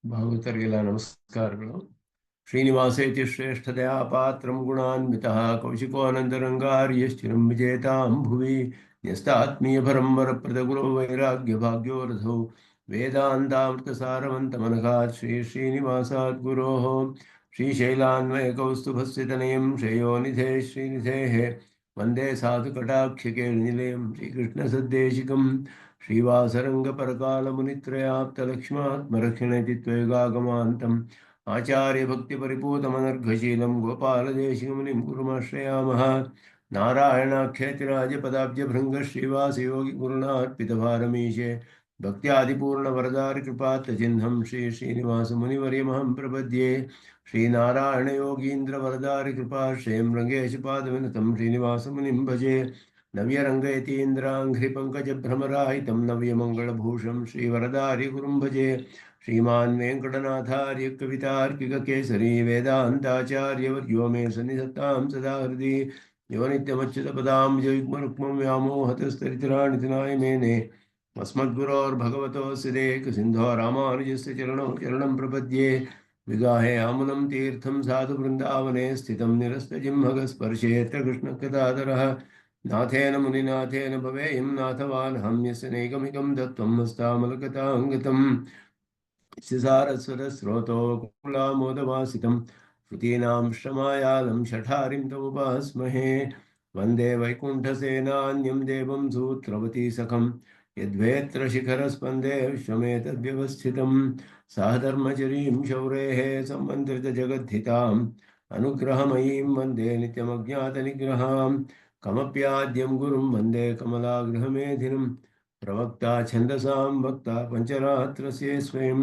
ಭಾಗವತರಿಗೆಲ್ಲ ನಮಸ್ಕಾರಗಳು. ಶ್ರೀನಿವಾಸೇತಿ ಶ್ರೇಷ್ಠತೆಯ ಪಾತ್ರಂ ಗುಣಾನ್ವಿತಃ ಕೌಶಿಕೋನಂದರಂಗಾರ್ಯಶ್ಚಿರಂ ವಿಜೇತಾಂ ಭುವಿ ನ್ಯಸ್ತಾತ್ಮೀಯಪರಂ ವರಪ್ರದಗುರೋ ವೈರಾಗ್ಯಭಾಗ್ಯೋರಥೌ ವೇದಾಂತಾಮೃತಸಾರವಂತಮನಘಾತ್ ಶ್ರೀನಿವಾಸಾತ್ ಗುರೋಃ ಶ್ರೀಶೈಲಾನ್ವಯಕೌಸ್ತುಭಸ್ಸಿತನಯಂ ಶ್ರೇಯೋನಿಧೇ ಶ್ರೀನಿಧೇಃ ವಂದೇ ಸಾಧುಕಟಾಕ್ಷಿಕೇಣಿನಿಲಯಂ ಶ್ರೀಕೃಷ್ಣಸದ್ದೇಶಿಕಂ श्रीवासरंगपरकालमुनित्रयाप्तलक्ष्मात्मरक्षिणेति त्वयोगागमान्तम् आचार्यभक्तिपरिपूतमनर्घशीलं गोपालदेशिकमुनिं गुरुमाश्रयामः। नारायणाख्यतिराजपदाब्जभृङ्ग श्रीवासयोगिगुरुणार्पितभारमीशे भक्त्यादिपूर्णवरदारिकृपात्तचिह्नं श्रीनिवासमुनिवर्यमहं प्रपद्ये। श्रीनारायणयोगीन्द्रवरदारिकृपाश्रयं रङ्गेशपादविनुतं श्रीनिवासमुनिं भजे। नव्यरङ्गयतीन्द्राङ्घ्रिपङ्कजभ्रमराहितं नव्यमङ्गलभूषं श्रीवरदारिगुरुं भजे। श्रीमान् वेङ्कटनाथार्य कवितार्किककेसरी वेदान्ताचार्यवर्यो मे सन्निधत्तां सदा हृदि यो नित्यमच्युतपदाम्बुजयुग्मरुक्मं व्यामोहतस्तरितराणि तृणाय मेने अस्मद्गुरोर्भगवतोऽस्य देकसिन्धो रामानुजस्य चरणं प्रपद्ये। विगाहे आमुनं तीर्थं साधुवृन्दावने स्थितं निरस्तजिह्मगस्पर्शेऽत्र कृष्णकथाधरः नाथेन मुनिनाथेन भवेयं नाथवानहं यस्य नैकमिकं दत्तं हस्तामलकथाङ्गतम् सारस्वतस्रोतो कुलामोदवासितं श्रुतीनां श्रमायालं शठारिं तमुपास्महे। वन्दे वैकुण्ठसेनान्यं देवं सूत्रवती सखं यद्वेत्र शिखरस्पन्दे विश्वमेतद्व्यवस्थितं सहधर्मचरीं शौरेः सम्मन्त्रितजगद्धिताम् अनुग्रहमयीं वन्दे नित्यमज्ञातनिग्रहां कमप्याद्यं गुरुं वन्दे कमलागृहमेधिनं प्रवक्ता छन्दसां वक्ता पञ्चरात्रस्य स्वयं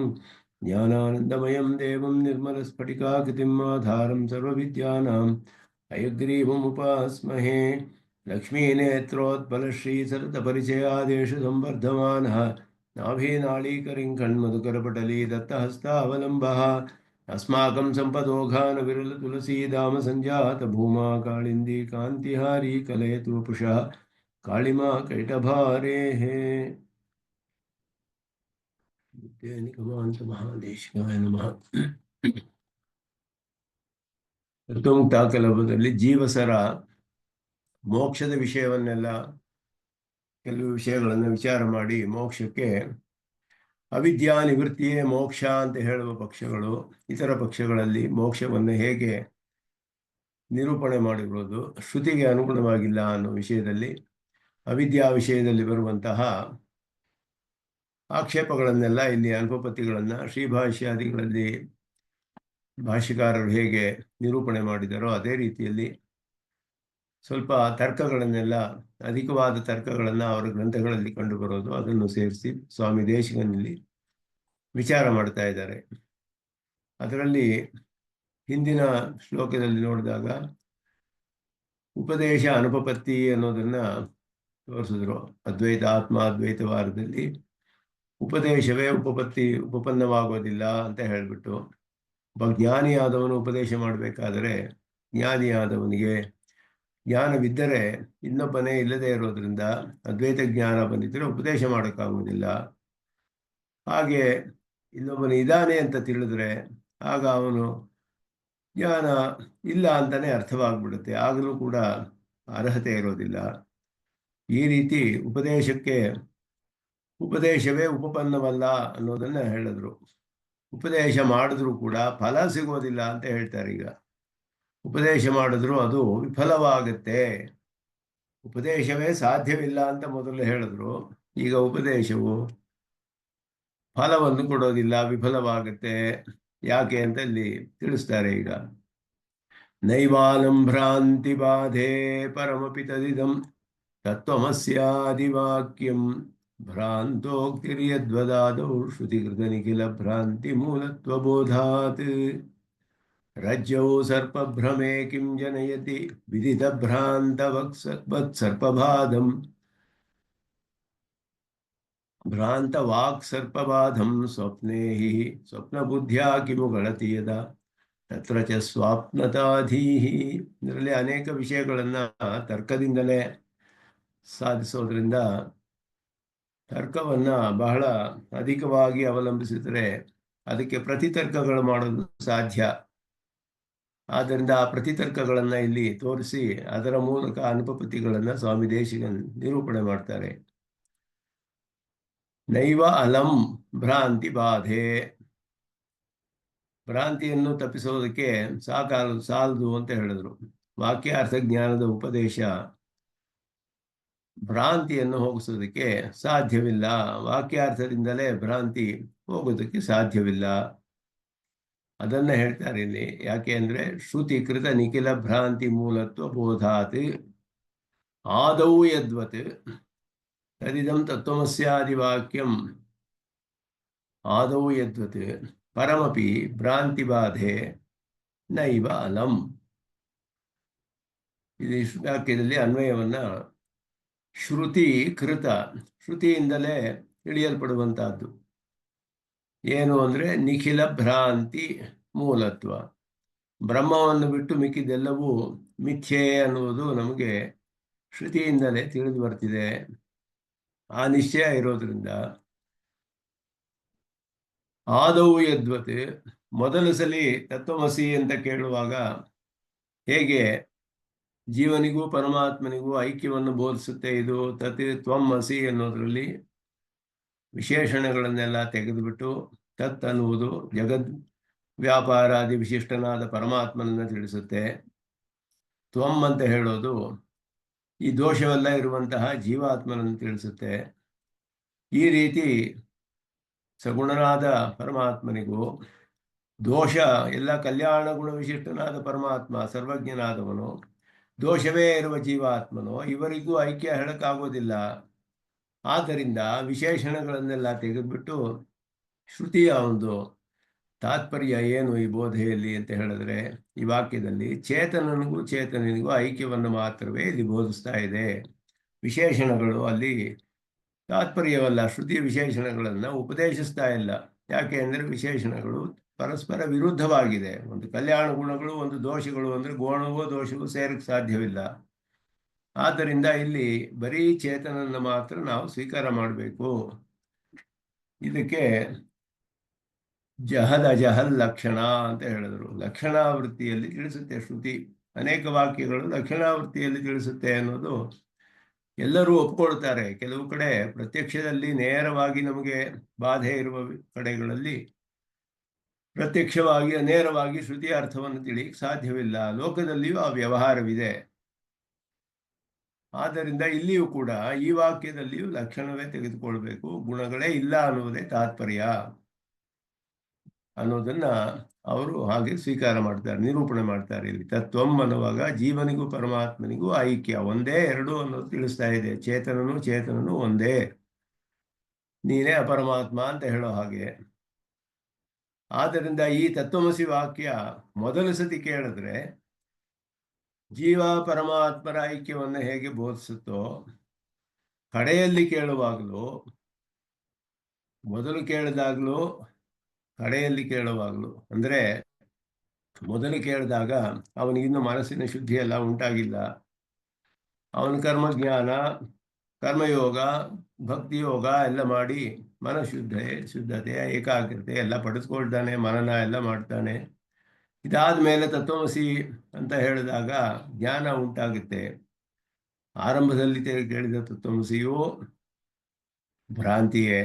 ज्ञानानन्दमयं देवं निर्मलस्फटिकाकृतिम् आधारं सर्वविद्यानाम् हयग्रीवमुपास्महे। लक्ष्मीनेत्रोत्पलश्रीसरतपरिचयादेषु संवर्धमानः नाभीनाळीकरिङ्कण्मधुकरपटली दत्तहस्तावलम्बः अस्माकं सम्पदोघानविरलतुलसीदाम सञ्जातभूमा काळिन्दी कान्तिहारी कलयतु वपुषः कालिमा कैटभारेः। महादेशिकाय नमः। ತತ್ವಮುಕ್ತಾಕಲ್ಪದಲ್ಲಿ ಜೀವಸರ ಮೋಕ್ಷದ ವಿಷಯವನ್ನೆಲ್ಲ ಕೆಲವು ವಿಷಯಗಳನ್ನು ವಿಚಾರ ಮಾಡಿ ಮೋಕ್ಷಕ್ಕೆ ಅವಿದ್ಯಾ ನಿವೃತ್ತಿಯೇ ಮೋಕ್ಷ ಅಂತ ಹೇಳುವ ಪಕ್ಷಗಳು, ಇತರ ಪಕ್ಷಗಳಲ್ಲಿ ಮೋಕ್ಷವನ್ನು ಹೇಗೆ ನಿರೂಪಣೆ ಮಾಡಿರುವುದು ಶ್ರುತಿಗೆ ಅನುಗುಣವಾಗಿಲ್ಲ ಅನ್ನೋ ವಿಷಯದಲ್ಲಿ, ಅವಿದ್ಯಾ ವಿಷಯದಲ್ಲಿ ಬರುವಂತಹ ಆಕ್ಷೇಪಗಳನ್ನೆಲ್ಲ ಇಲ್ಲಿ ಅಲ್ಪಪತಿಗಳನ್ನು ಶ್ರೀಭಾಷ್ಯಾದಿಗಳಲ್ಲಿ ಭಾಷ್ಯಕಾರರು ಹೇಗೆ ನಿರೂಪಣೆ ಮಾಡಿದರೋ ಅದೇ ರೀತಿಯಲ್ಲಿ ಸ್ವಲ್ಪ ತರ್ಕಗಳನ್ನೆಲ್ಲ, ಅಧಿಕವಾದ ತರ್ಕಗಳನ್ನು ಅವರ ಗ್ರಂಥಗಳಲ್ಲಿ ಕಂಡುಬರೋದು, ಅದನ್ನು ಸೇರಿಸಿ ಸ್ವಾಮಿ ದೇಶಿಕನಲ್ಲಿ ವಿಚಾರ ಮಾಡ್ತಾ ಇದ್ದಾರೆ. ಅದರಲ್ಲಿ ಹಿಂದಿನ ಶ್ಲೋಕದಲ್ಲಿ ನೋಡಿದಾಗ ಉಪದೇಶ ಅನುಪಪತ್ತಿ ಅನ್ನೋದನ್ನ ತೋರಿಸಿದ್ರು. ಅದ್ವೈತ ಆತ್ಮ ಅದ್ವೈತವಾದದಲ್ಲಿ ಉಪದೇಶವೇ ಉಪಪನ್ನವಾಗೋದಿಲ್ಲ ಅಂತ ಹೇಳಿಬಿಟ್ಟು, ಒಬ್ಬ ಜ್ಞಾನಿಯಾದವನು ಉಪದೇಶ ಮಾಡಬೇಕಾದರೆ ಜ್ಞಾನಿಯಾದವನಿಗೆ ಜ್ಞಾನವಿದ್ದರೆ ಇನ್ನೊಬ್ಬನೇ ಇಲ್ಲದೆ ಇರೋದ್ರಿಂದ ಅದ್ವೈತ ಜ್ಞಾನ ಬಂದಿದ್ದರೆ ಉಪದೇಶ ಮಾಡೋಕ್ಕಾಗೋದಿಲ್ಲ. ಹಾಗೆ ಇನ್ನೊಬ್ಬನು ಇದ್ದಾನೆ ಅಂತ ತಿಳಿದ್ರೆ ಆಗ ಅವನು ಜ್ಞಾನ ಇಲ್ಲ ಅಂತಾನೆ ಅರ್ಥವಾಗ್ಬಿಡುತ್ತೆ, ಆಗಲೂ ಕೂಡ ಅರ್ಹತೆ ಇರೋದಿಲ್ಲ. ಈ ರೀತಿ ಉಪದೇಶವೇ ಉಪಪನ್ನವಲ್ಲ ಅನ್ನೋದನ್ನ ಹೇಳಿದ್ರು. ಉಪದೇಶ ಮಾಡಿದ್ರೂ ಕೂಡ ಫಲ ಸಿಗೋದಿಲ್ಲ ಅಂತ ಹೇಳ್ತಾರೆ. ಈಗ ಉಪದೇಶ ಮಾಡಿದ್ರು ಅದು ವಿಫಲವಾಗುತ್ತೆ, ಉಪದೇಶವೇ ಸಾಧ್ಯವಿಲ್ಲ ಅಂತ ಮೊದಲು ಹೇಳಿದ್ರು. ಈಗ ಉಪದೇಶವು ಫಲವನ್ನು ಕೊಡೋದಿಲ್ಲ, ವಿಫಲವಾಗುತ್ತೆ. ಯಾಕೆ ಅಂತ ಇಲ್ಲಿ ತಿಳಿಸ್ತಾರೆ. ಈಗ ನೈವಾಲಂ ಭ್ರಾಂತಿ ಬಾಧೆ ಪರಮಪಿ ತದಿದಂ ತತ್ವಮಸ್ಯಾದಿವಾಕ್ಯಂ ಭ್ರಾಂತೋಕ್ತಿರ್ಯದ್ವದಾದೌ ಶ್ರುತಿಕೃತ ನಿಖಿಲ ಭ್ರಾಂತಿ ಮೂಲತ್ವಬೋಧಾತ್ ರಜ್ಜೌ ಸರ್ಪಭ್ರಮೆ ಕಿಂ ಜನಯತಿ ವಿದಿತ ಭ್ರಾಂತವಾಕ್ಸರ್ಪಬಾಧಂ ಭ್ರಾಂತವಾಕ್ಸರ್ಪಬಾಧಂ ಸ್ವಪ್ನೇ ಹಿ ಸ್ವಪ್ನಬುದ್ಧ್ಯಾ ಕಿಮು ಗಳತಿ ಯದಾ ತತ್ರ ಚ ಸ್ವಾಪ್ನತಾಧೀಹಿ. ಇದರಲ್ಲಿ ಅನೇಕ ವಿಷಯಗಳನ್ನು ತರ್ಕದಿಂದಲೇ ಸಾಧಿಸೋದ್ರಿಂದ ತರ್ಕವನ್ನು ಬಹಳ ಅಧಿಕವಾಗಿ ಅವಲಂಬಿಸಿದರೆ ಅದಕ್ಕೆ ಪ್ರತಿತರ್ಕಗಳು ಮಾಡೋದು ಸಾಧ್ಯ. ಆದ್ದರಿಂದ ಆ ಪ್ರತಿತರ್ಕಗಳನ್ನು ಇಲ್ಲಿ ತೋರಿಸಿ ಅದರ ಮೂಲಕ ಅನುಪಪತ್ತಿಗಳನ್ನು ಸ್ವಾಮಿ ದೇಶಿಕನ್ ನಿರೂಪಣೆ ಮಾಡ್ತಾರೆ. ನೈವ ಅಲಂ ಭ್ರಾಂತಿ ಬಾಧೆ, ಭ್ರಾಂತಿಯನ್ನು ತಪ್ಪಿಸೋದಕ್ಕೆ ಸಾಲದು ಅಂತ ಹೇಳಿದ್ರು. ವಾಕ್ಯಾರ್ಥ ಜ್ಞಾನದ ಉಪದೇಶ ಭ್ರಾಂತಿಯನ್ನು ಹೋಗಿಸೋದಕ್ಕೆ ಸಾಧ್ಯವಿಲ್ಲ. ವಾಕ್ಯಾರ್ಥದಿಂದಲೇ ಭ್ರಾಂತಿ ಹೋಗೋದಕ್ಕೆ ಸಾಧ್ಯವಿಲ್ಲ. ಅದನ್ನ ಹೇಳ್ತಾರೆ ಇಲ್ಲಿ. ಯಾಕೆ ಅಂದ್ರೆ ಶ್ರುತಿಕೃತ ನಿಖಿಲ ಭ್ರಾಂತಿ ಮೂಲತ್ವ ಬೋಧಾತ್ ಆದೌ ಯದ್ವತ್ ತದಿದಂ ತತ್ವಮಸ್ಯಾದಿ ವಾಕ್ಯಂ ಆದೌ ಯದ್ವತ್ ಪರಮಪಿ ಭ್ರಾಂತಿ ಬಾಧೆ ನೈವ ಅಲಂ. ಇದು ವಾಕ್ಯದಲ್ಲಿ ಅನ್ವಯವನ್ನ ಶ್ರುತಿ ಕೃತ, ಶ್ರುತಿಯಿಂದಲೇ ತಿಳಿಯಲ್ಪಡುವಂತಹದ್ದು ಏನು ಅಂದ್ರೆ ನಿಖಿಲ ಭ್ರಾಂತಿ ಮೂಲತ್ವ. ಬ್ರಹ್ಮವನ್ನು ಬಿಟ್ಟು ಮಿಕ್ಕಿದೆಲ್ಲವೂ ಮಿಥ್ಯೆ ಅನ್ನುವುದು ನಮಗೆ ಶ್ರುತಿಯಿಂದಲೇ ತಿಳಿದು ಬರ್ತಿದೆ. ಆ ನಿಶ್ಚಯ ಇರೋದ್ರಿಂದ ಆದೌ ಯದ್ವತ್, ಮೊದಲ ಸಲಿ ತತ್ವಮಸಿ ಅಂತ ಕೇಳುವಾಗ ಹೇಗೆ ಜೀವನಿಗೂ ಪರಮಾತ್ಮನಿಗೂ ಐಕ್ಯವನ್ನು ಬೋಧಿಸುತ್ತೆ ಇದು ತತ್ ತ್ವಮಸಿ ಅನ್ನೋದ್ರಲ್ಲಿ ವಿಶೇಷಣಗಳನ್ನೆಲ್ಲ ತೆಗೆದುಬಿಟ್ಟು ತತ್ ಅನ್ನುವುದು ಜಗದ್ ವ್ಯಾಪಾರಾದಿ ವಿಶಿಷ್ಟನಾದ ಪರಮಾತ್ಮನನ್ನ ತಿಳಿಸುತ್ತೆ. ತ್ವಂ ಅಂತ ಹೇಳೋದು ಈ ದೋಷವೆಲ್ಲ ಇರುವಂತಹ ಜೀವಾತ್ಮನನ್ನು ತಿಳಿಸುತ್ತೆ. ಈ ರೀತಿ ಸಗುಣನಾದ ಪರಮಾತ್ಮನಿಗೂ ದೋಷ ಎಲ್ಲ ಕಲ್ಯಾಣ ಗುಣ ವಿಶಿಷ್ಟನಾದ ಪರಮಾತ್ಮ ಸರ್ವಜ್ಞನಾದವನು, ದೋಷವೇ ಇರುವ ಜೀವಾತ್ಮನು, ಇವರಿಗೂ ಐಕ್ಯ ಹೇಳಕ್ಕಾಗೋದಿಲ್ಲ. ಆದ್ದರಿಂದ ವಿಶೇಷಣಗಳನ್ನೆಲ್ಲ ತೆಗೆದುಬಿಟ್ಟು ಶ್ರುತಿಯ ಒಂದು ತಾತ್ಪರ್ಯ ಏನು ಈ ಬೋಧೆಯಲ್ಲಿ ಅಂತ ಹೇಳಿದ್ರೆ, ಈ ವಾಕ್ಯದಲ್ಲಿ ಚೇತನನಿಗೂ ಚೇತನನಿಗೂ ಐಕ್ಯವನ್ನು ಮಾತ್ರವೇ ಇಲ್ಲಿ ಬೋಧಿಸ್ತಾ ಇದೆ. ವಿಶೇಷಣಗಳು ಅಲ್ಲಿ ತಾತ್ಪರ್ಯವಲ್ಲ. ಶ್ರುತಿ ವಿಶೇಷಣಗಳನ್ನು ಉಪದೇಶಿಸ್ತಾ ಇಲ್ಲ. ಯಾಕೆ ಅಂದರೆ ವಿಶೇಷಣಗಳು ಪರಸ್ಪರ ವಿರುದ್ಧವಾಗಿದೆ. ಒಂದು ಕಲ್ಯಾಣ ಗುಣಗಳು, ಒಂದು ದೋಷಗಳು ಅಂದರೆ ಗುಣವೋ ದೋಷವೋ ಸೇರಕ್ಕೆ ಸಾಧ್ಯವಿಲ್ಲ. ಆದ್ದರಿಂದ ಇಲ್ಲಿ ಬರೀ ಚೇತನನ್ನು ಮಾತ್ರ ನಾವು ಸ್ವೀಕಾರ ಮಾಡಬೇಕು. ಇದಕ್ಕೆ ಜಹದ್ ಅಜಹಲ್ ಲಕ್ಷಣ ಅಂತ ಹೇಳಿದ್ರು. ಲಕ್ಷಣಾವೃತ್ತಿಯಲ್ಲಿ ತಿಳಿಸುತ್ತೆ ಶ್ರುತಿ. ಅನೇಕ ವಾಕ್ಯಗಳು ಲಕ್ಷಣಾವೃತ್ತಿಯಲ್ಲಿ ತಿಳಿಸುತ್ತೆ ಅನ್ನೋದು ಎಲ್ಲರೂ ಒಪ್ಕೊಳ್ತಾರೆ. ಕೆಲವು ಕಡೆ ಪ್ರತ್ಯಕ್ಷದಲ್ಲಿ ನೇರವಾಗಿ ನಮಗೆ ಬಾಧೆ ಇರುವ ಕಡೆಗಳಲ್ಲಿ ಪ್ರತ್ಯಕ್ಷವಾಗಿ ನೇರವಾಗಿ ಶ್ರುತಿಯ ಅರ್ಥವನ್ನು ತಿಳಿಯಕ್ಕೆ ಸಾಧ್ಯವಿಲ್ಲ. ಲೋಕದಲ್ಲಿಯೂ ಆ ವ್ಯವಹಾರವಿದೆ. ಆದ್ದರಿಂದ ಇಲ್ಲಿಯೂ ಕೂಡ ಈ ವಾಕ್ಯದಲ್ಲಿಯೂ ಲಕ್ಷಣವೇ ತೆಗೆದುಕೊಳ್ಬೇಕು, ಗುಣಗಳೇ ಇಲ್ಲ ಅನ್ನುವುದೇ ತಾತ್ಪರ್ಯ ಅನ್ನೋದನ್ನ ಅವರು ಹಾಗೆ ಸ್ವೀಕಾರ ಮಾಡ್ತಾರೆ, ನಿರೂಪಣೆ ಮಾಡ್ತಾರೆ. ಇಲ್ಲಿ ತತ್ವಂ ಅನ್ನುವಾಗ ಜೀವನಿಗೂ ಪರಮಾತ್ಮನಿಗೂ ಐಕ್ಯ ಒಂದೇ, ಎರಡು ಅನ್ನೋದು ತಿಳಿಸ್ತಾ ಇದೆ. ಚೇತನನು ಒಂದೇ, ನೀನೇ ಅಪರಮಾತ್ಮ ಅಂತ ಹೇಳೋ ಹಾಗೆ. ಆದ್ದರಿಂದ ಈ ತತ್ವಮಸಿ ವಾಕ್ಯ ಮೊದಲ ಸತಿ ಕೇಳಿದ್ರೆ ಜೀವ ಪರಮಾತ್ಮರ ಐಕ್ಯವನ್ನು ಹೇಗೆ ಬೋಧಿಸುತ್ತೋ, ಕಡೆಯಲ್ಲಿ ಕೇಳುವಾಗಲೂ, ಮೊದಲು ಕೇಳಿದಾಗಲೂ ಕಡೆಯಲ್ಲಿ ಕೇಳುವಾಗಲೂ, ಅಂದರೆ ಮೊದಲು ಕೇಳಿದಾಗ ಅವನಿಗಿನ್ನು ಮನಸ್ಸಿನ ಶುದ್ಧಿ ಎಲ್ಲ ಉಂಟಾಗಿಲ್ಲ. ಅವನ ಕರ್ಮಜ್ಞಾನ, ಕರ್ಮಯೋಗ, ಭಕ್ತಿಯೋಗ ಎಲ್ಲ ಮಾಡಿ ಶುದ್ಧತೆ ಏಕಾಗ್ರತೆ ಎಲ್ಲ ಪಡೆದುಕೊಳ್ತಾನೆ, ಮನನ ಎಲ್ಲ ಮಾಡ್ತಾನೆ. ಇದಾದ ಮೇಲೆ ತತ್ವಮಸಿ ಅಂತ ಹೇಳಿದಾಗ ಜ್ಞಾನ ಉಂಟಾಗುತ್ತೆ. ಆರಂಭದಲ್ಲಿ ಕೇಳಿದ ತತ್ವಮಸಿಯು ಭ್ರಾಂತಿಯೇ,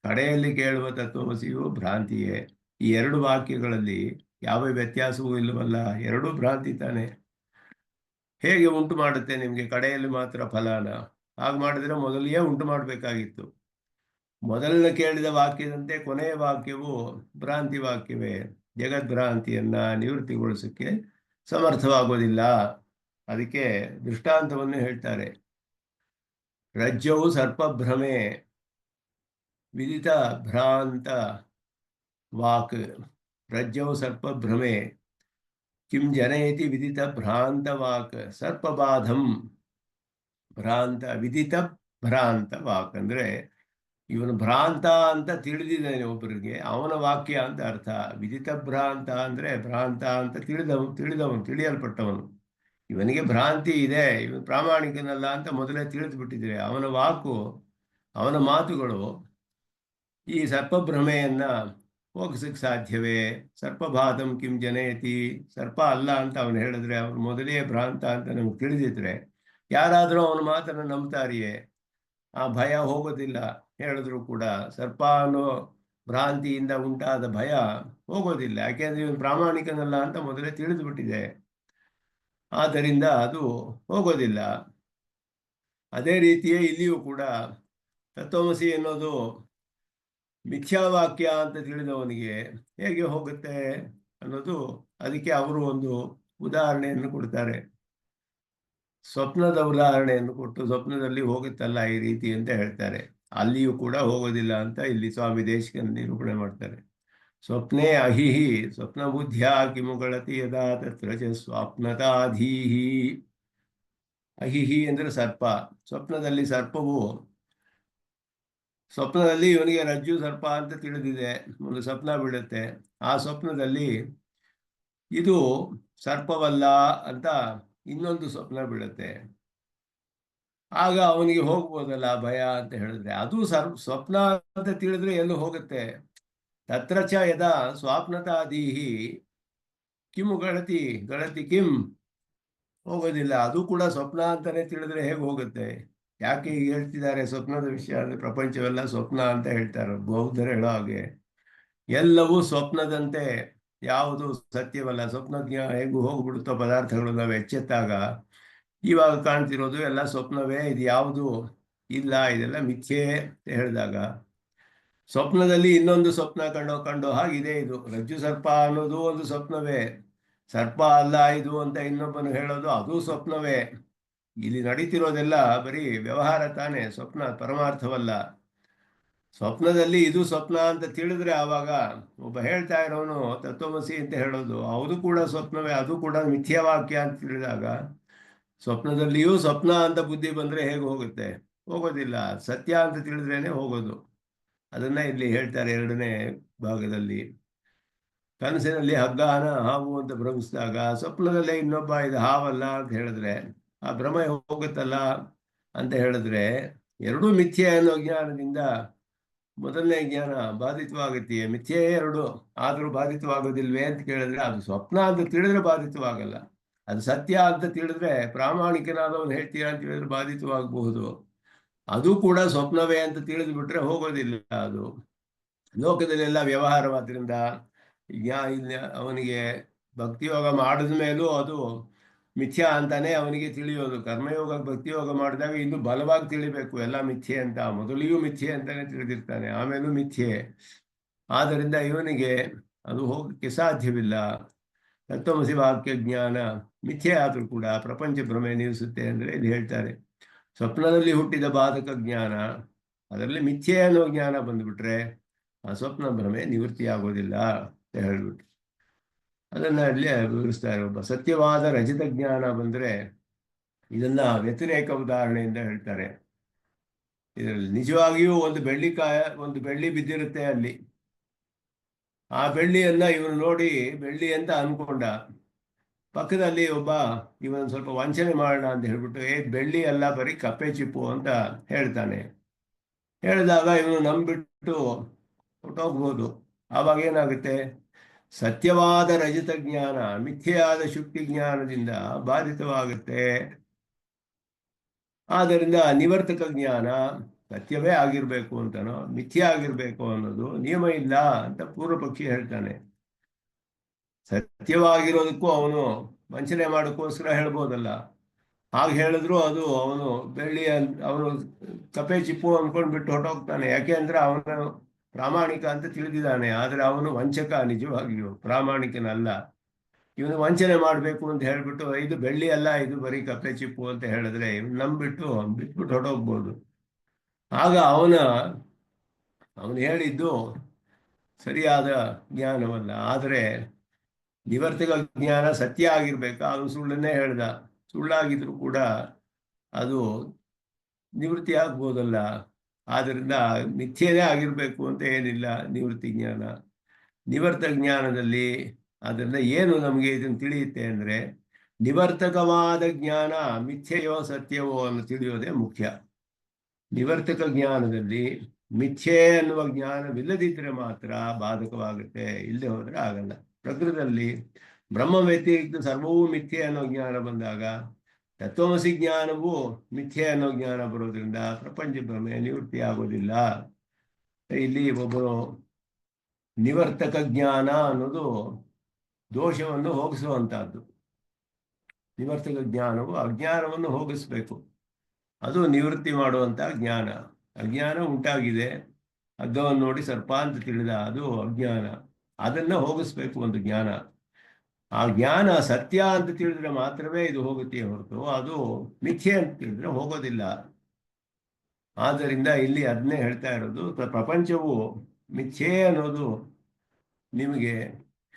ಕಡೆಯಲ್ಲಿ ಕೇಳುವ ತತ್ವಮಸಿಯು ಭ್ರಾಂತಿಯೇ. ಈ ಎರಡು ವಾಕ್ಯಗಳಲ್ಲಿ ಯಾವ ವ್ಯತ್ಯಾಸವೂ ಇಲ್ಲವಲ್ಲ, ಎರಡೂ ಭ್ರಾಂತಿ ತಾನೆ. ಹೇಗೆ ಉಂಟು ಮಾಡುತ್ತೆ ನಿಮಗೆ ಕಡೆಯಲ್ಲಿ ಮಾತ್ರ ಫಲಾನ? ಹಾಗೆ ಮಾಡಿದ್ರೆ ಮೊದಲಿಗೆ ಉಂಟು ಮಾಡಬೇಕಾಗಿತ್ತು. ಮೊದಲನೇ ಕೇಳಿದ ವಾಕ್ಯದಂತೆ ಕೊನೆಯ ವಾಕ್ಯವು ಭ್ರಾಂತಿ ವಾಕ್ಯವೇ. ಜಗದ್ಭ್ರಾಂತಿಯನ್ನ ನಿವೃತ್ತಿಗೊಳಿಸಕ್ಕೆ ಸಮರ್ಥವಾಗೋದಿಲ್ಲ. ಅದಕ್ಕೆ ದೃಷ್ಟಾಂತವನ್ನು ಹೇಳ್ತಾರೆ. ರಜ್ಜವು ಸರ್ಪಭ್ರಮೆ ವಿದಿತ ಭ್ರಾಂತ ವಾಕ್. ರಜ್ಜವು ಸರ್ಪಭ್ರಮೆ ಕಿಂ ಜನಯತಿ ವಿದಿತ ಭ್ರಾಂತ ವಾಕ್ ಸರ್ಪಬಾಧಂ. ವಿದಿತ ಭ್ರಾಂತ ವಾಕ್ ಅಂದ್ರೆ ಇವನು ಭ್ರಾಂತ ಅಂತ ತಿಳಿದಿದ್ದಾನೆ ಒಬ್ಬರಿಗೆ, ಅವನ ವಾಕ್ಯ ಅಂತ ಅರ್ಥ. ವಿದಿತ ಭ್ರಾಂತ ಅಂದ್ರೆ ಭ್ರಾಂತ ಅಂತ ತಿಳಿದವನು, ತಿಳಿಯಲ್ಪಟ್ಟವನು. ಇವನಿಗೆ ಭ್ರಾಂತಿ ಇದೆ, ಇವನು ಪ್ರಾಮಾಣಿಕನಲ್ಲ ಅಂತ ಮೊದಲೇ ತಿಳಿದು ಬಿಟ್ಟಿದ್ರೆ ಅವನ ವಾಕು, ಅವನ ಮಾತುಗಳು ಈ ಸರ್ಪಭ್ರಮೆಯನ್ನ ಹೋಗಿಸಕ್ಕೆ ಸಾಧ್ಯವೇ? ಸರ್ಪಭಾತಂ ಕಿಂ ಜನಯತಿ, ಸರ್ಪ ಅಲ್ಲ ಅಂತ ಅವನು ಹೇಳಿದ್ರೆ, ಅವನು ಮೊದಲೇ ಭ್ರಾಂತ ಅಂತ ನಮ್ಗೆ ತಿಳಿದಿದ್ರೆ ಯಾರಾದರೂ ಅವನ ಮಾತನ್ನು ನಂಬ್ತಾರಿಯೇ? ಆ ಭಯ ಹೋಗೋದಿಲ್ಲ. ಹೇಳಿದ್ರು ಕೂಡ ಸರ್ಪ ಅನ್ನೋ ಭ್ರಾಂತಿಯಿಂದ ಉಂಟಾದ ಭಯ ಹೋಗೋದಿಲ್ಲ, ಯಾಕೆಂದ್ರೆ ಇವನು ಪ್ರಾಮಾಣಿಕನಲ್ಲ ಅಂತ ಮೊದಲೇ ತಿಳಿದು ಬಿಟ್ಟಿದೆ. ಆದ್ದರಿಂದ ಅದು ಹೋಗೋದಿಲ್ಲ. ಅದೇ ರೀತಿಯೇ ಇಲ್ಲಿಯೂ ಕೂಡ ತತ್ವಮಸಿ ಎನ್ನುವುದು ಮಿಥ್ಯಾವಾಕ್ಯ ಅಂತ ತಿಳಿದವನಿಗೆ ಹೇಗೆ ಹೋಗುತ್ತೆ ಅನ್ನೋದು, ಅದಕ್ಕೆ ಅವರು ಒಂದು ಉದಾಹರಣೆಯನ್ನು ಕೊಡ್ತಾರೆ. ಸ್ವಪ್ನದ ಉದಾಹರಣೆಯನ್ನು ಕೊಟ್ಟು ಸ್ವಪ್ನದಲ್ಲಿ ಹೋಗುತ್ತಲ್ಲ ಈ ರೀತಿ ಅಂತ ಹೇಳ್ತಾರೆ. ಅಲ್ಲಿಯೂ ಕೂಡ ಹೋಗೋದಿಲ್ಲ ಅಂತ ಇಲ್ಲಿ ಸ್ವಾಮಿ ದೇಶಿಕನ್ ನಿರೂಪಣೆ ಮಾಡ್ತಾರೆ. ಸ್ವಪ್ನೇ ಅಹಿಹಿ ಸ್ವಪ್ನ ಬುದ್ಧ್ಯಾ ಕಿಮುಗಳತಿ ಯದಾ ತತ್ರ ಚ ಸ್ವಪ್ನತಾಧೀಹಿ. ಅಹಿಹಿ ಅಂದ್ರೆ ಸರ್ಪ. ಸ್ವಪ್ನದಲ್ಲಿ ಸರ್ಪವು, ಸ್ವಪ್ನದಲ್ಲಿ ಇವನಿಗೆ ರಜ್ಜು ಸರ್ಪ ಅಂತ ತಿಳಿದಿದೆ. ಒಂದು ಸ್ವಪ್ನ ಬೀಳುತ್ತೆ. ಆ ಸ್ವಪ್ನದಲ್ಲಿ ಇದು ಸರ್ಪವಲ್ಲ ಅಂತ ಇನ್ನೊಂದು ಸ್ವಪ್ನ ಬೀಳುತ್ತೆ. ಆಗ ಅವನಿಗೆ ಹೋಗ್ಬೋದಲ್ಲ ಭಯ ಅಂತ ಹೇಳಿದ್ರೆ, ಅದು ಸ್ವಪ್ನ ಅಂತ ತಿಳಿದ್ರೆ ಎಲ್ಲೂ ಹೋಗುತ್ತೆ. ತತ್ರ ಚ ಯದಾ ಸ್ವಾಪ್ನತಾದೀಹಿ ಕಿಮು ಗಳತಿ ಗಳತಿ ಕಿಂ, ಹೋಗೋದಿಲ್ಲ. ಅದು ಕೂಡ ಸ್ವಪ್ನ ಅಂತಾನೆ ತಿಳಿದ್ರೆ ಹೇಗೆ ಹೋಗುತ್ತೆ? ಯಾಕೆ ಈಗ ಹೇಳ್ತಿದ್ದಾರೆ ಸ್ವಪ್ನದ ವಿಷಯ ಅಂದ್ರೆ, ಪ್ರಪಂಚವೆಲ್ಲ ಸ್ವಪ್ನ ಅಂತ ಹೇಳ್ತಾರೆ ಬೌದ್ಧರು ಹೇಳೋ ಹಾಗೆ. ಎಲ್ಲವೂ ಸ್ವಪ್ನದಂತೆ, ಯಾವುದು ಸತ್ಯವಲ್ಲ. ಸ್ವಪ್ನಜ್ಞ ಹೇಗೂ ಹೋಗ್ಬಿಡುತ್ತೋ ಪದಾರ್ಥಗಳು, ನಾವು ಎಚ್ಚೆತ್ತಾಗ ಇವಾಗ ಕಾಣ್ತಿರೋದು ಎಲ್ಲ ಸ್ವಪ್ನವೇ, ಇದು ಯಾವುದು ಇಲ್ಲ, ಇದೆಲ್ಲ ಮಿಥ್ಯೆ ಅಂತ ಹೇಳಿದಾಗ, ಸ್ವಪ್ನದಲ್ಲಿ ಇನ್ನೊಂದು ಸ್ವಪ್ನ ಕಂಡು ಹಾಗಿದೆ. ಇದು ರಜ್ಜು ಸರ್ಪ ಅನ್ನೋದು ಒಂದು ಸ್ವಪ್ನವೇ, ಸರ್ಪ ಅಲ್ಲ ಇದು ಅಂತ ಇನ್ನೊಬ್ಬನು ಹೇಳೋದು ಅದು ಸ್ವಪ್ನವೇ. ಇಲ್ಲಿ ನಡೀತಿರೋದೆಲ್ಲ ಬರೀ ವ್ಯವಹಾರ ತಾನೇ, ಸ್ವಪ್ನ ಪರಮಾರ್ಥವಲ್ಲ. ಸ್ವಪ್ನದಲ್ಲಿ ಇದು ಸ್ವಪ್ನ ಅಂತ ತಿಳಿದ್ರೆ ಆವಾಗ ಒಬ್ಬ ಹೇಳ್ತಾ ಇರೋನು ತತ್ವಮಸಿ ಅಂತ ಹೇಳೋದು ಅದು ಕೂಡ ಸ್ವಪ್ನವೇ, ಅದು ಕೂಡ ಮಿಥ್ಯಾವಾಕ್ಯ ಅಂತ ತಿಳಿದಾಗ, ಸ್ವಪ್ನದಲ್ಲಿಯೂ ಸ್ವಪ್ನ ಅಂತ ಬುದ್ಧಿ ಬಂದ್ರೆ ಹೇಗೆ ಹೋಗುತ್ತೆ? ಹೋಗೋದಿಲ್ಲ. ಸತ್ಯ ಅಂತ ತಿಳಿದ್ರೇನೆ ಹೋಗೋದು. ಅದನ್ನ ಇಲ್ಲಿ ಹೇಳ್ತಾರೆ 2ನೇ ಭಾಗದಲ್ಲಿ. ಕನಸಿನಲ್ಲಿ ಹಗ್ಗಾನ ಹಾವು ಅಂತ ಭ್ರಮಿಸಿದಾಗ, ಸ್ವಪ್ನದಲ್ಲೇ ಇನ್ನೊಬ್ಬ ಇದು ಹಾವಲ್ಲ ಅಂತ ಹೇಳಿದ್ರೆ ಆ ಭ್ರಮ ಹೋಗುತ್ತಲ್ಲ ಅಂತ ಹೇಳಿದ್ರೆ, ಎರಡೂ ಮಿಥ್ಯೆ ಅನ್ನೋ ಜ್ಞಾನದಿಂದ ಮೊದಲನೇ ಜ್ಞಾನ ಬಾಧಿತವಾಗುತ್ತೆ. ಮಿಥ್ಯೆ ಎರಡು ಆದರೂ ಬಾಧಿತವಾಗೋದಿಲ್ವೇ ಅಂತ ಕೇಳಿದ್ರೆ, ಅದು ಸ್ವಪ್ನ ಅಂತ ತಿಳಿದ್ರೆ ಬಾಧಿತವಾಗಲ್ಲ. ಅದು ಸತ್ಯ ಅಂತ ತಿಳಿದ್ರೆ, ಪ್ರಾಮಾಣಿಕನಾದವನು ಹೇಳ್ತೀರಾ ಅಂತ ಹೇಳಿದ್ರೆ ಬಾಧಿತವಾಗಬಹುದು. ಅದು ಕೂಡ ಸ್ವಪ್ನವೇ ಅಂತ ತಿಳಿದು ಬಿಟ್ರೆ ಹೋಗೋದಿಲ್ಲ. ಅದು ಲೋಕದಲ್ಲೆಲ್ಲ ವ್ಯವಹಾರವಾದ್ರಿಂದ ಅವನಿಗೆ ಭಕ್ತಿಯೋಗ ಮಾಡಿದ ಮೇಲೂ ಅದು ಮಿಥ್ಯಾ ಅಂತಾನೆ ಅವನಿಗೆ ತಿಳಿಯೋದು. ಕರ್ಮಯೋಗ ಭಕ್ತಿಯೋಗ ಮಾಡಿದಾಗ ಇನ್ನು ಬಲವಾಗಿ ತಿಳಿಬೇಕು ಎಲ್ಲ ಮಿಥ್ಯೆ ಅಂತ. ಮೊದಲಿಗೂ ಮಿಥ್ಯೆ ಅಂತಾನೆ ತಿಳಿದಿರ್ತಾನೆ, ಆಮೇಲೂ ಮಿಥ್ಯೆ. ಆದ್ದರಿಂದ ಇವನಿಗೆ ಅದು ಹೋಗಕ್ಕೆ ಸಾಧ್ಯವಿಲ್ಲ. ತತ್ವಮಸಿ ವಾಕ್ಯ ಜ್ಞಾನ ಮಿಥ್ಯೆ ಆದರೂ ಕೂಡ ಪ್ರಪಂಚ ಭ್ರಮೆ ನಿಲ್ಲಿಸುತ್ತೆ ಅಂದ್ರೆ ಇದು ಹೇಳ್ತಾರೆ. ಸ್ವಪ್ನದಲ್ಲಿ ಹುಟ್ಟಿದ ಬಾಧಕ ಜ್ಞಾನ, ಅದರಲ್ಲಿ ಮಿಥ್ಯೆ ಅನ್ನೋ ಜ್ಞಾನ ಬಂದ್ಬಿಟ್ರೆ ಆ ಸ್ವಪ್ನ ಭ್ರಮೆ ನಿವೃತ್ತಿ ಆಗೋದಿಲ್ಲ ಅಂತ ಹೇಳ್ಬಿಟ್ಟು ಅದನ್ನ ಅಲ್ಲಿ ವಿವರಿಸ್ತಾರೆ. ಒಬ್ಬ ಸತ್ಯವಾದ ರಜತ ಜ್ಞಾನ ಬಂದ್ರೆ ಇದನ್ನ ವ್ಯತಿರೇಕ ಉದಾಹರಣೆಯಿಂದ ಹೇಳ್ತಾರೆ. ಇದರಲ್ಲಿ ನಿಜವಾಗಿಯೂ ಒಂದು ಬೆಳ್ಳಿ ಬಿದ್ದಿರುತ್ತೆ ಅಲ್ಲಿ. ಆ ಬೆಳ್ಳಿಯನ್ನ ಇವನು ನೋಡಿ ಬೆಳ್ಳಿ ಅಂತ ಅನ್ಕೊಂಡ. ಪಕ್ಕದಲ್ಲಿ ಒಬ್ಬ ಇವನು ಸ್ವಲ್ಪ ವಂಚನೆ ಮಾಡೋಣ ಅಂತ ಹೇಳ್ಬಿಟ್ಟು ಬೆಳ್ಳಿ ಅಲ್ಲ ಬರೀ ಕಪ್ಪೆ ಚಿಪ್ಪು ಅಂತ ಹೇಳ್ತಾನೆ. ಹೇಳಿದಾಗ ಇವನು ನಂಬಿಟ್ಟು ಹೊಟ್ಟೋಗ್ಬೋದು. ಆವಾಗ ಏನಾಗುತ್ತೆ? ಸತ್ಯವಾದ ರಜತ ಜ್ಞಾನ ಮಿಥ್ಯೆಯಾದ ಶುಕ್ತಿ ಜ್ಞಾನದಿಂದ ಬಾಧಿತವಾಗುತ್ತೆ. ಆದ್ದರಿಂದ ನಿವರ್ತಕ ಜ್ಞಾನ ಸತ್ಯವೇ ಆಗಿರ್ಬೇಕು ಅಂತನೋ ಮಿಥ್ಯೆ ಆಗಿರ್ಬೇಕು ಅನ್ನೋದು ನಿಯಮ ಇಲ್ಲ ಅಂತ ಪೂರ್ವ ಪಕ್ಷಿ ಹೇಳ್ತಾನೆ. ಸತ್ಯವಾಗಿರೋದಕ್ಕೂ ಅವನು ವಂಚನೆ ಮಾಡೋಕ್ಕೋಸ್ಕರ ಹೇಳ್ಬೋದಲ್ಲ. ಹಾಗೆ ಹೇಳಿದ್ರು ಅದು ಅವನು ಅವನು ಕಪೆ ಚಿಪ್ಪು ಅಂದ್ಕೊಂಡು ಬಿಟ್ಟು ಹೊಟ್ಟೋಗ್ತಾನೆ. ಯಾಕೆ ಅಂದ್ರೆ ಅವನು ಪ್ರಾಮಾಣಿಕ ಅಂತ ತಿಳಿದಿದ್ದಾನೆ. ಆದ್ರೆ ಅವನು ವಂಚಕ, ನಿಜವಾಗಿಯೂ ಪ್ರಾಮಾಣಿಕನಲ್ಲ. ಇವನು ವಂಚನೆ ಮಾಡಬೇಕು ಅಂತ ಹೇಳ್ಬಿಟ್ಟು ಇದು ಬೆಳ್ಳಿ ಅಲ್ಲ ಇದು ಬರೀ ಕಪ್ಪೆ ಚಿಪ್ಪು ಅಂತ ಹೇಳಿದ್ರೆ ಇವನು ನಂಬಿಟ್ಟು ಬಿಟ್ಬಿಟ್ಟು ಹೊಟ್ಟೋಗ್ಬೋದು. ಆಗ ಅವನು ಹೇಳಿದ್ದು ಸರಿಯಾದ ಜ್ಞಾನವಲ್ಲ. ಆದರೆ ನಿವರ್ತಕ ಜ್ಞಾನ ಸತ್ಯ ಆಗಿರ್ಬೇಕಾ, ಅವನು ಸುಳ್ಳನ್ನೇ ಹೇಳ್ದ. ಸುಳ್ಳಾಗಿದ್ರು ಕೂಡ ಅದು ನಿವೃತ್ತಿ ಆಗ್ಬೋದಲ್ಲ. ಆದ್ದರಿಂದ ಮಿಥ್ಯೆನೇ ಆಗಿರ್ಬೇಕು ಅಂತ ಏನಿಲ್ಲ ನಿವೃತ್ತಿ ಜ್ಞಾನ. ನಿವರ್ತ ಜ್ಞಾನದಲ್ಲಿ ಅದರಿಂದ ಏನು ನಮಗೆ ಇದನ್ನು ತಿಳಿಯುತ್ತೆ ಅಂದ್ರೆ, ನಿವರ್ತಕವಾದ ಜ್ಞಾನ ಮಿಥ್ಯೆಯೋ ಸತ್ಯವೋ ಅನ್ನು ತಿಳಿಯೋದೇ ಮುಖ್ಯ. ನಿವರ್ತಕ ಜ್ಞಾನದಲ್ಲಿ ಮಿಥ್ಯೆ ಅನ್ನುವ ಜ್ಞಾನವಿಲ್ಲದಿದ್ದರೆ ಮಾತ್ರ ಬಾಧಕವಾಗುತ್ತೆ, ಇಲ್ಲದೆ ಹೋದರೆ ಆಗಲ್ಲ. ಪ್ರಕೃತದಲ್ಲಿ ಬ್ರಹ್ಮ ವ್ಯತಿರಿಕ್ತ ಸರ್ವವೂ ಮಿಥ್ಯೆ ಅನ್ನೋ ಜ್ಞಾನ ಬಂದಾಗ ತತ್ವಮಸಿ ಜ್ಞಾನವು ಮಿಥ್ಯೆ ಅನ್ನೋ ಜ್ಞಾನ ಬರೋದ್ರಿಂದ ಪ್ರಪಂಚ ಭ್ರಮೆ ನಿವೃತ್ತಿ ಆಗೋದಿಲ್ಲ. ಇಲ್ಲಿ ಒಬ್ಬರು ನಿವರ್ತಕ ಜ್ಞಾನ ಅನ್ನೋದು ದೋಷವನ್ನು ಹೋಗಿಸುವಂತಹದ್ದು. ನಿವರ್ತಕ ಜ್ಞಾನವು ಅಜ್ಞಾನವನ್ನು ಹೋಗಿಸ್ಬೇಕು, ಅದು ನಿವೃತ್ತಿ ಮಾಡುವಂತಹ ಜ್ಞಾನ. ಅಜ್ಞಾನ ಉಂಟಾಗಿದೆ, ಹಗ್ಗವನ್ನು ನೋಡಿ ಸರ್ಪ ಅಂತ ತಿಳಿದ, ಅದು ಅಜ್ಞಾನ. ಅದನ್ನ ಹೋಗಿಸ್ಬೇಕು ಒಂದು ಜ್ಞಾನ. ಆ ಜ್ಞಾನ ಸತ್ಯ ಅಂತ ತಿಳಿದ್ರೆ ಮಾತ್ರವೇ ಇದು ಹೋಗುತ್ತೆ ಹೊರತು ಅದು ಮಿಥ್ಯೆ ಅಂತ ತಿಳಿದ್ರೆ ಹೋಗೋದಿಲ್ಲ. ಆದ್ದರಿಂದ ಇಲ್ಲಿ ಅದನ್ನೇ ಹೇಳ್ತಾ ಇರೋದು, ಪ್ರಪಂಚವು ಮಿಥ್ಯೆ ಅನ್ನೋದು ನಿಮಗೆ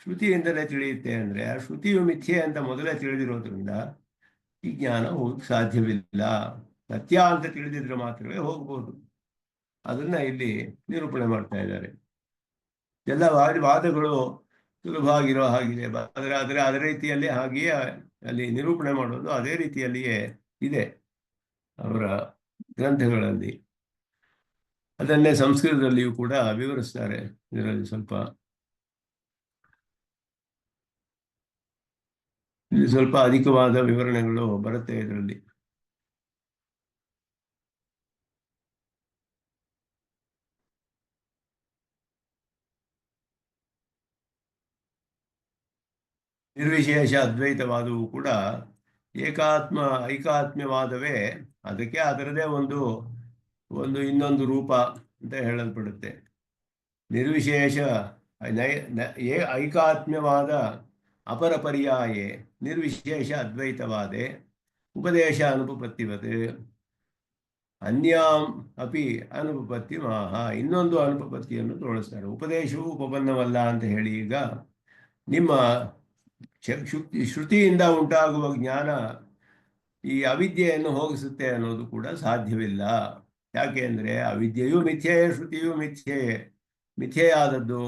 ಶ್ರುತಿಯಿಂದಲೇ ತಿಳಿಯುತ್ತೆ ಅಂದರೆ ಆ ಶ್ರುತಿಯು ಮಿಥ್ಯೆ ಅಂತ ಮೊದಲೇ ತಿಳಿದಿರೋದ್ರಿಂದ ಈ ಜ್ಞಾನ ಹೋಗಕ್ಕೆ ಸಾಧ್ಯವಿಲ್ಲ. ಸತ್ಯ ಅಂತ ತಿಳಿದಿದ್ರೆ ಮಾತ್ರವೇ ಹೋಗ್ಬೋದು. ಅದನ್ನ ಇಲ್ಲಿ ನಿರೂಪಣೆ ಮಾಡ್ತಾ ಇದ್ದಾರೆ. ಎಲ್ಲ ವಾದಗಳು ಸುಲಭ ಆಗಿರೋ ಹಾಗಿದೆ, ಆದರೆ ಅದೇ ರೀತಿಯಲ್ಲಿ ಹಾಗೆಯೇ ಅಲ್ಲಿ ನಿರೂಪಣೆ ಮಾಡೋದು ಅದೇ ರೀತಿಯಲ್ಲಿಯೇ ಇದೆ ಅವರ ಗ್ರಂಥಗಳಲ್ಲಿ. ಅದನ್ನೇ ಸಂಸ್ಕೃತದಲ್ಲಿಯೂ ಕೂಡ ವಿವರಿಸ್ತಾರೆ. ಇದರಲ್ಲಿ ಸ್ವಲ್ಪ ಅಧಿಕವಾದ ವಿವರಣೆಗಳು ಬರುತ್ತೆ ಇದರಲ್ಲಿ. ನಿರ್ವಿಶೇಷ ಅದ್ವೈತವಾದವು ಕೂಡ ಐಕಾತ್ಮ್ಯವಾದವೇ. ಅದಕ್ಕೆ ಅದರದೇ ಒಂದು ಇನ್ನೊಂದು ರೂಪ ಅಂತ ಹೇಳಲ್ಪಡುತ್ತೆ. ನಿರ್ವಿಶೇಷ ಐಕಾತ್ಮ್ಯವಾದ ಅಪರ ಪರ್ಯಾಯೇ ನಿರ್ವಿಶೇಷ ಅದ್ವೈತವಾದೆ ಉಪದೇಶ ಅನುಪಪತ್ತಿವತ್ ಅನ್ಯಾಂ ಅಪಿ ಅನುಪಪತ್ತಿ ಮಾಹ. ಇನ್ನೊಂದು ಅನುಪಪತ್ತಿಯನ್ನು ತೋರಿಸ್ತಾರೆ. ಉಪದೇಶವು ಉಪಪನ್ನವಲ್ಲ ಅಂತ ಹೇಳಿ ಈಗ ನಿಮ್ಮ ಶ್ರುತಿಯಿಂದ ಉಂಟಾಗುವ ಜ್ಞಾನ ಈ ಅವಿದ್ಯೆಯನ್ನು ಹೋಗಿಸುತ್ತೆ ಅನ್ನೋದು ಕೂಡ ಸಾಧ್ಯವಿಲ್ಲ. ಯಾಕೆ ಅಂದರೆ ಅವಿದ್ಯೆಯೂ ಮಿಥ್ಯೆಯೇ, ಶ್ರುತಿಯೂ ಮಿಥ್ಯೆಯಾದದ್ದು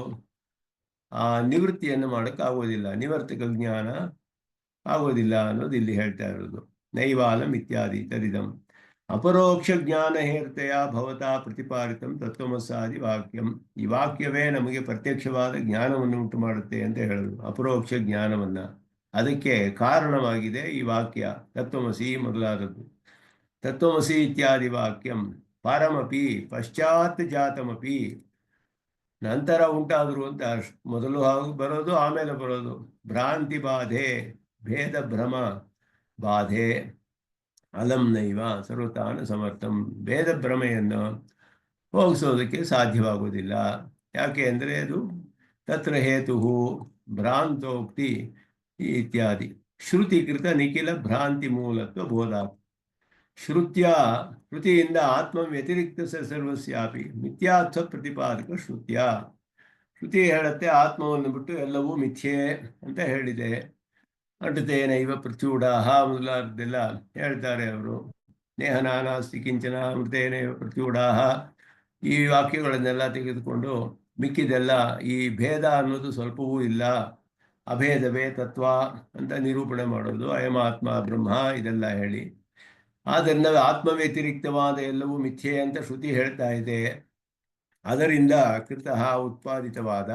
ಆ ನಿವೃತ್ತಿಯನ್ನು ಮಾಡೋಕ್ಕಾಗೋದಿಲ್ಲ, ನಿವರ್ತಕ ಜ್ಞಾನ ಆಗೋದಿಲ್ಲ ಅನ್ನೋದು ಇಲ್ಲಿ ಹೇಳ್ತಾ ಇರೋದು. ನೈವಾಲಂ ಇತ್ಯಾದಿ ತದಿದಂ ಅಪರೋಕ್ಷ ಜ್ಞಾನ ಹೇರ್ತಯ ಭವತಾ ಪ್ರತಿಪಾದಿತಂ ತತ್ವಮಸ್ಸಾದಿ ವಾಕ್ಯಂ. ಈ ವಾಕ್ಯವೇ ನಮಗೆ ಪ್ರತ್ಯಕ್ಷವಾದ ಜ್ಞಾನವನ್ನು ಉಂಟು ಮಾಡುತ್ತೆ ಅಂತ ಹೇಳೋದು, ಅಪರೋಕ್ಷ ಜ್ಞಾನವನ್ನ. ಅದಕ್ಕೆ ಕಾರಣವಾಗಿದೆ ಈ ವಾಕ್ಯ ತತ್ವಮಸಿ ಮೊದಲಾದದ್ದು. ತತ್ವಮಸಿ ಇತ್ಯಾದಿ ವಾಕ್ಯಂ ಪರಮಪಿ ಪಶ್ಚಾತ್ ಜಾತಮಪಿ, ನಂತರ ಉಂಟಾದ್ರು ಅಂತ ಮೊದಲು ಬರೋದು ಆಮೇಲೆ ಬರೋದು. ಭ್ರಾಂತಿ ಬಾಧೆ ಭೇದ ಭ್ರಮ ಬಾಧೆ ಅಲಂ ನೈವ ಸರ್ವತಾನ ಸಮರ್ಥಂ. ಭೇದ ಭ್ರಮೆಯನ್ನು ಹೋಗಿಸೋದಕ್ಕೆ ಸಾಧ್ಯವಾಗುವುದಿಲ್ಲ. ಯಾಕೆ ಅಂದರೆ ಅದು ತತ್ರ ಹೇತು ಭ್ರಾಂತೋಕ್ತಿ ಇತ್ಯಾದಿ ಶ್ರುತಿಕೃತ ನಿಖಿಲ ಭ್ರಾಂತಿ ಮೂಲತ್ವ ಬೋಧ. ಶ್ರುತಿಯಿಂದ ಆತ್ಮ ವ್ಯತಿರಿಕ್ತ ಸರ್ವಸ್ಯಾಪಿ ಮಿಥ್ಯಾತ್ವ ಪ್ರತಿಪಾದಕ ಶ್ರುತಿ ಹೇಳುತ್ತೆ ಆತ್ಮವನ್ನು ಬಿಟ್ಟು ಎಲ್ಲವೂ ಮಿಥ್ಯೆ ಅಂತ ಹೇಳಿದೆ. ಅಟತೇನೈವ ಪ್ರತ್ಯೂಢಾಹ ಮೊದಲಾದೆಲ್ಲ ಹೇಳ್ತಾರೆ ಅವರು. ನೇಹನಾನಾಸ್ತಿ ಕಿಂಚನ ಅಮೃತೇನೈವ ಪ್ರತ್ಯೂಢಾಹ, ಈ ವಾಕ್ಯಗಳನ್ನೆಲ್ಲ ತೆಗೆದುಕೊಂಡು ಮಿಕ್ಕಿದೆಲ್ಲ ಈ ಭೇದ ಅನ್ನೋದು ಸ್ವಲ್ಪವೂ ಇಲ್ಲ, ಅಭೇದವೇ ತತ್ವ ಅಂತ ನಿರೂಪಣೆ ಮಾಡೋದು. ಅಯಮಾತ್ಮ ಬ್ರಹ್ಮ ಇದೆಲ್ಲ ಹೇಳಿ, ಆದ್ದರಿಂದ ಆತ್ಮ ವ್ಯತಿರಿಕ್ತವಾದ ಎಲ್ಲವೂ ಮಿಥ್ಯೆ ಅಂತ ಶ್ರುತಿ ಹೇಳ್ತಾ ಇದೆ. ಅದರಿಂದ ಕೃತಃ ಉತ್ಪಾದಿತವಾದ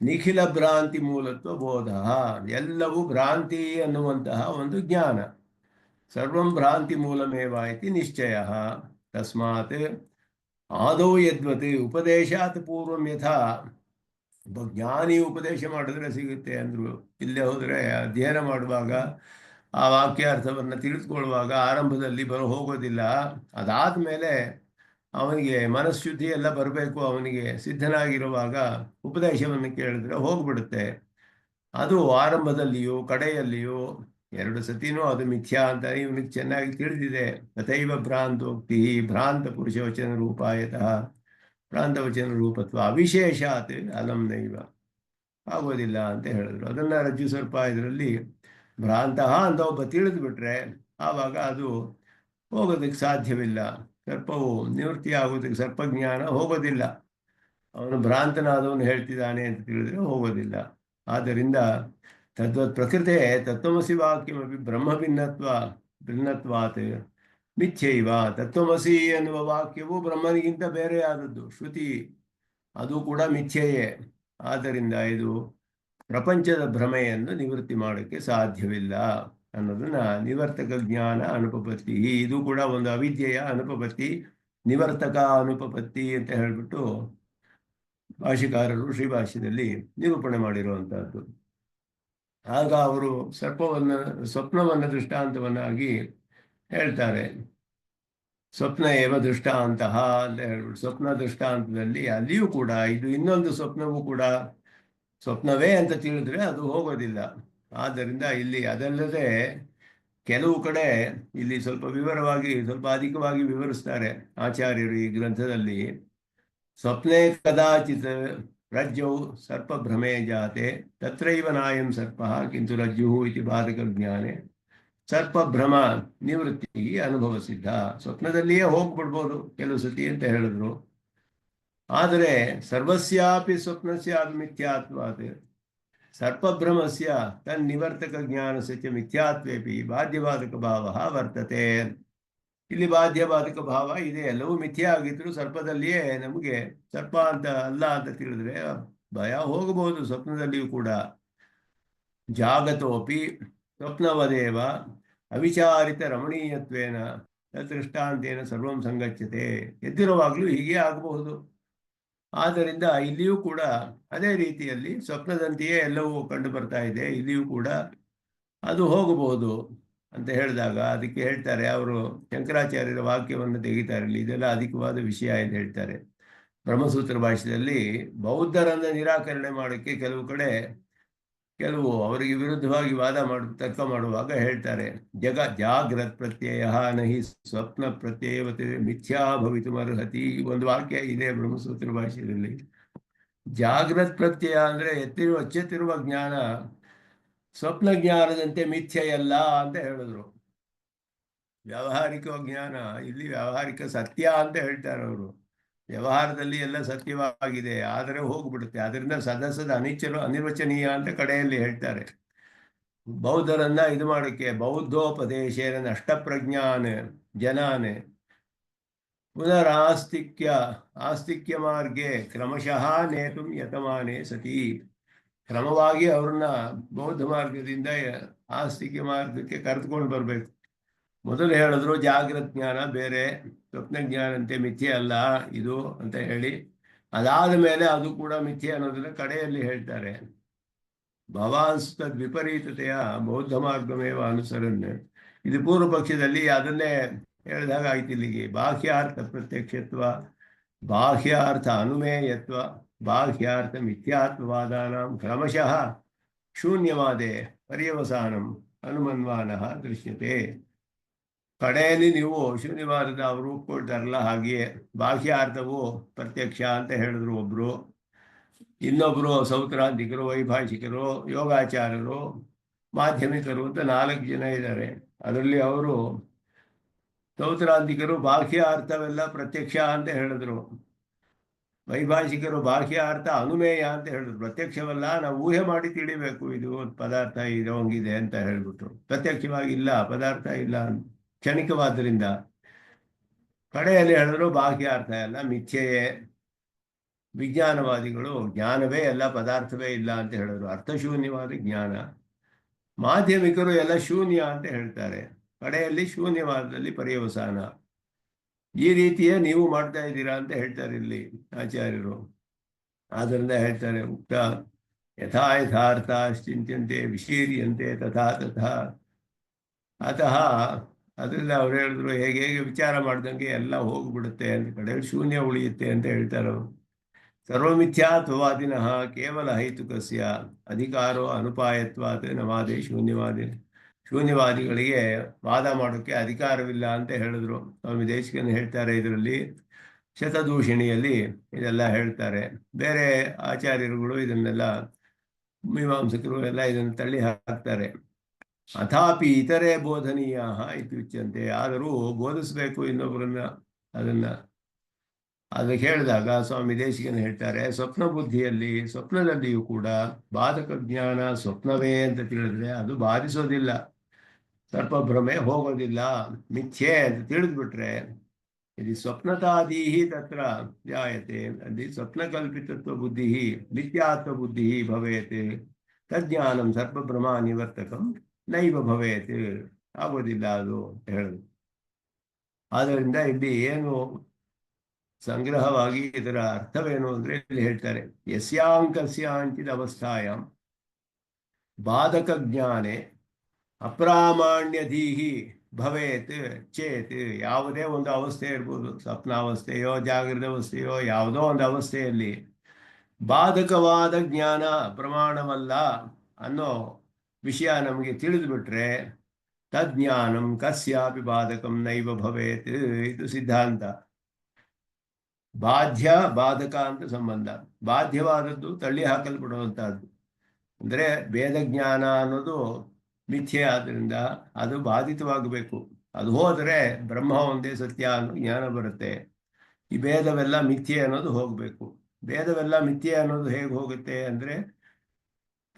ನಿಖಿಲ ಭ್ರಾಂತಿ ಮೂಲತ್ವ ಬೋಧ, ಎಲ್ಲವೂ ಭ್ರಾಂತಿ ಅನ್ನುವಂತಹ ಒಂದು ಜ್ಞಾನ. ಸರ್ವಂ ಭ್ರಾಂತಿ ಮೂಲಮೇವ ಇತಿ ನಿಶ್ಚಯ. ತಸ್ಮಾತ್ ಆದೌ ಯದ್ವತ್ ಉಪದೇಶಾತ್ ಪೂರ್ವಂ ಯಥಾ, ಜ್ಞಾನಿ ಉಪದೇಶ ಮಾಡಿದ್ರೆ ಸಿಗುತ್ತೆ ಅಂದ್ರು. ಇಲ್ಲೇ ಹೋದರೆ ಅಧ್ಯಯನ ಮಾಡುವಾಗ ಆ ವಾಕ್ಯಾರ್ಥವನ್ನು ತಿಳಿದುಕೊಳ್ಳುವಾಗ ಆರಂಭದಲ್ಲಿ ಹೋಗೋದಿಲ್ಲ. ಅದಾದ ಮೇಲೆ ಅವನಿಗೆ ಮನಃಶುದ್ಧಿ ಎಲ್ಲ ಬರಬೇಕು. ಅವನಿಗೆ ಸಿದ್ಧನಾಗಿರುವಾಗ ಉಪದೇಶವನ್ನು ಕೇಳಿದ್ರೆ ಹೋಗ್ಬಿಡುತ್ತೆ. ಅದು ಆರಂಭದಲ್ಲಿಯೂ ಕಡೆಯಲ್ಲಿಯೂ ಎರಡು ಸತಿನೂ ಅದು ಮಿಥ್ಯಾ ಅಂತ ಇವನಿಗೆ ಚೆನ್ನಾಗಿ ತಿಳಿದಿದೆ. ತಥೈವ ಭ್ರಾಂತೋಕ್ತಿ ಭ್ರಾಂತ ಪುರುಷ ವಚನ ರೂಪಾಯತಃ ಭ್ರಾಂತವಚನ ರೂಪತ್ವ ಅವಿಶೇಷಾತ್ ಅಲಂ ನೈವ, ಆಗೋದಿಲ್ಲ ಅಂತ ಹೇಳಿದ್ರು. ಅದನ್ನ ರಜ್ಜು ಸರ್ಪ ಇದರಲ್ಲಿ ಭ್ರಾಂತಃ ಅಂತ ಒಬ್ಬ ತಿಳಿದು ಬಿಟ್ರೆ ಆವಾಗ ಅದು ಹೋಗೋದಕ್ಕೆ ಸಾಧ್ಯವಿಲ್ಲ. ಸರ್ಪವು ನಿವೃತ್ತಿ ಆಗೋದಕ್ಕೆ ಸರ್ಪಜ್ಞಾನ ಹೋಗೋದಿಲ್ಲ. ಅವನು ಭ್ರಾಂತನಾದವನು ಹೇಳ್ತಿದ್ದಾನೆ ಅಂತ ತಿಳಿದ್ರೆ ಹೋಗೋದಿಲ್ಲ. ಆದ್ದರಿಂದ ತದ್ವತ್ ಪ್ರಕೃತೆ ತತ್ವಮಸಿ ವಾಕ್ಯಮಪಿ ಬ್ರಹ್ಮ ಭಿನ್ನತ್ವಾತ್ ಮಿಥ್ಯೈವ ತತ್ವಮಸಿ ಎನ್ನುವ ವಾಕ್ಯವು ಬ್ರಹ್ಮನಿಗಿಂತ ಬೇರೆಯಾದದ್ದು ಶ್ರುತಿ, ಅದು ಕೂಡ ಮಿಥ್ಯೆಯೇ. ಆದ್ದರಿಂದ ಇದು ಪ್ರಪಂಚದ ಭ್ರಮೆಯನ್ನು ನಿವೃತ್ತಿ ಮಾಡೋಕ್ಕೆ ಸಾಧ್ಯವಿಲ್ಲ ಅನ್ನೋದನ್ನ ನಿವರ್ತಕ ಜ್ಞಾನ ಅನುಪಪತ್ತಿ, ಇದು ಕೂಡ ಒಂದು ಅವಿದ್ಯೆಯ ಅನುಪಪತ್ತಿ, ನಿವರ್ತಕ ಅನುಪಪತ್ತಿ ಅಂತ ಹೇಳ್ಬಿಟ್ಟು ಭಾಷಿಕಾರರು ಶ್ರೀಭಾಷ್ಯದಲ್ಲಿ ನಿರೂಪಣೆ ಮಾಡಿರುವಂತಹದ್ದು. ಆಗ ಅವರು ಸ್ವಪ್ನವನ್ನು ದೃಷ್ಟಾಂತವನ್ನಾಗಿ ಹೇಳ್ತಾರೆ. ಸ್ವಪ್ನ ಏವ ದೃಷ್ಟಾಂತಹ ಅಂತ ಹೇಳ್ಬಿಟ್ಟು ಸ್ವಪ್ನ ದೃಷ್ಟಾಂತದಲ್ಲಿ ಅಲ್ಲಿಯೂ ಕೂಡ ಇದು ಇನ್ನೊಂದು ಸ್ವಪ್ನವೂ ಕೂಡ ಸ್ವಪ್ನವೇ ಅಂತ ತಿಳಿದ್ರೆ ಅದು ಹೋಗೋದಿಲ್ಲ. ಆದ್ದರಿಂದ ಇಲ್ಲಿ ಅದಲ್ಲದೆ ಕೆಲವು ಕಡೆ ಇಲ್ಲಿ ಸ್ವಲ್ಪ ವಿವರವಾಗಿ ಸ್ವಲ್ಪ ಅಧಿಕವಾಗಿ ವಿವರಿಸ್ತಾರೆ ಆಚಾರ್ಯರು ಈ ಗ್ರಂಥದಲ್ಲಿ. ಸ್ವಪ್ನೆ ಕದಾಚಿತ್ ರಜ್ಜೌ ಸರ್ಪಭ್ರಮೆ ಜಾತೆ ತತ್ರೈವ ನಾಯಂ ಸರ್ಪ ಕಿಂತು ರಜ್ಜು ಇತಿ ಬಾಧಕ ಜ್ಞಾನೆ ಸರ್ಪಭ್ರಮ ನಿವೃತ್ತಿ ಅನುಭವ ಸಿದ್ಧ. ಸ್ವಪ್ನದಲ್ಲಿಯೇ ಹೋಗ್ಬಿಡ್ಬೋದು ಕೆಲವು ಸತಿ ಅಂತ ಹೇಳಿದ್ರು. ಆದರೆ ಸರ್ವಸ್ಯಾಪಿ ಸ್ವಪ್ನಸ್ಯಾಪಿ ಮಿಥ್ಯಾತ್ವಾತ್ ಸರ್ಪಭ್ರಮಸ್ಯ ತನ್ನಿವರ್ತಕ ಜ್ಞಾನಸ್ಯ ಚ ಮಿಥ್ಯಾತ್ವೇಪಿ ಬಾಧ್ಯಬಾಧಕ ಭಾವ ವರ್ತತೆ. ಇಲ್ಲಿ ಬಾಧ್ಯಬಾಧಕ ಭಾವ ಇದೆ, ಎಲ್ಲವೂ ಮಿಥ್ಯೆ ಆಗಿದ್ರು ಸರ್ಪದಲ್ಲಿಯೇ ನಮಗೆ ಸರ್ಪ ಅಂತ ಅಲ್ಲ ಅಂತ ತಿಳಿದ್ರೆ ಭಯ ಹೋಗಬಹುದು ಸ್ವಪ್ನದಲ್ಲಿಯೂ ಕೂಡ. ಜಾಗತೋಪಿ ಸ್ವಪ್ನವದೇವ ಅವಿಚಾರಿತ ರಮಣೀಯತ್ವೇನ ತದೃಷ್ಟಾಂತೇನ ಸರ್ವಂ ಸಂಗಚ್ಯತೆ. ಎದ್ದಿರುವಾಗಲೂ ಹೀಗೆ ಆಗಬಹುದು. ಆದ್ದರಿಂದ ಇಲ್ಲಿಯೂ ಕೂಡ ಅದೇ ರೀತಿಯಲ್ಲಿ ಸ್ವಪ್ನದಂತೆಯೇ ಎಲ್ಲವೂ ಕಂಡು ಬರ್ತಾ ಇದೆ, ಇಲ್ಲಿಯೂ ಕೂಡ ಅದು ಹೋಗಬಹುದು ಅಂತ ಹೇಳಿದಾಗ ಅದಕ್ಕೆ ಹೇಳ್ತಾರೆ, ಅವರು ಶಂಕರಾಚಾರ್ಯರ ವಾಕ್ಯವನ್ನು ತೆಗಿತಾರೆ. ಇಲ್ಲಿ ಇದೆಲ್ಲ ಅಧಿಕವಾದ ವಿಷಯ ಅಂತ ಹೇಳ್ತಾರೆ. ಬ್ರಹ್ಮಸೂತ್ರ ಭಾಷೆಯಲ್ಲಿ ಬೌದ್ಧರನ್ನು ನಿರಾಕರಣೆ ಮಾಡೋಕ್ಕೆ ಕೆಲವು ಅವರಿಗೆ ವಿರುದ್ಧವಾಗಿ ತರ್ಕ ಮಾಡುವಾಗ ಹೇಳ್ತಾರೆ, ಜಾಗ್ರತ್ ಪ್ರತ್ಯಯ ನಹಿ ಸ್ವಪ್ನ ಪ್ರತ್ಯಯವತೆ ಮಿಥ್ಯಾ ಭವಿತುಮರ್ಹತಿ. ಒಂದು ವಾಕ್ಯ ಇದೆ ಬ್ರಹ್ಮಸೂತ್ರ ಭಾಷೆಯಲ್ಲಿ. ಜಾಗ್ರತ್ ಪ್ರತ್ಯಯ ಅಂದ್ರೆ ಎಚ್ಚೆತ್ತಿರುವ ಜ್ಞಾನ ಸ್ವಪ್ನ ಜ್ಞಾನದಂತೆ ಮಿಥ್ಯೆಯಲ್ಲ ಅಂತ ಹೇಳಿದ್ರು. ವ್ಯಾವಹಾರಿಕ ಜ್ಞಾನ ಇಲ್ಲಿ ವ್ಯಾವಹಾರಿಕ ಸತ್ಯ ಅಂತ ಹೇಳ್ತಾರೆ ಅವರು. ವ್ಯವಹಾರದಲ್ಲಿ ಎಲ್ಲ ಸತ್ಯವಾಗಿದೆ, ಆದರೆ ಹೋಗ್ಬಿಡುತ್ತೆ. ಅದರಿಂದ ಸದಸ್ಯದ ಅನಿರ್ವಚನೀಯ ಅಂತ ಕಡೆಯಲ್ಲಿ ಹೇಳ್ತಾರೆ. ಬೌದ್ಧರನ್ನ ಇದು ಮಾಡೋಕ್ಕೆ ಬೌದ್ಧೋಪದೇಶೇನ ನಷ್ಟಪ್ರಜ್ಞಾನ್ ಜನಾನ್ ಆಸ್ತಿಕ್ಯ ಮಾರ್ಗೆ ಕ್ರಮಶಃ ನೇತುಂ ಯತಮಾನೆ ಸತಿ. ಕ್ರಮವಾಗಿ ಅವ್ರನ್ನ ಬೌದ್ಧ ಮಾರ್ಗದಿಂದ ಆಸ್ತಿಕ್ಯ ಮಾರ್ಗಕ್ಕೆ ಕರೆದುಕೊಂಡು ಬರಬೇಕು. ಮೊದಲು ಹೇಳಿದ್ರು ಜಾಗೃತ ಜ್ಞಾನ ಬೇರೆ, ಸ್ವಪ್ನ ಜ್ಞಾನ ಅಂತೆ ಮಿಥ್ಯೆ ಅಲ್ಲ ಇದು ಅಂತ ಹೇಳಿ, ಅದಾದ ಮೇಲೆ ಅದು ಕೂಡ ಮಿಥ್ಯೆ ಅನ್ನೋದನ್ನ ಕಡೆಯಲ್ಲಿ ಹೇಳ್ತಾರೆ. ಭವಾಂಸ್ತದ್ ವಿಪರೀತತೆಯ ಬೌದ್ಧ ಮಾರ್ಗಮೇವ ಅನುಸರನ್. ಇದು ಪೂರ್ವ ಪಕ್ಷದಲ್ಲಿ ಅದನ್ನೇ ಹೇಳಿದಾಗ ಆಯ್ತು. ಇಲ್ಲಿಗೆ ಬಾಹ್ಯಾರ್ಥ ಪ್ರತ್ಯಕ್ಷತ್ವ, ಬಾಹ್ಯಾರ್ಥ ಅನುಮೇಯತ್ವ, ಬಾಹ್ಯಾರ್ಥ ಮಿಥ್ಯಾತ್ವವಾದಾನಾಂ ಕ್ರಮಶಃ ಶೂನ್ಯವಾದೆ ಪರ್ಯವಸಾನಂ ಅನುಮನ್ವಾನಃ ದೃಶ್ಯತೆ. ಕಡೆಯಲ್ಲಿ ನೀವು ಶೂನ್ಯವಾದದ ಅವರು ಒಪ್ಕೊಳ್ತಾರಲ್ಲ, ಹಾಗೆಯೇ ಬಾಹ್ಯಾರ್ಥವು ಪ್ರತ್ಯಕ್ಷ ಅಂತ ಹೇಳಿದ್ರು ಒಬ್ರು, ಇನ್ನೊಬ್ರು ಸೌತ್ರಾಂತಿಕರು, ವೈಭಾಷಿಕರು, ಯೋಗಾಚಾರ್ಯರು, ಮಾಧ್ಯಮಿಕರು ಅಂತ 4 ಜನ ಇದ್ದಾರೆ. ಅದರಲ್ಲಿ ಅವರು ಸೌತ್ರಾಂತಿಕರು ಬಾಹ್ಯ ಅರ್ಥವೆಲ್ಲ ಪ್ರತ್ಯಕ್ಷ ಅಂತ ಹೇಳಿದ್ರು. ವೈಭಾಷಿಕರು ಬಾಹ್ಯ ಅರ್ಥ ಅನುಮೇಯ ಅಂತ ಹೇಳಿದ್ರು. ಪ್ರತ್ಯಕ್ಷವಲ್ಲ, ನಾವು ಊಹೆ ಮಾಡಿ ತಿಳಿಬೇಕು, ಇದು ಪದಾರ್ಥ ಇರೋಂಗಿದೆ ಅಂತ ಹೇಳ್ಬಿಟ್ರು. ಪ್ರತ್ಯಕ್ಷವಾಗಿ ಇಲ್ಲ, ಪದಾರ್ಥ ಇಲ್ಲ, ಕ್ಷಣಿಕವಾದ್ದರಿಂದ. ಕಡೆಯಲ್ಲಿ ಹೇಳಿದ್ರು ಬಾಹ್ಯ ಅರ್ಥ ಎಲ್ಲ ಮಿಥ್ಯೆಯೇ, ವಿಜ್ಞಾನವಾದಿಗಳು ಜ್ಞಾನವೇ ಎಲ್ಲ ಪದಾರ್ಥವೇ ಇಲ್ಲ ಅಂತ ಹೇಳಿದ್ರು, ಅರ್ಥಶೂನ್ಯವಾದ ಜ್ಞಾನ. ಮಾಧ್ಯಮಿಕರು ಎಲ್ಲ ಶೂನ್ಯ ಅಂತ ಹೇಳ್ತಾರೆ, ಕಡೆಯಲ್ಲಿ ಶೂನ್ಯವಾದದಲ್ಲಿ ಪರ್ಯವಸಾನ. ಈ ರೀತಿಯೇ ನೀವು ಮಾಡ್ತಾ ಇದ್ದೀರಾ ಅಂತ ಹೇಳ್ತಾರೆ ಇಲ್ಲಿ ಆಚಾರ್ಯರು. ಆದ್ದರಿಂದ ಹೇಳ್ತಾರೆ, ಉಕ್ತ ಯಥಾ ಯಥಾರ್ಥ ಚಿಂತ್ಯಂತೆ ವಿಶೀರ್ಯಂತೆ ತಥಾ ತಥಾ. ಅದರಿಂದ ಅವ್ರು ಹೇಳಿದ್ರು, ಹೇಗೆ ವಿಚಾರ ಮಾಡ್ದಂಗೆ ಎಲ್ಲ ಹೋಗ್ಬಿಡುತ್ತೆ ಅಂತ, ಕಡೆಯಲ್ಲಿ ಶೂನ್ಯ ಉಳಿಯುತ್ತೆ ಅಂತ ಹೇಳ್ತಾರೆ ಅವರು. ಸರ್ವಮಿಥ್ಯಾತ್ವವಾದಿನಃ ಕೇವಲ ಹೈತುಕಸ್ಯ ಅಧಿಕಾರೋ ಅನುಪಾಯತ್ವಾತ್ ನವಾದೆ ಶೂನ್ಯವಾದಿಗಳಿಗೆ ವಾದ ಮಾಡೋಕ್ಕೆ ಅಧಿಕಾರವಿಲ್ಲ ಅಂತ ಹೇಳಿದ್ರು. ಸ್ವಾಮಿ ದೇಶಿಕನ್ ಹೇಳ್ತಾರೆ ಇದರಲ್ಲಿ, ಶತದೂಷಣಿಯಲ್ಲಿ ಇದೆಲ್ಲ ಹೇಳ್ತಾರೆ. ಬೇರೆ ಆಚಾರ್ಯರುಗಳು ಇದನ್ನೆಲ್ಲ, ಮೀಮಾಂಸಕರು ಎಲ್ಲ ಇದನ್ನು ತಳ್ಳಿ ಹಾಕ್ತಾರೆ. ಅಥಾಪಿ ಇತರೆ ಬೋಧನೀಯ ಇತ್ಯುಚ್ಯಂತೆ. ಆದರೂ ಬೋಧಿಸಬೇಕು ಇನ್ನೊಬ್ಬರನ್ನ. ಅದಕ್ಕೆ ಹೇಳಿದಾಗ ಸ್ವಾಮಿ ದೇಶಿಕನ್ ಹೇಳ್ತಾರೆ, ಸ್ವಪ್ನದಲ್ಲಿಯೂ ಕೂಡ ಬಾಧಕ ಜ್ಞಾನ ಸ್ವಪ್ನವೇ ಅಂತ ತಿಳಿದ್ರೆ ಅದು ಬಾಧಿಸೋದಿಲ್ಲ. ಸರ್ಪಭ್ರಮೆ ಹೋಗೋದಿಲ್ಲ, ಮಿಥ್ಯೆ ಅಂತ ತಿಳಿದ್ಬಿಟ್ರೆ यदि स्वप्नतादीः तत्र जायते यदि स्वप्नकल्पितत्वबुद्धिः मिथ्यात्वबुद्धिः भवेत् तज्ज्ञानं सर्पभ्रमानिवर्तकं नैव भवेत् ಆಗೋದಿಲ್ಲ ಅದು ಹೇಳೋದು. ಆದ್ದರಿಂದ ಇಲ್ಲಿ ಏನು ಸಂಗ್ರಹವಾಗಿ ಇದರ ಅರ್ಥವೇನು ಅಂದ್ರೆ ಇಲ್ಲಿ ಹೇಳ್ತಾರೆ, ಯಸ್ಯಾಂಕಸ್ಯಾಂಚಿದ ಅವಸ್ಥಾಯಾಂ ಬಾಧಕ ಜ್ಞಾನೆ ಅಪ್ರಾಮಾಣ್ಯಧೀಹಿ ಭವೇತ್ ಚೇತ್, ಯಾವುದೇ ಒಂದು ಅವಸ್ಥೆ ಇರ್ಬೋದು, ಸ್ವಪ್ನಾವಸ್ಥೆಯೋ ಜಾಗೃತ ಅವಸ್ಥೆಯೋ ಯಾವುದೋ ಒಂದು ಅವಸ್ಥೆಯಲ್ಲಿ ಬಾಧಕವಾದ ಜ್ಞಾನ ಪ್ರಮಾಣವಲ್ಲ ಅನ್ನೋ ವಿಷಯ ನಮಗೆ ತಿಳಿದುಬಿಟ್ರೆ ತಜ್ಞಾನಂ ಕಸ್ಯಾಪಿ ಬಾಧಕಂ ನೈವ ಭವೇತ್. ಇದು ಸಿದ್ಧಾಂತ. ಬಾಧ್ಯ ಬಾಧಕ ಅಂತ ಸಂಬಂಧ. ಬಾಧ್ಯವಾದದ್ದು ತಳ್ಳಿ ಹಾಕಲ್ಪಡುವಂತಹದ್ದು. ಅಂದರೆ ವೇದ ಜ್ಞಾನ ಅನ್ನೋದು ಮಿಥ್ಯೆ ಆದ್ದರಿಂದ ಅದು ಬಾಧಿತವಾಗಬೇಕು. ಅದು ಹೋದರೆ ಬ್ರಹ್ಮ ಒಂದೇ ಸತ್ಯ ಅನ್ನೋ ಜ್ಞಾನ ಬರುತ್ತೆ. ಈ ಭೇದವೆಲ್ಲ ಮಿಥ್ಯೆ ಅನ್ನೋದು ಹೋಗಬೇಕು. ಭೇದವೆಲ್ಲ ಮಿಥ್ಯೆ ಅನ್ನೋದು ಹೇಗೆ ಹೋಗುತ್ತೆ ಅಂದರೆ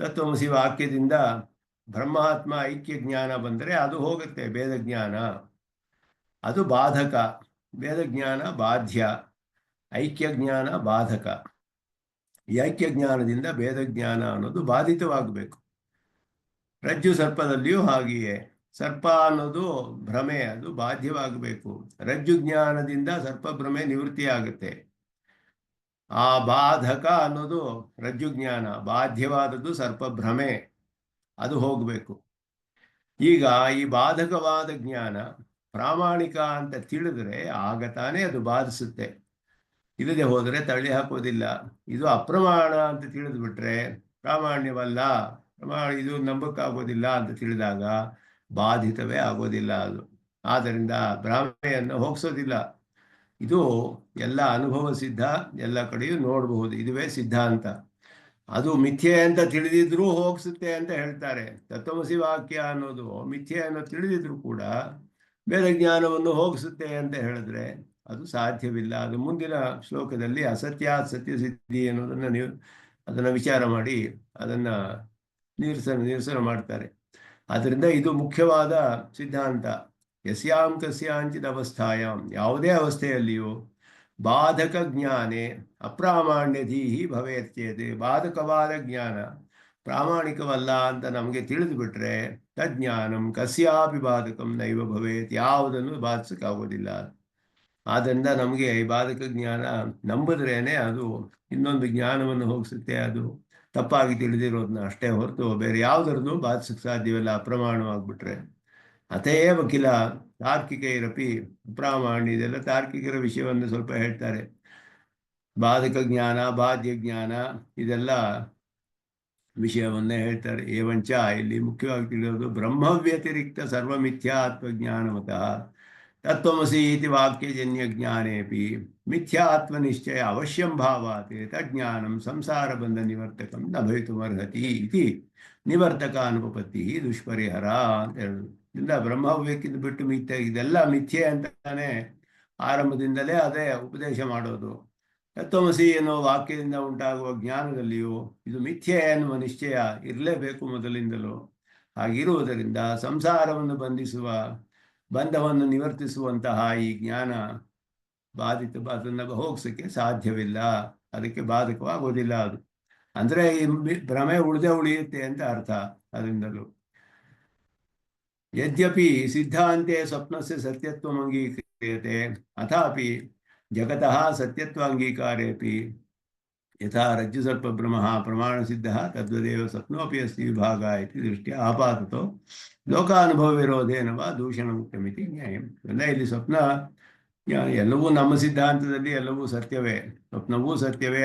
ತತ್ವಮಸಿ ವಾಕ್ಯದಿಂದ ಬ್ರಹ್ಮಾತ್ಮ ಐಕ್ಯ ಜ್ಞಾನ ಬಂದರೆ ಅದು ಹೋಗುತ್ತೆ. ಭೇದ ಜ್ಞಾನ ಅದು ಬಾಧಕ, ಭೇದ ಜ್ಞಾನ ಬಾಧ್ಯ, ಐಕ್ಯ ಜ್ಞಾನ ಬಾಧಕ. ಈ ಐಕ್ಯ ಜ್ಞಾನದಿಂದ ಭೇದ ಜ್ಞಾನ ಅನ್ನೋದು ಬಾಧಿತವಾಗಬೇಕು. ರಜ್ಜು ಸರ್ಪದಲ್ಲಿಯೂ ಹಾಗೆಯೇ ಸರ್ಪ ಅನ್ನೋದು ಭ್ರಮೆ, ಅದು ಬಾಧ್ಯವಾಗಬೇಕು. ರಜ್ಜು ಜ್ಞಾನದಿಂದ ಸರ್ಪ ಭ್ರಮೆ ನಿವೃತ್ತಿ ಆಗುತ್ತೆ. ಆ ಬಾಧಕ ಅನ್ನೋದು ರಜ್ಜು ಜ್ಞಾನ, ಬಾಧ್ಯವಾದದ್ದು ಸರ್ಪ ಭ್ರಮೆ, ಅದು ಹೋಗಬೇಕು. ಈಗ ಈ ಬಾಧಕವಾದ ಜ್ಞಾನ ಪ್ರಾಮಾಣಿಕ ಅಂತ ತಿಳಿದ್ರೆ ಆಗ ತಾನೇ ಅದು ಬಾಧಿಸುತ್ತೆ. ಇಲ್ಲದೆ ಹೋದರೆ ತಳ್ಳಿ ಹಾಕೋದಿಲ್ಲ. ಇದು ಅಪ್ರಮಾಣ ಅಂತ ತಿಳಿದು ಬಿಟ್ರೆ ಪ್ರಾಮಾಣ್ಯವಲ್ಲ, ಇದು ನಂಬಕ್ಕಾಗೋದಿಲ್ಲ ಅಂತ ತಿಳಿದಾಗ ಬಾಧಿತವೇ ಆಗೋದಿಲ್ಲ ಅದು. ಆದ್ದರಿಂದ ಭ್ರಮೆಯನ್ನು ಹೋಗಿಸೋದಿಲ್ಲ. ಇದು ಎಲ್ಲ ಅನುಭವ ಸಿದ್ಧ, ಎಲ್ಲ ಕಡೆಯೂ ನೋಡಬಹುದು. ಇದುವೇ ಸಿದ್ಧಾಂತ. ಅದು ಮಿಥ್ಯೆ ಅಂತ ತಿಳಿದಿದ್ರೂ ಹೋಗಿಸುತ್ತೆ ಅಂತ ಹೇಳ್ತಾರೆ. ತತ್ವಮಸಿ ವಾಕ್ಯ ಅನ್ನೋದು ಮಿಥ್ಯೆ ಅನ್ನೋ ತಿಳಿದಿದ್ರು ಕೂಡ ಬೇರೆ ಜ್ಞಾನವನ್ನು ಹೋಗಿಸುತ್ತೆ ಅಂತ ಹೇಳಿದ್ರೆ ಅದು ಸಾಧ್ಯವಿಲ್ಲ. ಅದು ಮುಂದಿನ ಶ್ಲೋಕದಲ್ಲಿ ಅಸತ್ಯ ಸತ್ಯ ಸಿದ್ಧಿ ಅನ್ನೋದನ್ನು ನೀವು ಅದನ್ನು ವಿಚಾರ ಮಾಡಿ ಅದನ್ನು ನಿರಸನ ಮಾಡ್ತಾರೆ. ಆದ್ದರಿಂದ ಇದು ಮುಖ್ಯವಾದ ಸಿದ್ಧಾಂತ. ಯಸ್ಯಾಂ ಕಸ್ಯಾಂಚಿದ ಅವಸ್ಥಾಯಾಂ, ಯಾವುದೇ ಅವಸ್ಥೆಯಲ್ಲಿಯೂ ಬಾಧಕ ಜ್ಞಾನೆ ಅಪ್ರಾಮಾಣ್ಯಧೀಹಿ ಭವೇತ್ಯೇತ್, ಬಾಧಕವಾದ ಜ್ಞಾನ ಪ್ರಾಮಾಣಿಕವಲ್ಲ ಅಂತ ನಮಗೆ ತಿಳಿದು ಬಿಟ್ರೆ ತಜ್ಞಾನಂ ಕಸ್ಯಾಪಿ ಬಾಧಕಂ ನೈವ ಭವೇತ್, ಯಾವುದನ್ನು ಬಾಧಿಸಕ್ಕಾಗೋದಿಲ್ಲ. ಆದ್ದರಿಂದ ನಮಗೆ ಈ ಬಾಧಕ ಜ್ಞಾನ ನಂಬಿದ್ರೇನೆ ಅದು ಇನ್ನೊಂದು ಜ್ಞಾನವನ್ನು ಹೋಗಿಸುತ್ತೆ. ಅದು ತಪ್ಪಾಗಿ ತಿಳಿದಿರೋದನ್ನ ಅಷ್ಟೇ ಹೊರತು ಬೇರೆ ಯಾವುದರದ್ದು ಬಾಧಿಸಕ್ಕೆ ಸಾಧ್ಯವಿಲ್ಲ ಅಪ್ರಮಾಣವಾಗ್ಬಿಟ್ರೆ. ಅತೇವ ಕಿಲ ತಾರ್ಕಿಕೈರಪಿ ಅಪ್ರಾಮಾಣ್ಯ, ಇದೆಲ್ಲ ತಾರ್ಕಿಕರ ವಿಷಯವನ್ನು ಸ್ವಲ್ಪ ಹೇಳ್ತಾರೆ. ಬಾಧಕ ಜ್ಞಾನ ಬಾಧ್ಯ ಜ್ಞಾನ ಇದೆಲ್ಲ ವಿಷಯವನ್ನೇ ಹೇಳ್ತಾರೆ. ಏವಂಚ ಇಲ್ಲಿ ಮುಖ್ಯವಾಗಿ ತಿಳಿಯೋದು ಬ್ರಹ್ಮವ್ಯತಿರಿಕ್ತ ಸರ್ವಮಿಥ್ಯಾತ್ಮಜ್ಞಾನಮತಃ ತತ್ವಮಸಿ ಇತಿ ವಾಕ್ಯಜನ್ಯ ಜ್ಞಾನೇಪಿ ಮಿಥ್ಯಾತ್ಮನಿಶ್ಚಯ ಅವಶ್ಯಂ ಭಾವಾತ್ ತಜ್ಞಾನಂ ಸಂಸಾರ ಬಂಧ ನಿವರ್ತಕಂ ನ ಭವಿತುಮರ್ಹತಿ ಇತಿ ನಿವರ್ತಕಾನುಪಪತ್ತಿ ದುಷ್ಪರಿಹರ ಅಂತ ಹೇಳೋದು. ಇಂದ ಬ್ರಹ್ಮವ್ಯಕ್ಕಿಂತ ಬಿಟ್ಟು ಮಿಥ್ಯೆ, ಇದೆಲ್ಲ ಮಿಥ್ಯೆ ಅಂತಾನೆ ಆರಂಭದಿಂದಲೇ ಅದೇ ಉಪದೇಶ ಮಾಡೋದು. ತತ್ವಮಸಿ ಎನ್ನುವ ವಾಕ್ಯದಿಂದ ಉಂಟಾಗುವ ಜ್ಞಾನದಲ್ಲಿಯೂ ಇದು ಮಿಥ್ಯೆ ಎನ್ನುವ ನಿಶ್ಚಯ ಇರಲೇಬೇಕು ಮೊದಲಿಂದಲೂ. ಹಾಗಿರುವುದರಿಂದ ಸಂಸಾರವನ್ನು ಬಂಧವನ್ನು ನಿವರ್ತಿಸುವಂತಹ ಈ ಜ್ಞಾನ ಅದನ್ನು ಹೋಗ್ಸಕ್ಕೆ ಸಾಧ್ಯವಿಲ್ಲ, ಅದಕ್ಕೆ ಬಾಧಕವಾಗೋದಿಲ್ಲ. ಅದು ಅಂದರೆ ಈ ಭ್ರಮೆ ಉಳಿಯುತ್ತೆ ಅಂತ ಅರ್ಥ. ಅದರಿಂದಲೂ ಯದ್ಯಪಿ ಸಿದ್ಧಾಂತೆ ಸ್ವಪ್ನಸ್ಯ ಸತ್ಯತ್ವಂ ಅಂಗೀಕ್ರಿಯತೆ ಅಥಾಪಿ ಜಗತಃ ಸತ್ಯತ್ವಾಂಗೀಕಾರೇಪಿ ಯಥಾ ರಜ್ಜು ಸರ್ಪಭ್ರಮಃ ಪ್ರಮಾಣಸಿದ್ಧಃ ತದ್ವದೇವ ಸ್ವಪ್ನೋಪಿ ಅಸ್ತಿ ವಿಭಾಗ ಇತಿ ದೃಷ್ಟ್ಯಾ ಆಪಾತತೋ ಲೋಕಾನುಭವ ವಿರೋಧೇನ ವಾ ದೂಷಣಮುಕ್ತಮಿತಿ ನ್ಯಾಯಂ. ಇಲ್ಲಿ ಸ್ವಪ್ನ ಎಲ್ಲವೂ ನಮ್ಮ ಸಿದ್ಧಾಂತದಲ್ಲಿ ಎಲ್ಲವೂ ಸತ್ಯವೇ, ಸ್ವಪ್ನವೂ ಸತ್ಯವೇ.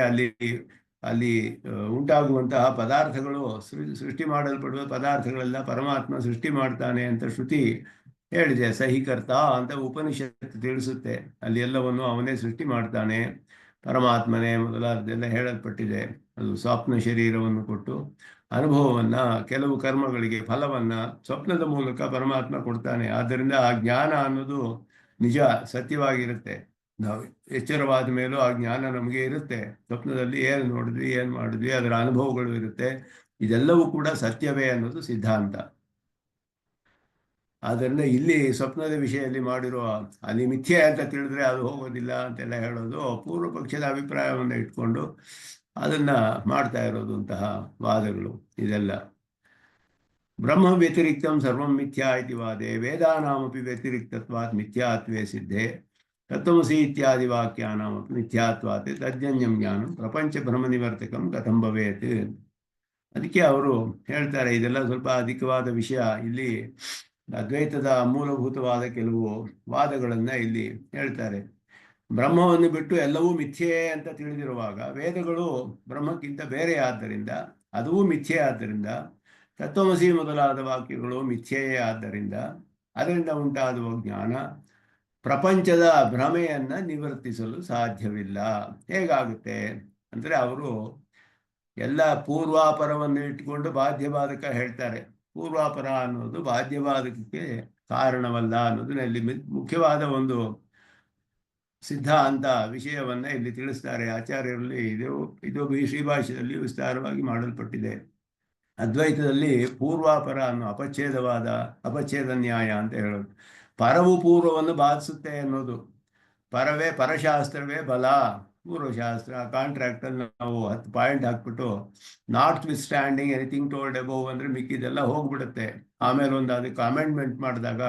ಅಲ್ಲಿ ಉಂಟಾಗುವಂತಹ ಪದಾರ್ಥಗಳು ಸೃಷ್ಟಿ ಮಾಡಲ್ಪಡುವ ಪದಾರ್ಥಗಳೆಲ್ಲ ಪರಮಾತ್ಮ ಸೃಷ್ಟಿ ಮಾಡ್ತಾನೆ ಅಂತ ಶ್ರುತಿ ಹೇಳಿದೆ. ಸಹಿಕರ್ತ ಅಂತ ಉಪನಿಷತ್ತು ತಿಳಿಸುತ್ತೆ. ಅಲ್ಲಿ ಎಲ್ಲವನ್ನು ಅವನೇ ಸೃಷ್ಟಿ ಮಾಡ್ತಾನೆ, ಪರಮಾತ್ಮನೇ ಮೊದಲಾದೆಲ್ಲ ಹೇಳಲ್ಪಟ್ಟಿದೆ. ಅದು ಸ್ವಪ್ನ ಶರೀರವನ್ನು ಕೊಟ್ಟು ಅನುಭವವನ್ನ, ಕೆಲವು ಕರ್ಮಗಳಿಗೆ ಫಲವನ್ನ ಸ್ವಪ್ನದ ಮೂಲಕ ಪರಮಾತ್ಮ ಕೊಡ್ತಾನೆ. ಆದ್ದರಿಂದ ಆ ಜ್ಞಾನ ಅನ್ನೋದು ನಿಜ, ಸತ್ಯವಾಗಿರುತ್ತೆ. ನಾವು ಎಚ್ಚರವಾದ ಮೇಲೂ ಆ ಜ್ಞಾನ ನಮಗೆ ಇರುತ್ತೆ. ಸ್ವಪ್ನದಲ್ಲಿ ಏನು ನೋಡಿದ್ವಿ, ಏನು ಮಾಡಿದ್ವಿ, ಅದರ ಅನುಭವಗಳು ಇರುತ್ತೆ. ಇದೆಲ್ಲವೂ ಕೂಡ ಸತ್ಯವೇ ಅನ್ನೋದು ಸಿದ್ಧಾಂತ. ಆದ್ದರಿಂದ ಇಲ್ಲಿ ಸ್ವಪ್ನದ ವಿಷಯದಲ್ಲಿ ಮಾಡಿರುವ ಅಲ್ಲಿ ಮಿಥ್ಯೆ ಅಂತ ತಿಳಿದ್ರೆ ಅದು ಹೋಗೋದಿಲ್ಲ ಅಂತೆಲ್ಲ ಹೇಳೋದು ಪೂರ್ವ ಪಕ್ಷದ ಅಭಿಪ್ರಾಯವನ್ನು ಇಟ್ಕೊಂಡು ಅದನ್ನು ಮಾಡ್ತಾ ಇರೋದು ಅಂತಹ ವಾದಗಳು ಇದೆಲ್ಲ. ಬ್ರಹ್ಮ ವ್ಯತಿರಿಕ್ತಂ ಸರ್ವಂ ಮಿಥ್ಯಾ ಇತಿ ವಾದೆ ವೇದಾನಾಮಪಿ ವ್ಯತಿರಿಕ್ತತ್ವಾತ್ ಮಿಥ್ಯಾತ್ವೇ ಸಿದ್ಧೆ ತತ್ವಮಸಿ ಇತ್ಯಾದಿ ವಾಕ್ಯಾನಾಮಪಿ ಮಿಥ್ಯಾತ್ವಾತ್ ತಜ್ಜನ್ಯಂ ಜ್ಞಾನಂ ಪ್ರಪಂಚ ಭ್ರಮ ನಿವರ್ತಕಂ ಕಥಂ ಭವೇತ್. ಅದಕ್ಕೆ ಅವರು ಹೇಳ್ತಾರೆ ಇದೆಲ್ಲ ಸ್ವಲ್ಪ ಅಧಿಕವಾದ ವಿಷಯ. ಇಲ್ಲಿ ಅದ್ವೈತದ ಮೂಲಭೂತವಾದ ಕೆಲವು ವಾದಗಳನ್ನು ಇಲ್ಲಿ ಹೇಳ್ತಾರೆ. ಬ್ರಹ್ಮವನ್ನು ಬಿಟ್ಟು ಎಲ್ಲವೂ ಮಿಥ್ಯೆ ಅಂತ ತಿಳಿದಿರುವಾಗ ವೇದಗಳು ಬ್ರಹ್ಮಕ್ಕಿಂತ ಬೇರೆ ಆದ್ದರಿಂದ ಅದೂ ಮಿಥ್ಯೆ ಆದ್ದರಿಂದ ತತ್ವಮಸಿ ಮೊದಲಾದ ವಾಕ್ಯಗಳು ಮಿಥ್ಯೆಯೇ ಆದ್ದರಿಂದ ಅದರಿಂದ ಉಂಟಾಗುವ ಜ್ಞಾನ ಪ್ರಪಂಚದ ಭ್ರಮೆಯನ್ನು ನಿವರ್ತಿಸಲು ಸಾಧ್ಯವಿಲ್ಲ. ಹೇಗಾಗುತ್ತೆ ಅಂದರೆ ಅವರು ಎಲ್ಲ ಪೂರ್ವಾಪರವನ್ನು ಇಟ್ಟುಕೊಂಡು ಬಾಧ್ಯಬಾಧಕ ಹೇಳ್ತಾರೆ. ಪೂರ್ವಾಪರ ಅನ್ನೋದು ಬಾಧ್ಯಬಾಧಕಕ್ಕೆ ಕಾರಣವಲ್ಲ ಅನ್ನೋದನ್ನಲ್ಲಿ ಮುಖ್ಯವಾದ ಒಂದು ಸಿದ್ಧಾಂತ ವಿಷಯವನ್ನು ಇಲ್ಲಿ ತಿಳಿಸ್ತಾರೆ ಆಚಾರ್ಯರಲ್ಲಿ. ಇದು ಶ್ರೀಭಾಷ್ಯದಲ್ಲಿ ವಿಸ್ತಾರವಾಗಿ ಮಾಡಲ್ಪಟ್ಟಿದೆ. ಅದ್ವೈತದಲ್ಲಿ ಪೂರ್ವಾಪರ ಅನ್ನೋ ಅಪಚ್ಛೇದ ನ್ಯಾಯ ಅಂತ ಹೇಳೋದು. ಪರವು ಪೂರ್ವವನ್ನು ಬಾಧಿಸುತ್ತೆ ಅನ್ನೋದು. ಪರವೇ ಪರಶಾಸ್ತ್ರವೇ ಬಲ. ಪೂರ್ವಶಾಸ್ತ್ರ ಕಾಂಟ್ರಾಕ್ಟಲ್ಲಿ ನಾವು 10 ಪಾಯಿಂಟ್ ಹಾಕ್ಬಿಟ್ಟು not with standing anything told above ಅಂದರೆ ಮಿಕ್ಕಿದೆಲ್ಲ ಹೋಗ್ಬಿಡುತ್ತೆ. ಆಮೇಲೆ ಒಂದು ಅದಕ್ಕೆ ಅಮೆಂಡ್ಮೆಂಟ್ ಮಾಡಿದಾಗ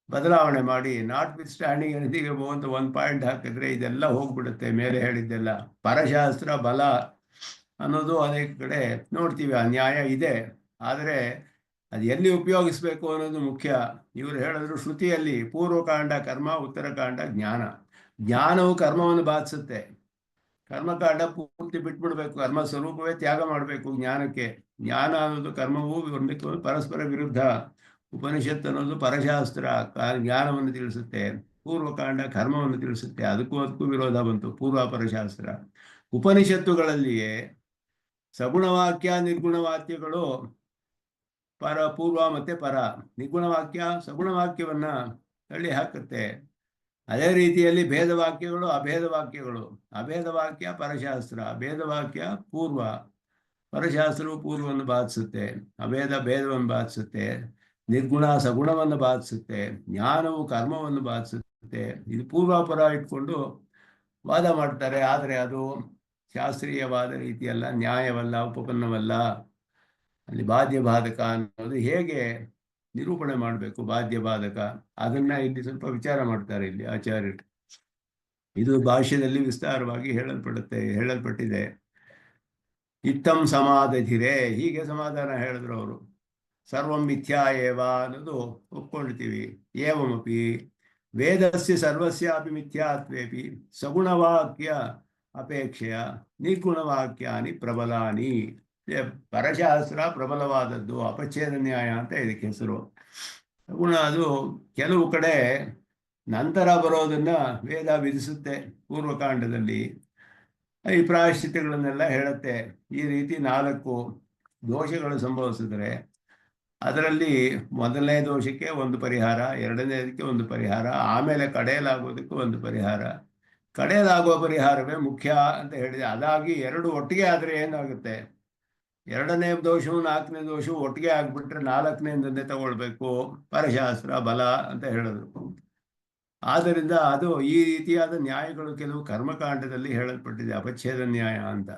ಬದಲಾವಣೆ ಮಾಡಿ not with standing anything above ಅಂತ 1 ಪಾಯಿಂಟ್ ಹಾಕಿದ್ರೆ ಇದೆಲ್ಲ ಹೋಗ್ಬಿಡುತ್ತೆ ಮೇಲೆ ಹೇಳಿದ್ದೆಲ್ಲ. ಪರಶಾಸ್ತ್ರ ಬಲ ಅನ್ನೋದು ಅನೇಕ ಕಡೆ ನೋಡ್ತೀವಿ. ಆ ನ್ಯಾಯ ಇದೆ, ಆದರೆ ಅದು ಎಲ್ಲಿ ಉಪಯೋಗಿಸ್ಬೇಕು ಅನ್ನೋದು ಮುಖ್ಯ. ಇವರು ಹೇಳಿದ್ರು ಶ್ರುತಿಯಲ್ಲಿ ಪೂರ್ವಕಾಂಡ ಕರ್ಮ, ಉತ್ತರಕಾಂಡ ಜ್ಞಾನ. ಜ್ಞಾನವು ಕರ್ಮವನ್ನು ಬಾಧಿಸುತ್ತೆ. ಕರ್ಮಕಾಂಡ ಪೂರ್ತಿ ಬಿಟ್ಬಿಡ್ಬೇಕು, ಕರ್ಮ ಸ್ವರೂಪವೇ ತ್ಯಾಗ ಮಾಡಬೇಕು ಜ್ಞಾನಕ್ಕೆ. ಜ್ಞಾನ ಅನ್ನೋದು ಕರ್ಮವೂ ಪರಸ್ಪರ ವಿರುದ್ಧ. ಉಪನಿಷತ್ತು ಅನ್ನೋದು ಪರಶಾಸ್ತ್ರ ಜ್ಞಾನವನ್ನು ತಿಳಿಸುತ್ತೆ, ಪೂರ್ವಕಾಂಡ ಕರ್ಮವನ್ನು ತಿಳಿಸುತ್ತೆ. ಅದಕ್ಕೂ ವಿರೋಧ ಬಂತು ಪೂರ್ವಾಪರಶಾಸ್ತ್ರ. ಉಪನಿಷತ್ತುಗಳಲ್ಲಿಯೇ ಸಗುಣವಾಕ್ಯ ನಿರ್ಗುಣವಾಕ್ಯಗಳು ಪೂರ್ವ ಮತ್ತು ಪರ. ನಿರ್ಗುಣವಾಕ್ಯ ಸಗುಣವಾಕ್ಯವನ್ನು ತಳ್ಳಿ ಹಾಕುತ್ತೆ. ಅದೇ ರೀತಿಯಲ್ಲಿ ಭೇದವಾಕ್ಯಗಳು ಅಭೇದವಾಕ್ಯಗಳು. ಅಭೇದವಾಕ್ಯ ಪರಶಾಸ್ತ್ರ, ಭೇದವಾಕ್ಯ ಪೂರ್ವ. ಪರಶಾಸ್ತ್ರವು ಪೂರ್ವವನ್ನು ಬಾಧಿಸುತ್ತೆ, ಭೇದವನ್ನು ಬಾಧಿಸುತ್ತೆ. ನಿರ್ಗುಣ ಸಗುಣವನ್ನು ಬಾಧಿಸುತ್ತೆ, ಜ್ಞಾನವು ಕರ್ಮವನ್ನು ಬಾಧಿಸುತ್ತೆ. ಇದು ಪೂರ್ವಾಪರ ಇಟ್ಕೊಂಡು ವಾದ ಮಾಡ್ತಾರೆ. ಆದರೆ ಅದು ಶಾಸ್ತ್ರೀಯವಾದ ರೀತಿಯಲ್ಲ, ನ್ಯಾಯವಲ್ಲ, ಉಪಪನ್ನವಲ್ಲ. ಅಲ್ಲಿ ಬಾಧ್ಯಬಾಧಕ ಅನ್ನೋದು ಹೇಗೆ ನಿರೂಪಣೆ ಮಾಡಬೇಕು, ಬಾಧ್ಯಬಾಧಕ, ಅದನ್ನ ಇಲ್ಲಿ ಸ್ವಲ್ಪ ವಿಚಾರ ಮಾಡ್ತಾರೆ ಇಲ್ಲಿ ಆಚಾರ್ಯರು. ಇದು ಭಾಷ್ಯದಲ್ಲಿ ವಿಸ್ತಾರವಾಗಿ ಹೇಳಲ್ಪಟ್ಟಿದೆ. ಇತ್ತಂ ಸಮಾಧಧಿರೆ, ಹೀಗೆ ಸಮಾಧಾನ ಹೇಳಿದ್ರು ಅವರು. ಸರ್ವಂ ಮಿಥ್ಯಾ ಏವ ಅನ್ನೋದು ಒಪ್ಕೊಳ್ತೀವಿ. ಏವಮಪಿ ವೇದಸ್ಯ ಸರ್ವಸ್ಯಾಪಿ ಮಿಥ್ಯಾತ್ವೇಪಿ ಸಗುಣವಾಕ್ಯ ಅಪೇಕ್ಷೆಯ ನಿರ್ಗುಣವಾಕ್ಯಾನಿ ಪ್ರಬಲಾನಿ. ಪರಶಾಸ್ತ್ರ ಪ್ರಬಲವಾದದ್ದು, ಅಪಚ್ಛೇದ ನ್ಯಾಯ ಅಂತ ಇದಕ್ಕೆ ಹೆಸರು. ಗುಣ ಅದು ಕೆಲವು ಕಡೆ ನಂತರ ಬರೋದನ್ನ ವೇದ ವಿಧಿಸುತ್ತೆ. ಪೂರ್ವಕಾಂಡದಲ್ಲಿ ಈ ಪ್ರಾಯಶ್ಚಿತ್ತಗಳನ್ನೆಲ್ಲ ಹೇಳುತ್ತೆ. ಈ ರೀತಿ 4 ದೋಷಗಳು ಸಂಭವಿಸಿದ್ರೆ ಅದರಲ್ಲಿ ಮೊದಲನೇ ದೋಷಕ್ಕೆ ಒಂದು ಪರಿಹಾರ, ಎರಡನೇದಕ್ಕೆ ಒಂದು ಪರಿಹಾರ, ಆಮೇಲೆ ಕಡೆಯಲಾಗೋದಕ್ಕೆ ಒಂದು ಪರಿಹಾರ. ಕಡೆಯಲಾಗುವ ಪರಿಹಾರವೇ ಮುಖ್ಯ ಅಂತ ಹೇಳಿದೆ. ಅದಾಗಿ 2 ಒಟ್ಟಿಗೆ ಆದರೆ ಏನಾಗುತ್ತೆ, 2ನೇ ದೋಷವು 4ನೇ ದೋಷವು ಒಟ್ಟಿಗೆ ಆಗ್ಬಿಟ್ರೆ 4ನೇದನ್ನೇ ತಗೊಳ್ಬೇಕು, ಪರಶಾಸ್ತ್ರ ಬಲ ಅಂತ ಹೇಳಿದ್ರು. ಆದ್ದರಿಂದ ಅದು ಈ ರೀತಿಯಾದ ನ್ಯಾಯಗಳು ಕೆಲವು ಕರ್ಮಕಾಂಡದಲ್ಲಿ ಹೇಳಲ್ಪಟ್ಟಿದೆ, ಅಪಚ್ಛೇದ ನ್ಯಾಯ ಅಂತ.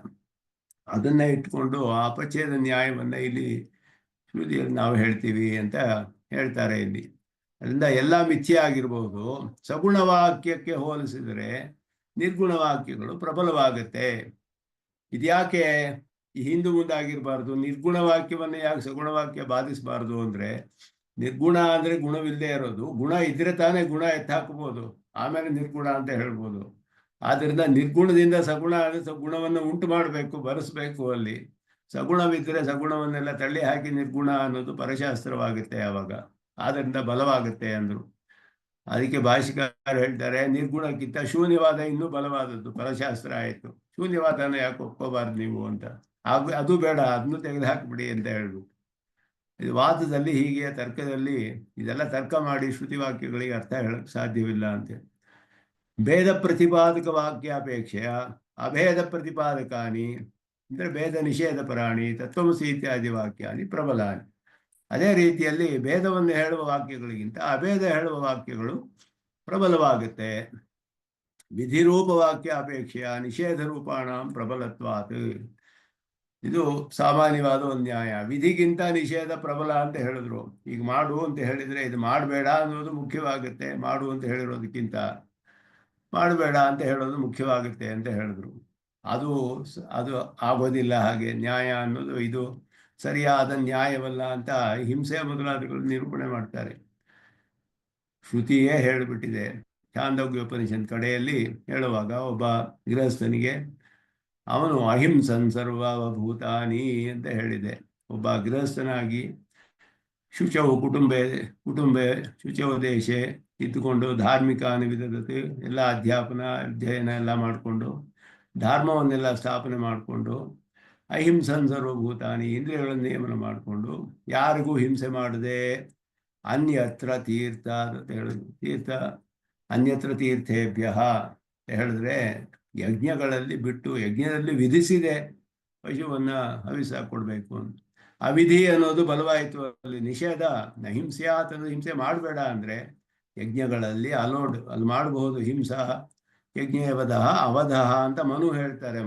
ಅದನ್ನೇ ಇಟ್ಕೊಂಡು ಆ ಅಪಚ್ಛೇದ ನ್ಯಾಯವನ್ನ ಇಲ್ಲಿ ಶ್ರುತಿಯಲ್ಲಿ ನಾವು ಹೇಳ್ತೀವಿ ಅಂತ ಹೇಳ್ತಾರೆ ಇಲ್ಲಿ. ಅದರಿಂದ ಎಲ್ಲ ಮಿಥ್ಯೆ ಆಗಿರ್ಬೋದು. ಸಗುಣವಾಕ್ಯಕ್ಕೆ ಹೋಲಿಸಿದರೆ ನಿರ್ಗುಣವಾಕ್ಯಗಳು ಪ್ರಬಲವಾಗುತ್ತೆ. ಇದ್ಯಾಕೆ ಹಿಂದು ಮುಂದಾಗಿರಬಾರ್ದು? ನಿರ್ಗುಣವಾಕ್ಯವನ್ನು ಯಾಕೆ ಸಗುಣವಾಕ್ಯ ಬಾಧಿಸಬಾರ್ದು ಅಂದರೆ, ನಿರ್ಗುಣ ಅಂದರೆ ಗುಣವಿಲ್ಲದೆ ಇರೋದು. ಗುಣ ಇದ್ರೆ ತಾನೇ ಗುಣ ಎತ್ತಾಕಬಹುದು, ಆಮೇಲೆ ನಿರ್ಗುಣ ಅಂತ ಹೇಳ್ಬೋದು. ಆದ್ದರಿಂದ ನಿರ್ಗುಣದಿಂದ ಸಗುಣ ಗುಣವನ್ನು ಉಂಟು ಮಾಡಬೇಕು, ಬರೆಸ್ಬೇಕು. ಅಲ್ಲಿ ಸಗುಣವಿದ್ದರೆ ಸಗುಣವನ್ನೆಲ್ಲ ತಳ್ಳಿ ಹಾಕಿ ನಿರ್ಗುಣ ಅನ್ನೋದು ಪರಶಾಸ್ತ್ರವಾಗುತ್ತೆ ಆವಾಗ. ಆದ್ದರಿಂದ ಬಲವಾಗುತ್ತೆ ಅಂದರು. ಅದಕ್ಕೆ ಭಾಷಿಕಾರ ಹೇಳ್ತಾರೆ, ನಿರ್ಗುಣಕ್ಕಿಂತ ಶೂನ್ಯವಾದ ಇನ್ನೂ ಬಲವಾದದ್ದು ಪರಶಾಸ್ತ್ರ ಆಯಿತು. ಶೂನ್ಯವಾದನ ಯಾಕೆ ಒಪ್ಕೋಬಾರ್ದು ನೀವು ಅಂತ. ಅದು ಬೇಡ, ಅದನ್ನು ತೆಗೆದು ಹಾಕಿಬಿಡಿ ಅಂತ ಹೇಳ್ಬಿಟ್ಟು. ಇದು ವಾದದಲ್ಲಿ ಹೀಗೆ, ತರ್ಕದಲ್ಲಿ ಇದೆಲ್ಲ ತರ್ಕ ಮಾಡಿ ಶ್ರುತಿವಾಕ್ಯಗಳಿಗೆ ಅರ್ಥ ಹೇಳಕ್ಕೆ ಸಾಧ್ಯವಿಲ್ಲ ಅಂತ. ಭೇದ ಪ್ರತಿಪಾದಕ ವಾಕ್ಯಾಪೇಕ್ಷೆಯ ಅಭೇದ ಪ್ರತಿಪಾದಕಾನಿ ಅಂದರೆ ಭೇದ ನಿಷೇಧ ಪರಾಣಿ ತತ್ವಮಸಿ ಇತ್ಯಾದಿ ವಾಕ್ಯಾನಿ ಪ್ರಬಲಾನಿ. ಅದೇ ರೀತಿಯಲ್ಲಿ ಭೇದವನ್ನು ಹೇಳುವ ವಾಕ್ಯಗಳಿಗಿಂತ ಅಭೇದ ಹೇಳುವ ವಾಕ್ಯಗಳು ಪ್ರಬಲವಾಗುತ್ತೆ. ವಿಧಿರೂಪ ವಾಕ್ಯ ಅಪೇಕ್ಷೆಯ ನಿಷೇಧ ರೂಪಾಣ ಪ್ರಬಲತ್ವಾತ್. ಇದು ಸಾಮಾನ್ಯವಾದ ಒಂದು ನ್ಯಾಯ. ವಿಧಿಗಿಂತ ನಿಷೇಧ ಪ್ರಬಲ ಅಂತ ಹೇಳಿದ್ರು. ಈಗ ಮಾಡು ಅಂತ ಹೇಳಿದ್ರೆ ಇದು ಮಾಡಬೇಡ ಅನ್ನೋದು ಮುಖ್ಯವಾಗುತ್ತೆ, ಮಾಡು ಅಂತ ಹೇಳಿರೋದಕ್ಕಿಂತ ಮಾಡಬೇಡ ಅಂತ ಹೇಳೋದು ಮುಖ್ಯವಾಗುತ್ತೆ ಅಂತ ಹೇಳಿದ್ರು. ಅದು ಅದು ಆಗೋದಿಲ್ಲ. ಹಾಗೆ ನ್ಯಾಯ ಅನ್ನೋದು ಇದು ಸರಿಯಾದ ನ್ಯಾಯವಲ್ಲ ಅಂತ ಹಿಂಸೆ ಮೊದಲಾದಗಳು ನಿರೂಪಣೆ ಮಾಡ್ತಾರೆ. ಶ್ರುತಿಯೇ ಹೇಳಿಬಿಟ್ಟಿದೆ. ಛಾಂದೋಗ್ಯ ಉಪನಿಷತ್ ಕಡೆಯಲ್ಲಿ ಹೇಳುವಾಗ ಒಬ್ಬ ಗೃಹಸ್ಥನಿಗೆ ಅವನು ಅಹಿಂಸನ್ ಸರ್ವಭೂತಾನಿ ಅಂತ ಹೇಳಿದೆ. ಒಬ್ಬ ಗೃಹಸ್ಥನಾಗಿ ಶುಚವು ಕುಟುಂಬೆ ಶುಚವ ದೇಶೆ ಇದ್ದುಕೊಂಡು ಧಾರ್ಮಿಕ ವಿಧತೆ ಎಲ್ಲ ಅಧ್ಯಯನ ಎಲ್ಲ ಮಾಡಿಕೊಂಡು ಧರ್ಮವನ್ನೆಲ್ಲ ಸ್ಥಾಪನೆ ಮಾಡಿಕೊಂಡು ಅಹಿಂಸನ್ ಸರ್ವಭೂತಾನಿ ಇಂದ್ರಿಯಗಳನ್ನು ನಿಯಮನ ಮಾಡಿಕೊಂಡು ಯಾರಿಗೂ ಹಿಂಸೆ ಮಾಡದೆ ಅನ್ಯತ್ರ ತೀರ್ಥ ಅಂತ ಹೇಳಿದ್ರು. ತೀರ್ಥ ಅನ್ಯತ್ರ ತೀರ್ಥೇಭ್ಯ ಹೇಳಿದ್ರೆ ಯಜ್ಞಗಳಲ್ಲಿ ಬಿಟ್ಟು, ಯಜ್ಞದಲ್ಲಿ ವಿಧಿಸಿದೆ ಪಶುವನ್ನು ಹವಿಸ ಕೊಡಬೇಕು ಅಂತ. ಅವಿಧಿ ಅನ್ನೋದು ಬಲವಾಯಿತು. ಅಲ್ಲಿ ನಿಷೇಧ ಹಿಂಸೆಯಾತ ಹಿಂಸೆ ಮಾಡಬೇಡ ಅಂದರೆ ಯಜ್ಞಗಳಲ್ಲಿ ಅಲ್ಲಿ ಮಾಡಬಹುದು. ಹಿಂಸಾ ಯಜ್ಞವದಹ ಅವಧಃ ಅಂತ ಮನು ಹೇಳ್ತಾರೆ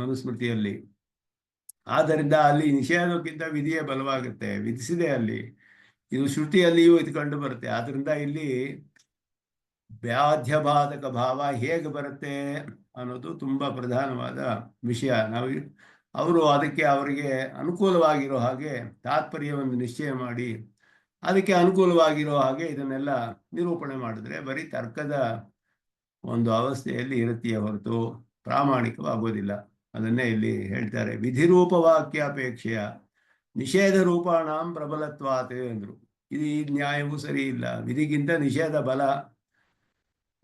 ಮನುಸ್ಮೃತಿಯಲ್ಲಿ. ಆದ್ದರಿಂದ ಅಲ್ಲಿ ನಿಷೇಧಕ್ಕಿಂತ ವಿಧಿಯೇ ಬಲವಾಗುತ್ತೆ, ವಿಧಿಸಿದೆ ಅಲ್ಲಿ. ಇದು ಶ್ರುತಿಯಲ್ಲಿಯೂ ಇದು ಕಂಡು ಬರುತ್ತೆ. ಆದ್ದರಿಂದ ಇಲ್ಲಿ ವ್ಯಾಧ್ಯಬಾಧಕ ಭಾವ ಹೇಗೆ ಬರುತ್ತೆ ಅನ್ನೋದು ತುಂಬ ಪ್ರಧಾನವಾದ ವಿಷಯ. ಅವರಿಗೆ ಅನುಕೂಲವಾಗಿರೋ ಹಾಗೆ ತಾತ್ಪರ್ಯವನ್ನು ನಿಶ್ಚಯ ಮಾಡಿ ಅದಕ್ಕೆ ಅನುಕೂಲವಾಗಿರೋ ಹಾಗೆ ಇದನ್ನೆಲ್ಲ ನಿರೂಪಣೆ ಮಾಡಿದ್ರೆ ಬರೀ ತರ್ಕದ ಒಂದು ಅವಸ್ಥೆಯಲ್ಲಿ ಇರುತ್ತೆಯೇ ಹೊರತು ಪ್ರಾಮಾಣಿಕವಾಗೋದಿಲ್ಲ. ಅದನ್ನೇ ಇಲ್ಲಿ ಹೇಳ್ತಾರೆ. ವಿಧಿರೂಪ ವಾಕ್ಯಾಪೇಕ್ಷೆಯ ನಿಷೇಧ ರೂಪಾಣಾಂ ಪ್ರಬಲತ್ವಾತ್ ಅಂದರು. ಇದು ಈ ನ್ಯಾಯವೂ ಸರಿ ಇಲ್ಲ. ವಿಧಿಗಿಂತ ನಿಷೇಧ ಬಲ.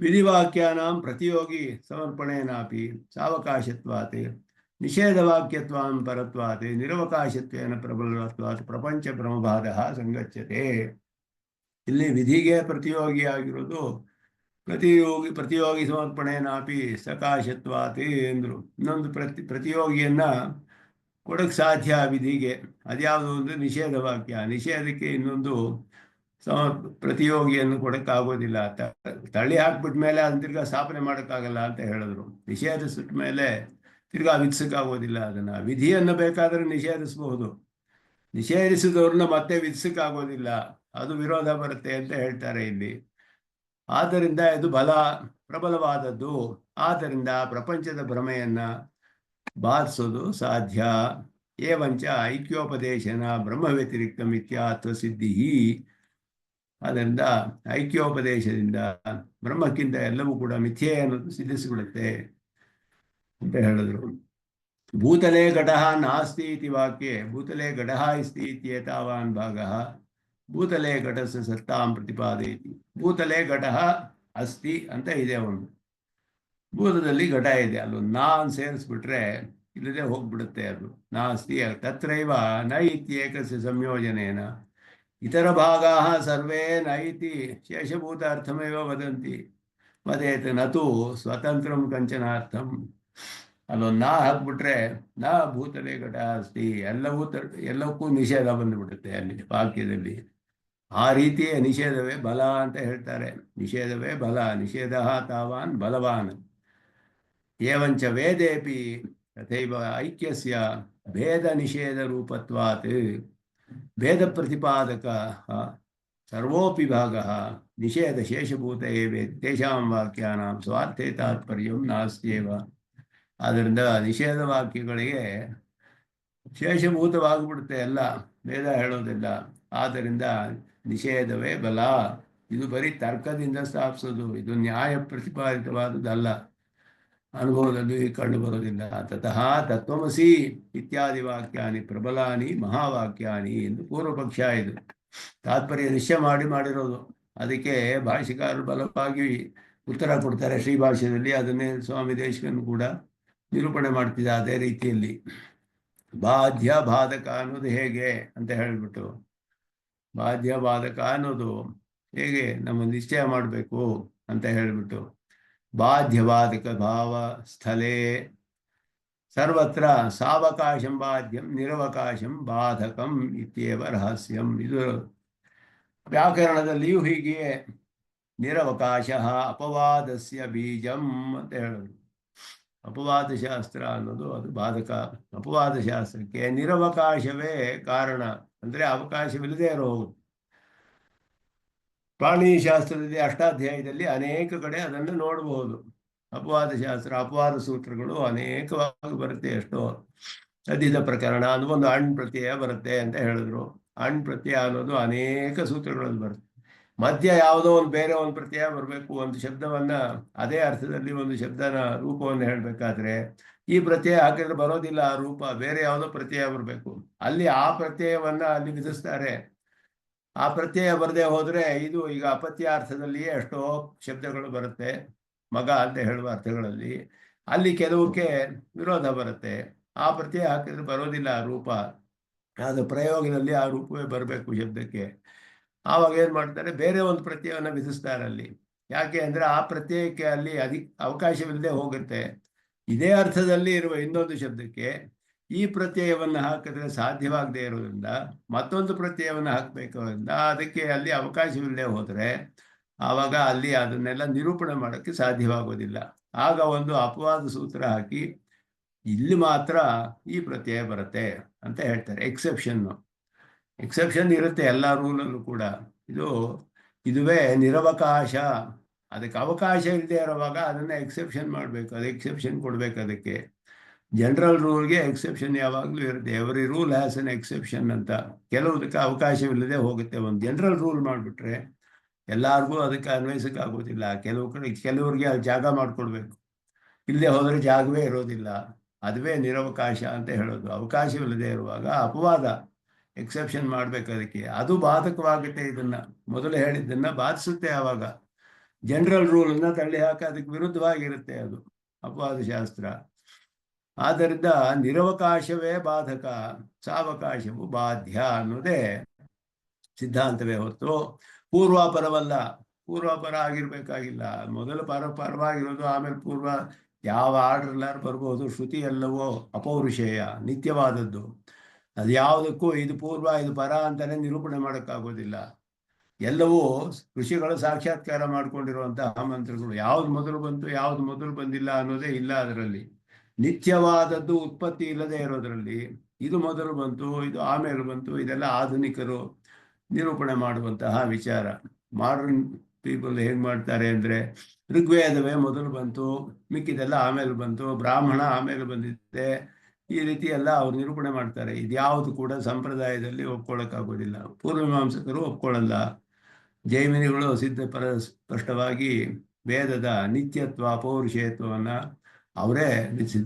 ವಿಧಿವಾಕ್ಯಾನಾಂ ಪ್ರತಿಯೋಗಿ ಸಮರ್ಪಣೆನಾಪಿ ಸಾವಕಾಶತ್ವಾತ್ ನಿಷೇಧವಾಕ್ಯತ್ವಾಂ ಪರತ್ವಾತ್ ನಿರವಕಾಶತ್ವೇನ ಪ್ರಬಲತ್ವಾತ್ ಪ್ರಪಂಚ ಬ್ರಹ್ಮಬಾಧ ಸಂಗಚ್ಯತೆ. ಇಲ್ಲಿ ವಿಧಿಗೆ ಪ್ರತಿಯೋಗಿಯಾಗಿರೋದು ಪ್ರತಿಯೋಗಿ ಸಮರ್ಪಣೆನಾಪಿ ಸಕಾಶತ್ವಾತ್ ಎಂದರು. ಇನ್ನೊಂದು ಪ್ರತಿಯೋಗಿಯನ್ನ ಕೊಡಕ್ಕೆ ಸಾಧ್ಯ ವಿಧಿಗೆ. ಅದ್ಯಾವುದು ಒಂದು ನಿಷೇಧ ವಾಕ್ಯ. ನಿಷೇಧಕ್ಕೆ ಇನ್ನೊಂದು ಪ್ರತಿಯೋಗಿಯನ್ನು ಕೊಡಕ್ಕಾಗೋದಿಲ್ಲ. ತಳ್ಳಿ ಹಾಕ್ಬಿಟ್ಟ ಮೇಲೆ ಅದನ್ನ ತಿರ್ಗಾ ಸ್ಥಾಪನೆ ಮಾಡೋಕ್ಕಾಗಲ್ಲ ಅಂತ ಹೇಳಿದ್ರು. ನಿಷೇಧಿಸಿದ ಮೇಲೆ ತಿರ್ಗಾ ವಿಧಿಸಕ್ಕಾಗೋದಿಲ್ಲ. ಅದನ್ನ ವಿಧಿಯನ್ನು ಬೇಕಾದರೆ ನಿಷೇಧಿಸಬಹುದು, ನಿಷೇಧಿಸಿದವ್ರನ್ನ ಮತ್ತೆ ವಿಧಿಸಕ್ಕಾಗೋದಿಲ್ಲ, ಅದು ವಿರೋಧ ಬರುತ್ತೆ ಅಂತ ಹೇಳ್ತಾರೆ ಇಲ್ಲಿ. ಆದ್ದರಿಂದ ಇದು ಪ್ರಬಲವಾದದ್ದು. ಆದ್ದರಿಂದ ಪ್ರಪಂಚದ ಭ್ರಮೆಯನ್ನ ಬಾಧಿಸೋದು ಸಾಧ್ಯ. ಏವಂಚ ಐಕ್ಯೋಪದೇಶನ ಬ್ರಹ್ಮ ವ್ಯತಿರಿಕ್ತ ಮಿಥ್ಯಾತ್ವ ಸಿದ್ಧಿ. ಅದರಿಂದ ಐಕ್ಯೋಪದೇಶದಿಂದ ಬ್ರಹ್ಮಕ್ಕಿಂತ ಎಲ್ಲವೂ ಕೂಡ ಮಿಥ್ಯೆ ಅನ್ನೋದು ಸಿದ್ಧಿಸಿಬಿಡುತ್ತೆ ಅಂತ ಹೇಳಿದ್ರು. ಭೂತಲೆ ಘಟಃ ನಾಸ್ತಿ ಇತಿ ವಾಕ್ಯೆ ಭೂತಲೆ ಘಟಃ ಇಸ್ತಿ ಇತ್ಯೇತಾವಾನ್ ಭಾಗಃ ಭೂತಲೆ ಘಟಸ್ಯ ಸತ್ತಾಂ ಪ್ರತಿಪಾದಯತಿ. ಭೂತಲೆ ಘಟಃ ಅಸ್ತಿ ಅಂತ ಇದೆ. ಒಂದು ಭೂತದಲ್ಲಿ ಘಟ ಇದೆ, ಅಲ್ಲೊಂದು ನಾನ್ ಸೇರಿಸ್ಬಿಟ್ರೆ ಇಲ್ಲದೆ ಹೋಗ್ಬಿಡುತ್ತೆ. ಅದು ನಾಸ್ತಿ ತತ್ರೈವ ನ ಇತ್ಯೇಕಸ್ಯ ಸಂಯೋಜನೇನ ಇತರ ಭಾಗಾಃ ಸರ್ವೇ ನೈತಿ ಶೇಷಭೂತ ಅರ್ಥಮೇವ ವದೇತ್ ನತು ಸ್ವತಂತ್ರಂ ಕಂಚನಾರ್ಥಂ. ಅಲ್ಲೊಂದು ನಾ ಹಾಕ್ಬಿಟ್ರೆ ನಾ ಭೂತಲೆ ಘಟ ಅಸ್ತಿ ಎಲ್ಲವಕ್ಕೂ ನಿಷೇಧ ಬಂದುಬಿಡುತ್ತೆ ಅಲ್ಲಿ ವಾಕ್ಯದಲ್ಲಿ. ಆ ರೀತಿಯ ನಿಷೇಧವೇ ಬಲ ಅಂತ ಹೇಳ್ತಾರೆ. ನಿಷೇಧವೇ ಬಲ. ನಿಷೇಧ ತಾವಾನ್ ಬಲವಾನ್. ಏವಂಚ ವೇದೇಪಿ ತಥೈವ ಐಕ್ಯಸ್ಯ ಭೇದ ನಿಷೇಧ ರೂಪತ್ವಾತ್ ಭೇದ ಪ್ರತಿಪಾದಕ ಸರ್ವೋಪಿ ಭಾಗಃ ನಿಷೇಧ ಶೇಷಭೂತ ಏವೇ ತೇಷಾಂ ವಾಕ್ಯಾನಾಂ ಸ್ವಾರ್ಥೇ ತಾತ್ಪರ್ಯಂ ನಾಸ್ತ್ಯೇವ. ಆದ್ದರಿಂದ ನಿಷೇಧ ವಾಕ್ಯಗಳಿಗೆ ಶೇಷಭೂತವಾಗಿಬಿಡುತ್ತೆ ಎಲ್ಲ, ಭೇದ ಹೇಳೋದಿಲ್ಲ. ಆದ್ದರಿಂದ ನಿಷೇಧವೇ ಬಲ. ಇದು ಬರೀ ತರ್ಕದಿಂದ ಸ್ಥಾಪಿಸೋದು, ಇದು ನ್ಯಾಯ ಪ್ರತಿಪಾದಿತವಾದುದಲ್ಲ, ಅನುಭವದಲ್ಲಿ ಕಂಡು ಬರೋದಿಲ್ಲ. ತತಃ ತತ್ವಮಸಿ ಇತ್ಯಾದಿ ವಾಕ್ಯಾನಿ ಪ್ರಬಲಾನಿ ಮಹಾವಾಕ್ಯಾನಿ ಎಂದು ಪೂರ್ವ ಪಕ್ಷ. ಇದು ತಾತ್ಪರ್ಯ ನಿಶ್ಚಯ ಮಾಡಿರೋದು. ಅದಕ್ಕೆ ಭಾಷಿಕಾರರು ಬಲವಾಗಿ ಉತ್ತರ ಕೊಡ್ತಾರೆ ಶ್ರೀಭಾಷ್ಯದಲ್ಲಿ. ಅದನ್ನೇ ಸ್ವಾಮಿ ದೇಶಿಕನು ಕೂಡ ನಿರೂಪಣೆ ಮಾಡ್ತಿದ್ದ ಅದೇ ರೀತಿಯಲ್ಲಿ. ಬಾಧ್ಯ ಬಾಧಕ ಅನ್ನೋದು ಹೇಗೆ ಅಂತ ಹೇಳಿಬಿಟ್ಟು, ಬಾಧ್ಯ ಬಾಧಕ ಅನ್ನೋದು ಹೇಗೆ ನಮ್ಮ ನಿಶ್ಚಯ ಮಾಡಬೇಕು ಅಂತ ಹೇಳಿಬಿಟ್ಟು, ಬಾಧ್ಯವಾದಕ ಭಾವ ಸ್ಥಳೇ ಸರ್ವತ್ರ ಸಾವಕಾಶಂ ಬಾಧ್ಯಂ ನಿರವಕಾಶಂ ಬಾಧಕಂ ಇತ್ಯೇವ ರಹಸ್ಯಂ. ಇದು ವ್ಯಾಕರಣದಲ್ಲಿಯೂ ಹೀಗೆಯೇ ನಿರವಕಾಶ ಅಪವಾದಸ್ಯ ಬೀಜಂ ಅಂತ ಹೇಳೋದು. ಅಪವಾದ ಶಾಸ್ತ್ರ ಅನ್ನೋದು ಅದು ಬಾಧಕ. ಅಪವಾದ ಶಾಸ್ತ್ರಕ್ಕೆ ನಿರವಕಾಶವೇ ಕಾರಣ, ಅಂದರೆ ಅವಕಾಶವಿಲ್ಲದೆ ಇರೋ. ಪ್ರಾಣಿ ಶಾಸ್ತ್ರದಲ್ಲಿ ಅಷ್ಟಾಧ್ಯಾಯದಲ್ಲಿ ಅನೇಕ ಕಡೆ ಅದನ್ನು ನೋಡಬಹುದು. ಅಪವಾದ ಶಾಸ್ತ್ರ, ಅಪವಾದ ಸೂತ್ರಗಳು ಅನೇಕವಾಗಿ ಬರುತ್ತೆ. ಎಷ್ಟೋ ಸದ್ಯದ ಪ್ರಕರಣ ಅದು ಒಂದು ಅಣ್ ಪ್ರತ್ಯಯ ಬರುತ್ತೆ ಅಂತ ಹೇಳಿದ್ರು. ಅಣ್ ಪ್ರತ್ಯಯ ಅನ್ನೋದು ಅನೇಕ ಸೂತ್ರಗಳಲ್ಲಿ ಬರುತ್ತೆ. ಮಧ್ಯ ಯಾವುದೋ ಒಂದು ಬೇರೆ ಒಂದು ಪ್ರತ್ಯಯ ಬರಬೇಕು. ಒಂದು ಶಬ್ದವನ್ನ ಅದೇ ಅರ್ಥದಲ್ಲಿ ಒಂದು ಶಬ್ದನ ರೂಪವನ್ನು ಹೇಳಬೇಕಾದ್ರೆ ಈ ಪ್ರತ್ಯಯ ಹಾಕಿದ್ರೆ ಬರೋದಿಲ್ಲ. ಆ ರೂಪ ಬೇರೆ ಯಾವುದೋ ಪ್ರತ್ಯಯ ಬರಬೇಕು. ಅಲ್ಲಿ ಆ ಪ್ರತ್ಯಯವನ್ನ ಅಲ್ಲಿ ವಿಧಿಸ್ತಾರೆ. ಆ ಪ್ರತ್ಯಯ ಬರದೆ ಹೋದ್ರೆ ಇದು ಈಗ ಅಪತ್ಯಾರ್ಥದಲ್ಲಿಯೇ ಎಷ್ಟೋ ಶಬ್ದಗಳು ಬರುತ್ತೆ. ಮಗ ಅಂತ ಹೇಳುವ ಅರ್ಥಗಳಲ್ಲಿ ಅಲ್ಲಿ ಕೆಲವಕ್ಕೆ ವಿರೋಧ ಬರುತ್ತೆ. ಆ ಪ್ರತ್ಯಯ ಹಾಕಿದ್ರೆ ಬರೋದಿಲ್ಲ ಆ ರೂಪ. ಅದು ಪ್ರಯೋಗದಲ್ಲಿ ಆ ರೂಪವೇ ಬರಬೇಕು ಶಬ್ದಕ್ಕೆ. ಆವಾಗ ಏನ್ ಮಾಡ್ತಾರೆ, ಬೇರೆ ಒಂದು ಪ್ರತ್ಯಯವನ್ನು ವಿಧಿಸ್ತಾರೆ ಅಲ್ಲಿ. ಯಾಕೆ ಅಂದ್ರೆ ಆ ಪ್ರತ್ಯಯಕ್ಕೆ ಅಲ್ಲಿ ಅವಕಾಶವಿಲ್ಲದೆ ಹೋಗುತ್ತೆ. ಇದೇ ಅರ್ಥದಲ್ಲಿ ಇರುವ ಇನ್ನೊಂದು ಶಬ್ದಕ್ಕೆ ಈ ಪ್ರತ್ಯಯವನ್ನು ಹಾಕಿದ್ರೆ ಸಾಧ್ಯವಾಗದೇ ಇರೋದ್ರಿಂದ ಮತ್ತೊಂದು ಪ್ರತ್ಯಯವನ್ನು ಹಾಕಬೇಕಾದ್ರಿಂದ ಅದಕ್ಕೆ ಅಲ್ಲಿ ಅವಕಾಶವಿಲ್ಲದೆ ಹೋದರೆ ಆವಾಗ ಅಲ್ಲಿ ಅದನ್ನೆಲ್ಲ ನಿರೂಪಣೆ ಮಾಡೋಕ್ಕೆ ಸಾಧ್ಯವಾಗೋದಿಲ್ಲ. ಆಗ ಒಂದು ಅಪವಾದ ಸೂತ್ರ ಹಾಕಿ ಇಲ್ಲಿ ಮಾತ್ರ ಈ ಪ್ರತ್ಯಯ ಬರುತ್ತೆ ಅಂತ ಹೇಳ್ತಾರೆ. ಎಕ್ಸೆಪ್ಷನ್ ಇರುತ್ತೆ ಎಲ್ಲ ರೂಲಲ್ಲೂ ಕೂಡ. ಇದುವೇ ನಿರವಕಾಶ. ಅದಕ್ಕೆ ಅವಕಾಶ ಇಲ್ಲದೆ ಇರುವಾಗ ಅದನ್ನ ಎಕ್ಸೆಪ್ಷನ್ ಮಾಡಬೇಕು, ಅದು ಎಕ್ಸೆಪ್ಷನ್ ಕೊಡ್ಬೇಕು. ಅದಕ್ಕೆ ಜನರಲ್ ರೂಲ್ಗೆ ಎಕ್ಸೆಪ್ಷನ್ ಯಾವಾಗಲೂ ಇರುತ್ತೆ. Every rule has an exception ಅಂತ. ಕೆಲವುದಕ್ಕೆ ಅವಕಾಶವಿಲ್ಲದೆ ಹೋಗುತ್ತೆ. ಒಂದು ಜನರಲ್ ರೂಲ್ ಮಾಡಿಬಿಟ್ರೆ ಎಲ್ಲರಿಗೂ ಅದಕ್ಕೆ ಅನ್ವಯಿಸಕ್ಕಾಗೋದಿಲ್ಲ. ಕೆಲವ್ರಿಗೆ ಅಲ್ಲಿ ಜಾಗ ಮಾಡಿಕೊಡ್ಬೇಕು. ಇಲ್ಲದೆ ಹೋದರೆ ಜಾಗವೇ ಇರೋದಿಲ್ಲ. ಅದುವೇ ನಿರವಕಾಶ ಅಂತ ಹೇಳೋದು. ಅವಕಾಶವಿಲ್ಲದೆ ಇರುವಾಗ ಅಪವಾದ ಎಕ್ಸೆಪ್ಷನ್ ಮಾಡ್ಬೇಕು. ಅದಕ್ಕೆ ಅದು ಬಾಧಕವಾಗುತ್ತೆ. ಇದನ್ನ ಮೊದಲು ಹೇಳಿದ್ದನ್ನ ಬಾಧಿಸುತ್ತೆ. ಆವಾಗ ಜನರಲ್ ರೂಲನ್ನ ತಳ್ಳಿ ಹಾಕಿ ಅದಕ್ಕೆ ವಿರುದ್ಧವಾಗಿರುತ್ತೆ ಅದು ಅಪವಾದ ಶಾಸ್ತ್ರ. ಆದ್ದರಿಂದ ನಿರವಕಾಶವೇ ಬಾಧಕ, ಸಾವಕಾಶವು ಬಾಧ್ಯ ಅನ್ನೋದೇ ಸಿದ್ಧಾಂತವೇ ಹೊತ್ತು ಪೂರ್ವಾಪರವಲ್ಲ. ಪೂರ್ವಾಪರ ಆಗಿರ್ಬೇಕಾಗಿಲ್ಲ. ಮೊದಲು ಪರವಾಗಿರೋದು, ಆಮೇಲೆ ಪೂರ್ವ. ಯಾವ ಆರ್ಡರ್ಲಾರು ಬರ್ಬೋದು. ಶ್ರುತಿ ಎಲ್ಲವೋ ಅಪೌರುಷೇಯ, ನಿತ್ಯವಾದದ್ದು. ಅದು ಯಾವುದಕ್ಕೂ ಇದು ಪೂರ್ವ ಇದು ಪರ ಅಂತಾನೆ ನಿರೂಪಣೆ ಮಾಡೋಕ್ಕಾಗೋದಿಲ್ಲ. ಎಲ್ಲವೂ ಋಷಿಗಳು ಸಾಕ್ಷಾತ್ಕಾರ ಮಾಡಿಕೊಂಡಿರುವಂತಹ ಮಂತ್ರಗಳು. ಯಾವ್ದು ಮೊದಲು ಬಂತು ಯಾವ್ದು ಮೊದಲು ಬಂದಿಲ್ಲ ಅನ್ನೋದೇ ಇಲ್ಲ ಅದರಲ್ಲಿ. ನಿತ್ಯವಾದದ್ದು ಉತ್ಪತ್ತಿ ಇಲ್ಲದೆ ಇರೋದ್ರಲ್ಲಿ ಇದು ಮೊದಲು ಬಂತು ಇದು ಆಮೇಲೆ ಬಂತು, ಇದೆಲ್ಲ ಆಧುನಿಕರು ನಿರೂಪಣೆ ಮಾಡುವಂತಹ ವಿಚಾರ. ಮಾಡರ್ನ್ ಪೀಪಲ್ ಹೇಗೆ ಮಾಡ್ತಾರೆ ಅಂದರೆ ಋಗ್ವೇದವೇ ಮೊದಲು ಬಂತು, ಮಿಕ್ಕಿದೆಲ್ಲ ಆಮೇಲೆ ಬಂತು, ಬ್ರಾಹ್ಮಣ ಆಮೇಲೆ ಬಂದಿದೆ, ಈ ರೀತಿ ಎಲ್ಲ ಅವ್ರು ನಿರೂಪಣೆ ಮಾಡ್ತಾರೆ. ಇದ್ಯಾವುದು ಕೂಡ ಸಂಪ್ರದಾಯದಲ್ಲಿ ಒಪ್ಕೊಳ್ಳೋಕ್ಕಾಗೋದಿಲ್ಲ. ಪೂರ್ವಮೀಮಾಂಸಕರು ಒಪ್ಕೊಳ್ಳಲ್ಲ. ಜೈಮಿನಿಗಳು ಸ್ಪಷ್ಟವಾಗಿ ವೇದದ ನಿತ್ಯತ್ವ ಪೌರುಷೇಯತ್ವವನ್ನು ಅವರೇ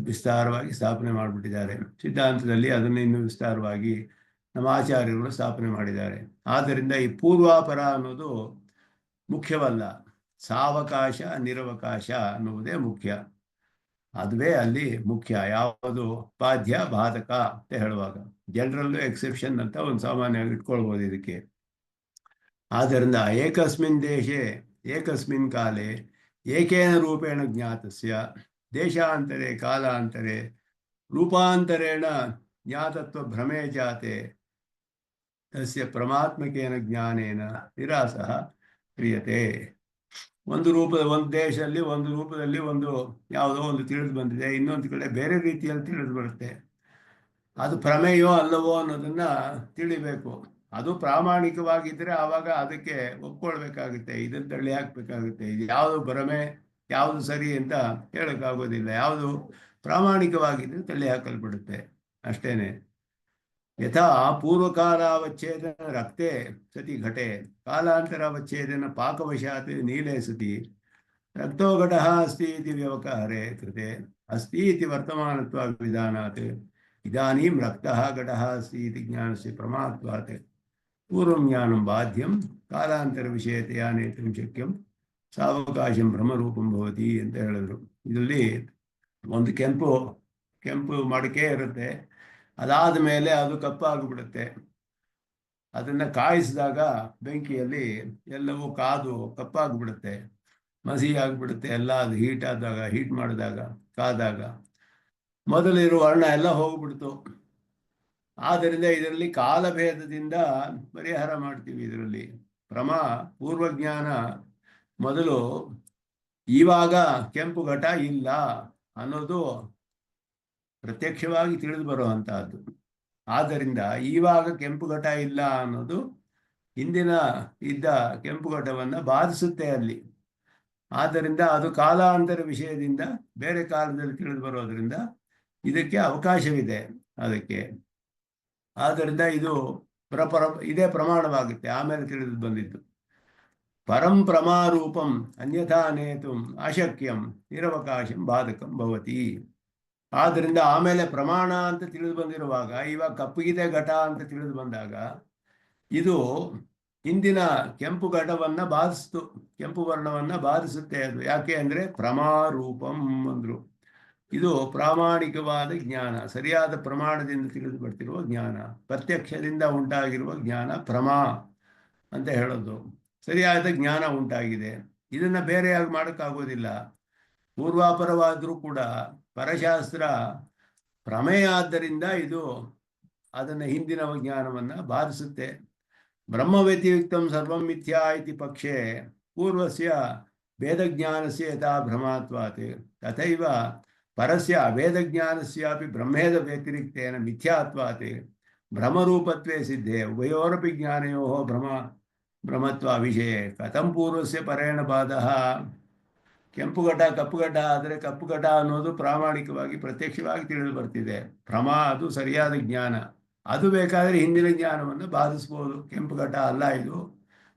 ವಿಸ್ತಾರವಾಗಿ ಸ್ಥಾಪನೆ ಮಾಡಿಬಿಟ್ಟಿದ್ದಾರೆ. ಸಿದ್ಧಾಂತದಲ್ಲಿ ಅದನ್ನು ಇನ್ನೂ ವಿಸ್ತಾರವಾಗಿ ನಮ್ಮ ಆಚಾರ್ಯರು ಸ್ಥಾಪನೆ ಮಾಡಿದ್ದಾರೆ. ಆದ್ದರಿಂದ ಈ ಪೂರ್ವಾಪರ ಅನ್ನೋದು ಮುಖ್ಯವಲ್ಲ. ಸಾವಕಾಶ ನಿರವಕಾಶ ಅನ್ನುವುದೇ ಮುಖ್ಯ. ಅದುವೇ ಅಲ್ಲಿ ಮುಖ್ಯ. ಯಾವುದು ಬಾಧ್ಯ ಬಾಧಕ ಅಂತ ಹೇಳುವಾಗ ಜನರಲ್ಲು ಎಕ್ಸೆಪ್ಷನ್ ಅಂತ ಒಂದು ಸಾಮಾನ್ಯವಾಗಿ ಇಟ್ಕೊಳ್ಬೋದು ಇದಕ್ಕೆ. ಆದ್ದರಿಂದ ಏಕಸ್ಮಿನ್ ದೇಶೆ ಏಕಸ್ಮಿನ್ ಕಾಲೇ ಏಕೇನ ರೂಪೇಣ ಜ್ಞಾತಸ್ಯ ದೇಶಾಂತರೆ ಕಾಲಾಂತರೆ ರೂಪಾಂತರೇಣ ಜ್ಞಾತತ್ವ ಭ್ರಮೇ ಜಾತೆ ತಸ್ಯ ಪ್ರಮಾತ್ಮಕೇನ ಜ್ಞಾನೇನ ನಿರಾಸಃ ಕ್ರಿಯತೆ. ಒಂದು ದೇಶದಲ್ಲಿ ಒಂದು ರೂಪದಲ್ಲಿ ಒಂದು ಯಾವುದೋ ಒಂದು ತಿಳಿದು ಬಂದಿದೆ, ಇನ್ನೊಂದು ಕಡೆ ಬೇರೆ ರೀತಿಯಲ್ಲಿ ತಿಳಿದು ಬರುತ್ತೆ. ಅದು ಪ್ರಮೇಯೋ ಅಲ್ಲವೋ ಅನ್ನೋದನ್ನ ತಿಳಿಬೇಕು. ಅದು ಪ್ರಾಮಾಣಿಕವಾಗಿದ್ದರೆ ಆವಾಗ ಅದಕ್ಕೆ ಒಪ್ಕೊಳ್ಬೇಕಾಗುತ್ತೆ, ಇದನ್ನು ತಳ್ಳಿ ಹಾಕ್ಬೇಕಾಗುತ್ತೆ. ಇದು ಯಾವುದು ಭ್ರಮೆ ಯಾವುದು ಸರಿ ಅಂತ ಹೇಳೋಕ್ಕಾಗೋದಿಲ್ಲ. ಯಾವುದು ಪ್ರಾಮಾಣಿಕವಾಗಿದ್ದರೆ ತಳ್ಳಿ ಹಾಕಲ್ಪಡುತ್ತೆ ಅಷ್ಟೇನೆ. ಯಥಾ ಪೂರ್ವಕಾಲಾವಚ್ಛೇದನ ರಕ್ತೆ ಸತಿ ಘಟೆ ಕಾಲಾಂತರಾವಚ್ಛೇದನ ಪಾಕವಶಾತ್ ನೀಲೆ ಸತಿ ರಕ್ತೋ ಘಟಃ ಅಸ್ತಿ ಇತಿ ವ್ಯವಕಾರೆ ಕೃತೆ ಅಸ್ತಿ ಇತಿ ವರ್ತಮಾನತ್ವ ವಿಧಾನಾತ್ ಇದಾನೀಂ ರಕ್ತಃ ಘಟಃ ಅಸ್ತಿ ಇತಿ ಜ್ಞಾನಸ್ಯ ಪ್ರಮಾತ್ವಾತ್ ಪೂರ್ವಂ ಜ್ಞಾನಂ ಬಾಧ್ಯಂ ಕಾಲಾಂತರ ವಿಷಯತೆಯ ನೇತುಂ ಶಕ್ಯಂ ಸಾವಕಾಶಂ ಭ್ರಮರೂಪಂ ಭವತಿ ಅಂತ ಹೇಳಿದ್ರು. ಇದರಲ್ಲಿ ಒಂದು ಕೆಂಪು ಮಡಿಕೆ ಇರುತ್ತೆ. ಅದಾದ ಮೇಲೆ ಅದು ಕಪ್ಪಾಗಿಬಿಡುತ್ತೆ. ಅದನ್ನು ಕಾಯಿಸಿದಾಗ ಬೆಂಕಿಯಲ್ಲಿ ಎಲ್ಲವೂ ಕಾದು ಕಪ್ಪಾಗಿಬಿಡುತ್ತೆ, ಮಸಿ ಆಗಿಬಿಡುತ್ತೆ. ಎಲ್ಲ ಅದು ಹೀಟ್ ಮಾಡಿದಾಗ ಕಾದಾಗ ಮೊದಲಿರುವ ವರ್ಣ ಎಲ್ಲ ಹೋಗ್ಬಿಡ್ತು. ಆದ್ದರಿಂದ ಇದರಲ್ಲಿ ಕಾಲಭೇದದಿಂದ ಪರಿಹಾರ ಮಾಡ್ತೀವಿ. ಇದರಲ್ಲಿ ಪೂರ್ವಜ್ಞಾನ ಮೊದಲು ಇವಾಗ ಕೆಂಪು ಘಟ ಇಲ್ಲ ಅನ್ನೋದು ಪ್ರತ್ಯಕ್ಷವಾಗಿ ತಿಳಿದು ಬರುವಂತಹದ್ದು. ಆದ್ದರಿಂದ ಇವಾಗ ಕೆಂಪು ಘಟ ಇಲ್ಲ ಅನ್ನೋದು ಹಿಂದಿನ ಇದ್ದ ಕೆಂಪು ಘಟವನ್ನು ಬಾಧಿಸುತ್ತೆ ಅಲ್ಲಿ. ಆದ್ದರಿಂದ ಅದು ಕಾಲಾಂತರ ವಿಷಯದಿಂದ ಬೇರೆ ಕಾಲದಲ್ಲಿ ತಿಳಿದು ಬರೋದ್ರಿಂದ ಇದಕ್ಕೆ ಅವಕಾಶವಿದೆ ಅದಕ್ಕೆ. ಆದ್ದರಿಂದ ಇದು ಇದೇ ಪ್ರಮಾಣವಾಗುತ್ತೆ. ಆಮೇಲೆ ತಿಳಿದು ಬಂದಿದ್ದು ಪರಂ ಪ್ರಮಾರೂಪಂ ಅನ್ಯಥಾ ನೇತುಂ ಅಶಕ್ಯಂ ನಿರವಕಾಶಂ ಬಾಧಕಂ ಭವತಿ. ಆದ್ದರಿಂದ ಆಮೇಲೆ ಪ್ರಮಾಣ ಅಂತ ತಿಳಿದು ಬಂದಿರುವಾಗ, ಇವಾಗ ಕಪ್ಪಗಿದೆ ಘಟ ಅಂತ ತಿಳಿದು ಬಂದಾಗ ಇದು ಹಿಂದಿನ ಕೆಂಪು ಘಟವನ್ನು ಬಾಧಿಸ್ತು, ಕೆಂಪು ವರ್ಣವನ್ನು ಬಾಧಿಸುತ್ತೆ ಅದು. ಯಾಕೆ ಅಂದರೆ ಪ್ರಮಾರೂಪಂ ಅಂದರು. ಇದು ಪ್ರಾಮಾಣಿಕವಾದ ಜ್ಞಾನ, ಸರಿಯಾದ ಪ್ರಮಾಣದಿಂದ ತಿಳಿದು ಬರ್ತಿರುವ ಜ್ಞಾನ, ಪ್ರತ್ಯಕ್ಷದಿಂದ ಉಂಟಾಗಿರುವ ಜ್ಞಾನ ಪ್ರಮಾ ಅಂತ ಹೇಳೋದು. ಸರಿಯಾದ ಜ್ಞಾನ ಉಂಟಾಗಿದೆ. ಇದನ್ನು ಬೇರೆಯಾಗಿ ಮಾಡೋಕ್ಕಾಗೋದಿಲ್ಲ. ಪೂರ್ವಾಪರವಾದರೂ ಕೂಡ ಪರಶಾಸ್ತ್ರ ಪ್ರಮೇಯ ಆದ್ದರಿಂದ ಇದು ಅದನ್ನು ಹಿಂದಿನ ಜ್ಞಾನವನ್ನು ಬಾಧಿಸುತ್ತೆ. ಬ್ರಹ್ಮ ವ್ಯತಿರಿಕ್ತಂ ಸರ್ವಂ ಮಿಥ್ಯಾ ಇತಿ ಪಕ್ಷೆ ಪೂರ್ವಸ್ಯ ವೇದಜ್ಞಾನಸ್ಯ ಯಥಾ ಭ್ರಮಾತ್ವಾತ್ ತಥೈವ ಪರಸ್ಯ ಅವೇದಜ್ಞಾನಸ್ಯಾಪಿ ಬ್ರಹ್ಮೇದ ವ್ಯತಿರಿಕ್ತೇನ ಮಿಥ್ಯಾತ್ವಾತ್ ಭ್ರಮರೂಪತ್ವೇ ಸಿದ್ಧೇ ಉಭಯೋರಪಿ ಜ್ಞಾನಯೋಃ ಭ್ರಮತ್ವ ವಿಷಯ ಕಥಂ ಪೂರ್ವಸ್ಯ ಪರೇಣ ಬಾಧಃ. ಕೆಂಪು ಘಟ ಕಪ್ಪು ಘಟ ಆದರೆ ಕಪ್ಪು ಘಟ ಅನ್ನೋದು ಪ್ರಾಮಾಣಿಕವಾಗಿ ಪ್ರತ್ಯಕ್ಷವಾಗಿ ತಿಳಿದು ಬರ್ತಿದೆ. ಅದು ಸರಿಯಾದ ಜ್ಞಾನ. ಅದು ಬೇಕಾದರೆ ಹಿಂದಿನ ಜ್ಞಾನವನ್ನು ಬಾಧಿಸ್ಬೋದು. ಕೆಂಪು ಘಟ ಅಲ್ಲ ಇದು,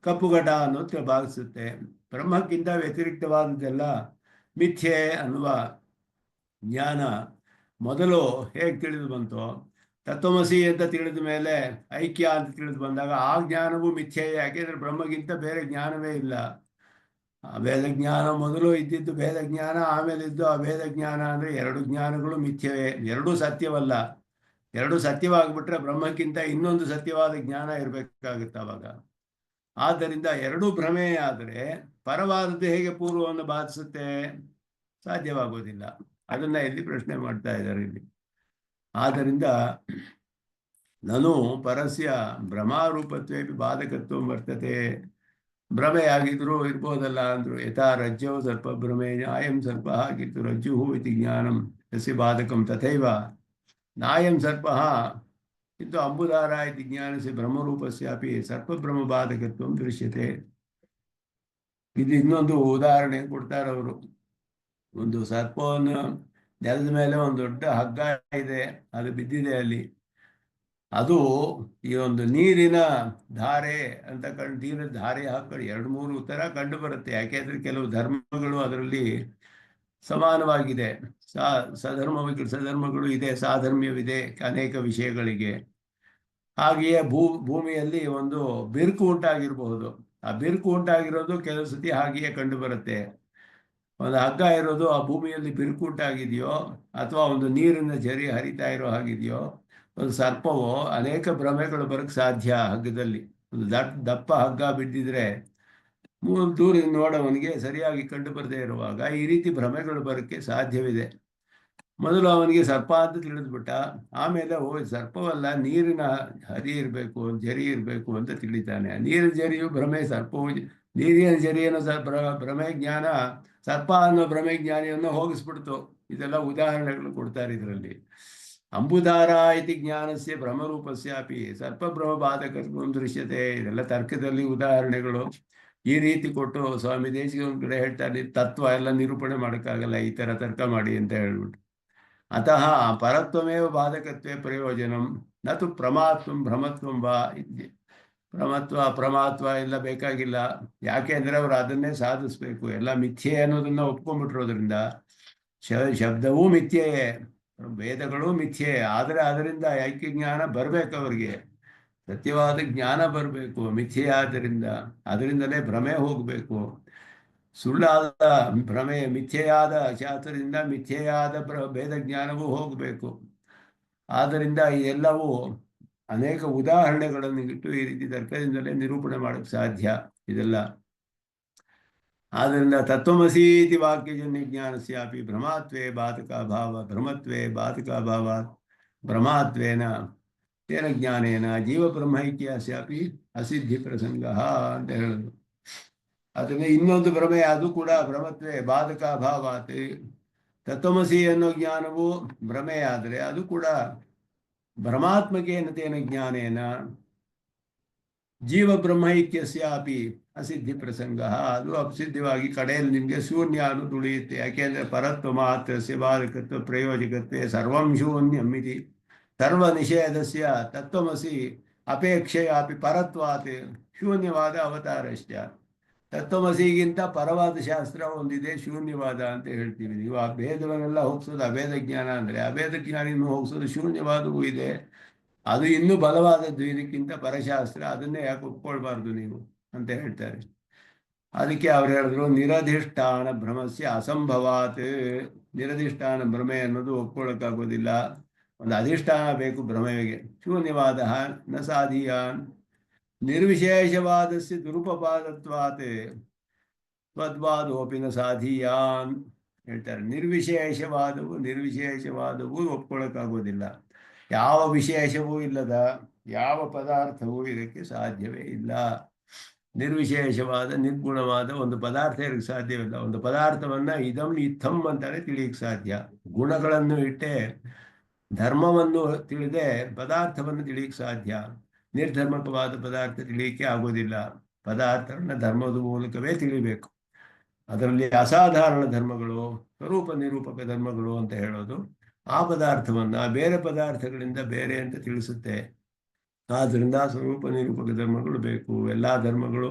ಕಪ್ಪು ಘಟ ಅನ್ನೋದು ಬಾಧಿಸುತ್ತೆ. ಬ್ರಹ್ಮಕ್ಕಿಂತ ವ್ಯತಿರಿಕ್ತವಾದದ್ದೆಲ್ಲ ಮಿಥ್ಯೆ ಅನ್ನುವ ಜ್ಞಾನ ಮೊದಲು ಹೇಗೆ ತಿಳಿದು ಬಂತೋ, ತತ್ವಮಸಿ ಅಂತ ತಿಳಿದ ಮೇಲೆ ಐಕ್ಯ ಅಂತ ತಿಳಿದು ಬಂದಾಗ ಆ ಜ್ಞಾನವೂ ಮಿಥ್ಯೆ. ಯಾಕೆಂದರೆ ಬ್ರಹ್ಮಗಿಂತ ಬೇರೆ ಜ್ಞಾನವೇ ಇಲ್ಲ. ಅಭೇದ ಜ್ಞಾನ ಮೊದಲು ಇದ್ದಿದ್ದು ಭೇದ ಜ್ಞಾನ, ಆಮೇಲೆ ಇದ್ದು ಅಭೇದ ಜ್ಞಾನ. ಅಂದರೆ ಎರಡು ಜ್ಞಾನಗಳು ಮಿಥ್ಯವೇ, ಎರಡೂ ಸತ್ಯವಲ್ಲ. ಎರಡು ಸತ್ಯವಾಗಿಬಿಟ್ರೆ ಬ್ರಹ್ಮಕ್ಕಿಂತ ಇನ್ನೊಂದು ಸತ್ಯವಾದ ಜ್ಞಾನ ಇರಬೇಕಾಗುತ್ತೆ ಅವಾಗ. ಆದ್ದರಿಂದ ಎರಡೂ ಭ್ರಮೆ ಆದರೆ ಪರವಾದದ್ದು ಹೇಗೆ ಪೂರ್ವವನ್ನು ಬಾಧಿಸುತ್ತೆ? ಸಾಧ್ಯವಾಗೋದಿಲ್ಲ. ಅದನ್ನು ಇಲ್ಲಿ ಪ್ರಶ್ನೆ ಮಾಡ್ತಾ ಇದ್ದಾರೆ ಇಲ್ಲಿ. ಆದ್ದರಿಂದ ನನು ಪರಸ್ಯ ಭ್ರಮಾರೂಪತ್ವೇ ಬಾಧಕತ್ವ ವರ್ತತೆ. ಭ್ರಮೆಯಾಗಿದ್ರು ಇರ್ಬೋದಲ್ಲ ಅಂದರು. ಯಥಾ ರಜ್ಜೌ ಸರ್ಪ ಭ್ರಮೆ ನ್ಯಾಯಂ ಸರ್ಪ ಆಗಿತ್ತು ರಜ್ಜು ಇತಿ ಜ್ಞಾನಂ ಯಸ್ಯ ಬಾಧಕಂ ತಥೈವ ನಾಯಂ ಸರ್ಪ ಇದು ಅಂಬುದಾರ ಇತಿ ಜ್ಞಾನಸ್ಯ ಬ್ರಹ್ಮರೂಪಸ್ಯಾಪಿ ಸರ್ಪಭ್ರಮ ಬಾಧಕತ್ವ ದೃಶ್ಯತೆ. ಇದು ಇನ್ನೊಂದು ಉದಾಹರಣೆ ಕೊಡ್ತಾರೆ ಅವರು. ಒಂದು ಸರ್ಪವನ್ನು ನೆಲದ ಮೇಲೆ ಒಂದು ದೊಡ್ಡ ಹಗ್ಗ ಇದೆ, ಅದು ಬಿದ್ದಿದೆ ಅಲ್ಲಿ. ಅದು ಈ ಒಂದು ನೀರಿನ ಧಾರೆ ಅಂತ ನೀರಿನ ಧಾರೆ ಹಾಕೊಂಡು 2-3 ಥರ ಕಂಡು ಬರುತ್ತೆ. ಯಾಕೆಂದರೆ ಕೆಲವು ಧರ್ಮಗಳು ಅದರಲ್ಲಿ ಸಮಾನವಾಗಿದೆ. ಸಧರ್ಮಗಳು ಇದೆ, ಸಾಧರ್ಮ್ಯವಿದೆ ಅನೇಕ ವಿಷಯಗಳಿಗೆ. ಹಾಗೆಯೇ ಭೂಮಿಯಲ್ಲಿ ಒಂದು ಬಿರುಕು ಉಂಟಾಗಿರಬಹುದು. ಆ ಬಿರುಕು ಉಂಟಾಗಿರೋದು ಕೆಲವು ಸತಿ ಹಾಗೆಯೇ ಕಂಡು ಬರುತ್ತೆ. ಒಂದು ಹಗ್ಗ ಇರೋದು ಆ ಭೂಮಿಯಲ್ಲಿ ಬಿರುಕು ಉಂಟಾಗಿದೆಯೋ ಅಥವಾ ಒಂದು ನೀರಿನ ಝರಿ ಹರಿತಾ ಇರೋ ಹಾಗಿದೆಯೋ. ಒಂದು ಸರ್ಪವು ಅನೇಕ ಭ್ರಮೆಗಳು ಬರೋಕ್ಕೆ ಸಾಧ್ಯ. ಹಗ್ಗದಲ್ಲಿ ಒಂದು ದಪ್ಪ ಹಗ್ಗ ಬಿದ್ದಿದ್ರೆ ದೂರದಿಂದ ನೋಡೋವನಿಗೆ ಸರಿಯಾಗಿ ಕಂಡು ಬರದೇ ಇರುವಾಗ ಈ ರೀತಿ ಭ್ರಮೆಗಳು ಬರೋಕ್ಕೆ ಸಾಧ್ಯವಿದೆ. ಮೊದಲು ಅವನಿಗೆ ಸರ್ಪ ಅಂತ ತಿಳಿದ್ಬಿಟ್ಟ, ಆಮೇಲೆ ಸರ್ಪವಲ್ಲ ನೀರಿನ ಹರಿ ಇರಬೇಕು, ಝರಿ ಇರಬೇಕು ಅಂತ ತಿಳಿತಾನೆ. ನೀರಿನ ಝರಿಯು ಭ್ರಮೆ, ಸರ್ಪವು ನೀರಿನ ಝರಿಯನ್ನು ಭ್ರಮೆ ಜ್ಞಾನ ಸರ್ಪ ಅನ್ನೋ ಭ್ರಮೆ ಜ್ಞಾನಿಯನ್ನು ಹೋಗಿಸ್ಬಿಡ್ತು. ಇದೆಲ್ಲ ಉದಾಹರಣೆಗಳು ಕೊಡ್ತಾರೆ ಇದರಲ್ಲಿ. ಅಂಬುದಾರ ಇತಿ ಜ್ಞಾನಸ್ಯ ಭ್ರಮರೂಪಸ್ಯಾಪಿ ಸರ್ಪಭ್ರಮ ಬಾಧಕತ್ವ ದೃಶ್ಯತೆ. ಇದೆಲ್ಲ ತರ್ಕದಲ್ಲಿ ಉದಾಹರಣೆಗಳು ಈ ರೀತಿ ಕೊಟ್ಟು ಸ್ವಾಮಿ ದೇಶಿಗೆ ಒಂದು ಕಡೆ ಹೇಳ್ತಾರೆ, ತತ್ವ ಎಲ್ಲ ನಿರೂಪಣೆ ಮಾಡೋಕ್ಕಾಗಲ್ಲ ಈ ಥರ ತರ್ಕ ಮಾಡಿ ಅಂತ ಹೇಳ್ಬಿಟ್ಟು. ಅತಃ ಪರತ್ವಮೇವ ಬಾಧಕತ್ವೇ ಪ್ರಯೋಜನಂ ನತು ಪ್ರಮಾತ್ವಂ ಭ್ರಮತ್ವಂ ವಾ. ಪ್ರಮಾತ್ವ ಎಲ್ಲ ಬೇಕಾಗಿಲ್ಲ. ಯಾಕೆ ಅಂದರೆ ಅವರು ಅದನ್ನೇ ಸಾಧಿಸ್ಬೇಕು. ಎಲ್ಲ ಮಿಥ್ಯೆ ಅನ್ನೋದನ್ನು ಒಪ್ಕೊಂಡ್ಬಿಟ್ಟಿರೋದ್ರಿಂದ ಶಬ್ದವೂ ಮಿಥ್ಯೆಯೇ, ವೇದಗಳು ಮಿಥ್ಯೆ. ಆದರೆ ಅದರಿಂದ ಐಕ್ಯ ಜ್ಞಾನ ಬರಬೇಕು, ಅವರಿಗೆ ಸತ್ಯವಾದ ಜ್ಞಾನ ಬರಬೇಕು. ಮಿಥ್ಯೆ ಆದ್ದರಿಂದ ಅದರಿಂದಲೇ ಭ್ರಮೆ ಹೋಗಬೇಕು. ಸುಳ್ಳಾದ ಭ್ರಮೆ, ಮಿಥ್ಯೆಯಾದ ಶಾಸ್ತ್ರದಿಂದ ಮಿಥ್ಯೆಯಾದ ಭೇದ ಜ್ಞಾನವೂ ಹೋಗಬೇಕು. ಆದ್ದರಿಂದ ಇದೆಲ್ಲವೂ ಅನೇಕ ಉದಾಹರಣೆಗಳನ್ನು ಇಟ್ಟು ಈ ರೀತಿ ತರ್ಕದಿಂದಲೇ ನಿರೂಪಣೆ ಮಾಡೋಕ್ಕೆ ಸಾಧ್ಯ ಇದೆಲ್ಲ. ಆದ್ದರಿಂದ ತತ್ವಮಸೀತಿ ವಾಕ್ಯಜನ್ಯ ಜ್ಞಾನಸ್ಯಾಪಿ ಭ್ರಮಾತ್ವೇ ಬಾಧಕಾಭಾವ ಭ್ರಮತ್ವೇ ಬಾಧಕಾಭಾವ ಭ್ರಮಾತ್ವೇನ ತೇನ ಜ್ಞಾನೇನ ಜೀವಬ್ರಹ್ಮೈಕ್ಯಸ್ಯಾಪಿ ಅಸಿದ್ಧಿ ಪ್ರಸಂಗ ಅಂತ ಹೇಳೋದು. ಅದರಿಂದ ಇನ್ನೊಂದು ಭ್ರಮೆ, ಅದು ಕೂಡ ಭ್ರಮತ್ವೇ ಬಾಧಕಾಭಾವಾತ್. ತತ್ವಮಸಿ ಅನ್ನೋ ಜ್ಞಾನವು ಭ್ರಮೆಯಾದರೆ ಅದು ಕೂಡ ಭ್ರಮಾತ್ಮಕೇನ ತೇನ ಜ್ಞಾನೇನ ಜೀವ ಬ್ರಹ್ಮೈಕ್ಯಸ್ಯಾಪಿ ಅಸಿದ್ಧಿ ಪ್ರಸಂಗ, ಅದು ಅಪ್ಸಿದ್ಧವಾಗಿ ಕಡೆಯಲ್ಲಿ ನಿಮಗೆ ಶೂನ್ಯ ಅನ್ನು ತುಳಿಯುತ್ತೆ. ಯಾಕೆಂದರೆ ಪರತ್ವ ಮಾತ್ರಸ್ಯ ಬಾಧಕತ್ವ ಪ್ರಯೋಜಕತ್ವೇ ಸರ್ವಂ ಶೂನ್ಯಂ ಇತಿ ಸರ್ವ ನಿಷೇಧಸ್ಯ ತತ್ವಮಸಿ ಅಪೇಕ್ಷೆಯಾಪಿ ಪರತ್ವಾತ್ ಶೂನ್ಯವಾದ ಅವತಾರಶ್ಚ. ತತ್ವಮಸಿಗಿಂತ ಪರವಾದ ಶಾಸ್ತ್ರ ಒಂದಿದೆ, ಶೂನ್ಯವಾದ ಅಂತ ಹೇಳ್ತೀವಿ. ನೀವು ಆ ಭೇದವನ್ನೆಲ್ಲ ಹೋಗಿಸೋದು ಅಭೇದ ಜ್ಞಾನ ಅಂದರೆ, ಅಭೇದ ಜ್ಞಾನಿಯನ್ನು ಹೋಗಿಸೋದು ಶೂನ್ಯವಾದವೂ ಇದೆ, ಅದು ಇನ್ನೂ ಬಲವಾದದ್ದು ಇದಕ್ಕಿಂತ ಪರಶಾಸ್ತ್ರ. ಅದನ್ನೇ ಯಾಕೆ ಒಪ್ಕೊಳ್ಬಾರ್ದು ನೀವು ಅಂತ ಹೇಳ್ತಾರೆ. ಅದಕ್ಕೆ ಅವ್ರು ಹೇಳಿದ್ರು ನಿರಧಿಷ್ಠಾನ ಭ್ರಮಸ್ಯ ಅಸಂಭವಾತ್. ನಿರಧಿಷ್ಠಾನ ಭ್ರಮೆ ಅನ್ನೋದು ಒಪ್ಕೊಳ್ಳೋಕ್ಕಾಗೋದಿಲ್ಲ, ಒಂದು ಅಧಿಷ್ಠಾನ ಬೇಕು ಭ್ರಮೆಗೆ. ಶೂನ್ಯವಾದ ನ ಸಾಧೀಯಾನ್ ನಿರ್ವಿಶೇಷವಾದಸ್ಯ ದುರುಪಪಾದತ್ವಾತ್ ತ್ವದ್ವಾದೋಪಿ ನ ಸಾಧೀಯಾನ್ ಹೇಳ್ತಾರೆ. ನಿರ್ವಿಶೇಷವಾದವು ಒಪ್ಕೊಳ್ಳೋಕ್ಕಾಗೋದಿಲ್ಲ. ಯಾವ ವಿಶೇಷವೂ ಇಲ್ಲದ ಯಾವ ಪದಾರ್ಥವೂ ಇದಕ್ಕೆ ಸಾಧ್ಯವೇ ಇಲ್ಲ. ನಿರ್ವಿಶೇಷವಾದ ನಿರ್ಗುಣವಾದ ಒಂದು ಪದಾರ್ಥ ಇದಕ್ಕೆ ಸಾಧ್ಯವಿಲ್ಲ. ಒಂದು ಪದಾರ್ಥವನ್ನು ಇದಂ ಇತ್ತಂ ಅಂತಾನೆ ತಿಳಿಯಕ್ಕೆ ಸಾಧ್ಯ. ಗುಣಗಳನ್ನು ಇಟ್ಟೆ ಧರ್ಮವನ್ನು ತಿಳಿದೆ ಪದಾರ್ಥವನ್ನು ತಿಳಿಯಕ್ಕೆ ಸಾಧ್ಯ. ನಿರ್ಧರ್ಮಕವಾದ ಪದಾರ್ಥ ತಿಳಿಯಕ್ಕೆ ಆಗೋದಿಲ್ಲ. ಪದಾರ್ಥವನ್ನು ಧರ್ಮದ ಮೂಲಕವೇ ತಿಳಿಬೇಕು. ಅದರಲ್ಲಿ ಅಸಾಧಾರಣ ಧರ್ಮಗಳು, ಸ್ವರೂಪ ನಿರೂಪಕ ಧರ್ಮಗಳು ಅಂತ ಹೇಳೋದು ಆ ಪದಾರ್ಥವನ್ನು ಬೇರೆ ಪದಾರ್ಥಗಳಿಂದ ಬೇರೆ ಅಂತ ತಿಳಿಸುತ್ತೆ. ಆದ್ದರಿಂದ ಸ್ವರೂಪ ನಿರೂಪಕ ಧರ್ಮಗಳು ಬೇಕು. ಎಲ್ಲ ಧರ್ಮಗಳು,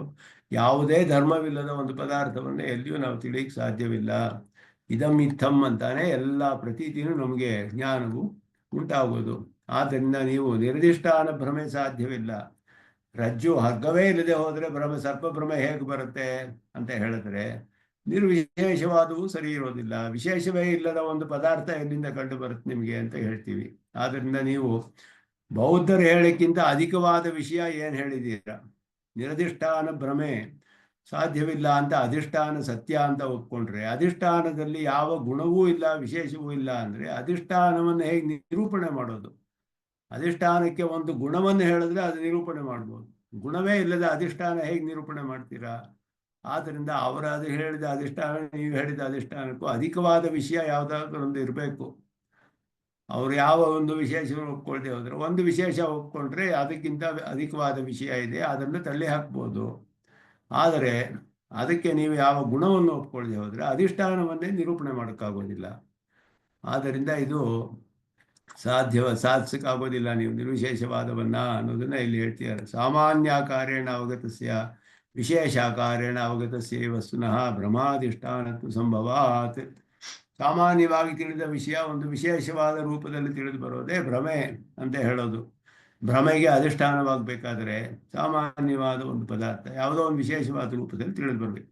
ಯಾವುದೇ ಧರ್ಮವಿಲ್ಲದ ಒಂದು ಪದಾರ್ಥವನ್ನು ಎಲ್ಲಿಯೂ ನಾವು ತಿಳಿಯಕ್ಕೆ ಸಾಧ್ಯವಿಲ್ಲ. ಇದಂ ಇತ್ತಂ ಅಂತಾನೆ ಎಲ್ಲ ಪ್ರತೀತಿನೂ ನಮಗೆ ಜ್ಞಾನವು ಉಂಟಾಗೋದು. ಆದ್ದರಿಂದ ನೀವು ನಿರ್ದಿಷ್ಟಾನ ಭ್ರಮೆ ಸಾಧ್ಯವಿಲ್ಲ. ರಜ್ಜು ಹಗ್ಗವೇ ಇಲ್ಲದೆ ಹೋದರೆ ಭ್ರಮೆ, ಸರ್ಪ ಭ್ರಮೆ ಹೇಗೆ ಬರುತ್ತೆ ಅಂತ ಹೇಳಿದ್ರೆ ನಿರ್ವಿಶೇಷವಾದವು ಸರಿ ಇರೋದಿಲ್ಲ. ವಿಶೇಷವೇ ಇಲ್ಲದ ಒಂದು ಪದಾರ್ಥ ಎಲ್ಲಿಂದ ಕಂಡು ಬರುತ್ತೆ ನಿಮಗೆ ಅಂತ ಹೇಳ್ತೀವಿ. ಆದ್ದರಿಂದ ನೀವು ಬೌದ್ಧರು ಹೇಳಕ್ಕಿಂತ ಅಧಿಕವಾದ ವಿಷಯ ಏನು ಹೇಳಿದ್ದೀರಾ. ನಿರಧಿಷ್ಠಾನ ಭ್ರಮೆ ಸಾಧ್ಯವಿಲ್ಲ ಅಂತ ಅಧಿಷ್ಠಾನ ಸತ್ಯ ಅಂತ ಒಪ್ಕೊಂಡ್ರೆ, ಅಧಿಷ್ಠಾನದಲ್ಲಿ ಯಾವ ಗುಣವೂ ಇಲ್ಲ ವಿಶೇಷವೂ ಇಲ್ಲ ಅಂದರೆ ಅಧಿಷ್ಠಾನವನ್ನು ಹೇಗೆ ನಿರೂಪಣೆ ಮಾಡೋದು? ಅಧಿಷ್ಠಾನಕ್ಕೆ ಒಂದು ಗುಣವನ್ನು ಹೇಳಿದ್ರೆ ಅದು ನಿರೂಪಣೆ ಮಾಡ್ಬೋದು. ಗುಣವೇ ಇಲ್ಲದ ಅಧಿಷ್ಠಾನ ಹೇಗೆ ನಿರೂಪಣೆ ಮಾಡ್ತೀರಾ? ಆದ್ದರಿಂದ ಅವರ ಅದು ಹೇಳಿದ ಅಧಿಷ್ಠಾನ, ನೀವು ಹೇಳಿದ ಅಧಿಷ್ಠಾನಕ್ಕೂ ಅಧಿಕವಾದ ವಿಷಯ ಯಾವುದಾದ್ರೂ ಒಂದು ಇರಬೇಕು. ಅವರು ಯಾವ ಒಂದು ವಿಶೇಷವನ್ನು ಒಪ್ಕೊಳ್ದೆ ಹೋದರೆ, ಒಂದು ವಿಶೇಷ ಒಪ್ಕೊಂಡ್ರೆ ಅದಕ್ಕಿಂತ ಅಧಿಕವಾದ ವಿಷಯ ಇದೆ, ಅದನ್ನು ತಳ್ಳಿ ಹಾಕ್ಬೋದು. ಆದರೆ ಅದಕ್ಕೆ ನೀವು ಯಾವ ಗುಣವನ್ನು ಒಪ್ಕೊಳ್ದೆ ಹೋದರೆ ಅಧಿಷ್ಠಾನವನ್ನೇ ನಿರೂಪಣೆ ಮಾಡೋಕ್ಕಾಗೋದಿಲ್ಲ. ಆದ್ದರಿಂದ ಇದು ಸಾಧಿಸಕ್ಕಾಗೋದಿಲ್ಲ ನೀವು ನಿರ್ವಿಶೇಷವಾದವನ್ನ ಅನ್ನೋದನ್ನ ಇಲ್ಲಿ ಹೇಳ್ತಿದ್ದಾರೆ. ಸಾಮಾನ್ಯಾಕಾರೇಣ ಅವಗತಸ್ಯ ವಿಶೇಷಾಕಾರೇಣ ಅವಗತಸ್ಯ ವಸ್ತುನಃ ಭ್ರಮಾಧಿಷ್ಠಾನತ್ವ ಸಂಭವಾತ್. ಸಾಮಾನ್ಯವಾಗಿ ತಿಳಿದ ವಿಷಯ ಒಂದು ವಿಶೇಷವಾದ ರೂಪದಲ್ಲಿ ತಿಳಿದು ಬರೋದೇ ಭ್ರಮೆ ಅಂತ ಹೇಳೋದು. ಭ್ರಮೆಗೆ ಅಧಿಷ್ಠಾನವಾಗಬೇಕಾದ್ರೆ ಸಾಮಾನ್ಯವಾದ ಒಂದು ಪದಾರ್ಥ ಯಾವುದೋ ಒಂದು ವಿಶೇಷವಾದ ರೂಪದಲ್ಲಿ ತಿಳಿದು ಬರಬೇಕು.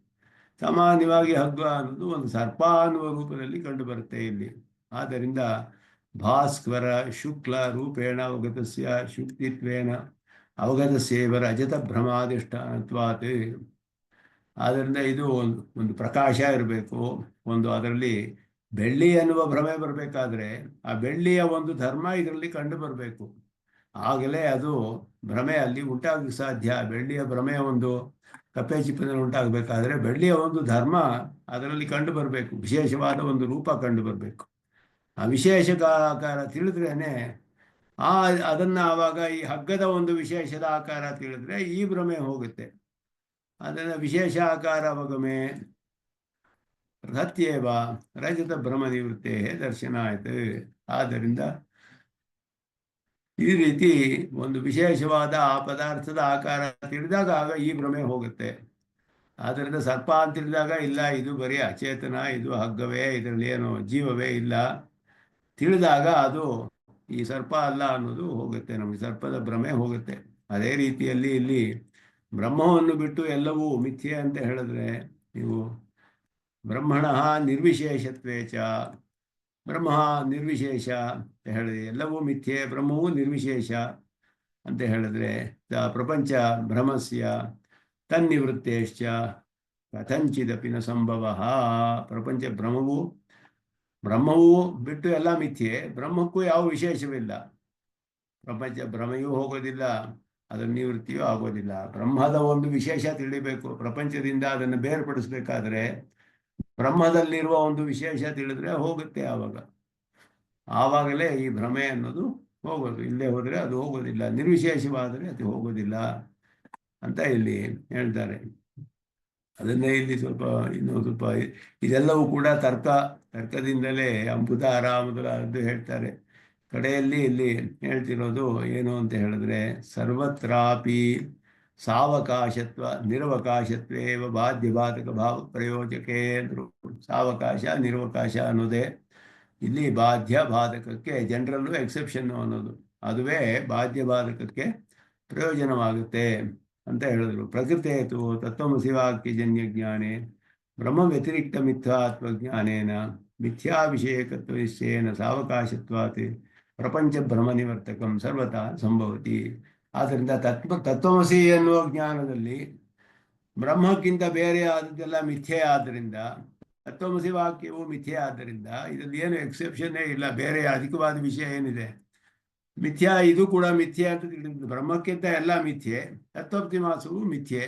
ಸಾಮಾನ್ಯವಾಗಿ ಹಗ್ಗ ಅನ್ನೋದು ಒಂದು ಸರ್ಪ ಅನ್ನುವ ರೂಪದಲ್ಲಿ ಕಂಡು ಬರುತ್ತೆ ಇಲ್ಲಿ. ಆದ್ದರಿಂದ ಭಾಸ್ಕರ ಶುಕ್ಲ ರೂಪೇಣ ಅವಗತಸ್ಯ ಶುಕ್ತಿತ್ವೇನ ಅವಗತಸ್ಯೇವ ರಜತ ಭ್ರಮಾಧಿಷ್ಠಾನತ್ವಾತ್. ಆದ್ದರಿಂದ ಇದು ಒಂದು ಪ್ರಕಾಶ ಇರಬೇಕು. ಒಂದು ಅದರಲ್ಲಿ ಬೆಳ್ಳಿ ಅನ್ನುವ ಭ್ರಮೆ ಬರಬೇಕಾದ್ರೆ ಆ ಬೆಳ್ಳಿಯ ಒಂದು ಧರ್ಮ ಇದರಲ್ಲಿ ಕಂಡು ಬರಬೇಕು. ಆಗಲೇ ಅದು ಭ್ರಮೆ ಅಲ್ಲಿ ಉಂಟಾಗಲಿಕ್ಕೆ ಸಾಧ್ಯ. ಬೆಳ್ಳಿಯ ಭ್ರಮೆಯ ಒಂದು ಕಪ್ಪೆ ಚಿಪ್ಪಿನಲ್ಲಿ ಉಂಟಾಗಬೇಕಾದ್ರೆ ಬೆಳ್ಳಿಯ ಒಂದು ಧರ್ಮ ಅದರಲ್ಲಿ ಕಂಡು ಬರಬೇಕು, ವಿಶೇಷವಾದ ಒಂದು ರೂಪ ಕಂಡು ಬರಬೇಕು. ಆ ವಿಶೇಷ ಆಕಾರ ತಿಳಿದ್ರೇನೆ ಅದನ್ನು ಆವಾಗ ಈ ಹಗ್ಗದ ಒಂದು ವಿಶೇಷದ ಆಕಾರ ತಿಳಿದ್ರೆ ಈ ಭ್ರಮೆ ಹೋಗುತ್ತೆ. ಅದನ್ನು ವಿಶೇಷ ಆಕಾರ ಅವಗಮೆ ಸತ್ಯೇವ ರಜತ ಭ್ರಮ ನಿವೃತ್ತೇ ದರ್ಶನ ಆಯ್ತು. ಆದ್ದರಿಂದ ಈ ರೀತಿ ಒಂದು ವಿಶೇಷವಾದ ಆ ಪದಾರ್ಥದ ಆಕಾರ ತಿಳಿದಾಗ ಆಗ ಈ ಭ್ರಮೆ ಹೋಗುತ್ತೆ. ಆದ್ದರಿಂದ ಸರ್ಪ ಅಂತ ತಿಳಿದಾಗ ಇಲ್ಲ ಇದು ಬರೀ ಅಚೇತನ, ಇದು ಹಗ್ಗವೇ, ಇದರಲ್ಲಿ ಏನು ಜೀವವೇ ಇಲ್ಲ ತಿಳಿದಾಗ ಅದು ಈ ಸರ್ಪ ಅಲ್ಲ ಅನ್ನೋದು ಹೋಗುತ್ತೆ, ನಮಗೆ ಸರ್ಪದ ಭ್ರಮೆ ಹೋಗುತ್ತೆ. ಅದೇ ರೀತಿಯಲ್ಲಿ ಇಲ್ಲಿ ಬ್ರಹ್ಮವನ್ನು ಬಿಟ್ಟು ಎಲ್ಲವೂ ಮಿಥ್ಯೆ ಅಂತ ಹೇಳಿದ್ರೆ ನೀವು ಬ್ರಹ್ಮಣ ನಿರ್ವಿಶೇಷತ್ವೇಚ, ಬ್ರಹ್ಮ ನಿರ್ವಿಶೇಷ ಅಂತ ಹೇಳಿದ್ರೆ ಎಲ್ಲವೂ ಮಿಥ್ಯೆ, ಬ್ರಹ್ಮವೂ ನಿರ್ವಿಶೇಷ ಅಂತ ಹೇಳಿದ್ರೆ ಪ್ರಪಂಚ ಭ್ರಮಸ್ಯ ತನ್ನಿವೃತ್ತೇಶ್ಚ ಕಥಂಚಿದಪಿ ನ ಸಂಭವ. ಪ್ರಪಂಚ ಬ್ರಹ್ಮವು ಬಿಟ್ಟು ಎಲ್ಲ ಮಿಥ್ಯೆ, ಬ್ರಹ್ಮಕ್ಕೂ ಯಾವ ವಿಶೇಷವಿಲ್ಲ. ಪ್ರಪಂಚ ಭ್ರಮೆಯೂ ಹೋಗೋದಿಲ್ಲ, ಅದರ ನಿವೃತ್ತಿಯೂ ಆಗೋದಿಲ್ಲ. ಬ್ರಹ್ಮದ ಒಂದು ವಿಶೇಷ ತಿಳಿಬೇಕು. ಪ್ರಪಂಚದಿಂದ ಅದನ್ನು ಬೇರ್ಪಡಿಸ್ಬೇಕಾದ್ರೆ ಬ್ರಹ್ಮದಲ್ಲಿರುವ ಒಂದು ವಿಶೇಷ ತಿಳಿದ್ರೆ ಹೋಗುತ್ತೆ. ಆವಾಗಲೇ ಈ ಭ್ರಮೆ ಅನ್ನೋದು ಹೋಗೋದು. ಇಲ್ಲೇ ಹೋದರೆ ಅದು ಹೋಗೋದಿಲ್ಲ, ನಿರ್ವಿಶೇಷವಾದರೆ ಅದು ಹೋಗೋದಿಲ್ಲ ಅಂತ ಇಲ್ಲಿ ಹೇಳ್ತಾರೆ. ಅದನ್ನೇ ಇಲ್ಲಿ ಇನ್ನೂ ಸ್ವಲ್ಪ ಇದೆಲ್ಲವೂ ಕೂಡ ತರ್ಕದಿಂದಲೇ ಅಂಬುದಾರ ಮೊದಲಾದ್ದು ಹೇಳ್ತಾರೆ. ಕಡೆಯಲ್ಲಿ ಇಲ್ಲಿ ಹೇಳ್ತಿರೋದು ಏನು ಅಂತ ಹೇಳಿದ್ರೆ, ಸರ್ವತ್ರಾಪಿ ಸಾವಕಾಶತ್ವ ನಿರವಕಾಶತ್ವೇವ ಬಾಧ್ಯಬಾಧಕ ಭಾವ ಪ್ರಯೋಜಕೆ ಅಂದರು. ಸಾವಕಾಶ ನಿರವಕಾಶ ಅನ್ನೋದೇ ಇಲ್ಲಿ ಬಾಧ್ಯ ಬಾಧಕಕ್ಕೆ ಜನರಲ್ಲು ಎಕ್ಸೆಪ್ಷನ್ನು ಅನ್ನೋದು, ಅದುವೇ ಬಾಧ್ಯ ಬಾಧಕಕ್ಕೆ ಪ್ರಯೋಜನವಾಗುತ್ತೆ ಅಂತ ಹೇಳಿದ್ರು. ಪ್ರಕೃತೇತು ತತ್ವಮಸಿ ವಾಕ್ಯಜನ್ಯ ಜ್ಞಾನೇ ಬ್ರಹ್ಮ ವ್ಯತಿರಿಕ್ತ ಮಿಥ್ಯಾತ್ವಜ್ಞಾನೇನ ಮಿಥ್ಯಾ ವಿಷಯಕತ್ವ ನಿಶ್ಚಯೇನ ಸಾವಕಾಶತ್ವಾತ್ ಪ್ರಪಂಚ ಭ್ರಮ ನಿವರ್ತಕಂ ಸರ್ವತಾ ಸಂಭವತಿ. ಆದ್ದರಿಂದ ತತ್ವಮಸಿ ಎನ್ನುವ ಜ್ಞಾನದಲ್ಲಿ ಬ್ರಹ್ಮಕ್ಕಿಂತ ಬೇರೆ ಆದದ್ದೆಲ್ಲ ಮಿಥ್ಯೆ ಆದ್ದರಿಂದ, ತತ್ವಮಸಿ ವಾಕ್ಯವು ಮಿಥ್ಯೆ ಆದ್ದರಿಂದ ಇದರಲ್ಲಿ ಏನು ಎಕ್ಸೆಪ್ಷನ್ನೇ ಇಲ್ಲ. ಬೇರೆ ಅಧಿಕವಾದ ವಿಷಯ ಏನಿದೆ? ಮಿಥ್ಯಾ, ಇದು ಕೂಡ ಮಿಥ್ಯೆ ಅಂತ ತಿಳಿದು, ಬ್ರಹ್ಮಕ್ಕಿಂತ ಎಲ್ಲ ಮಿಥ್ಯೆ, ತತ್ವಮಸಿ ಮಾಸವು ಮಿಥ್ಯೆ.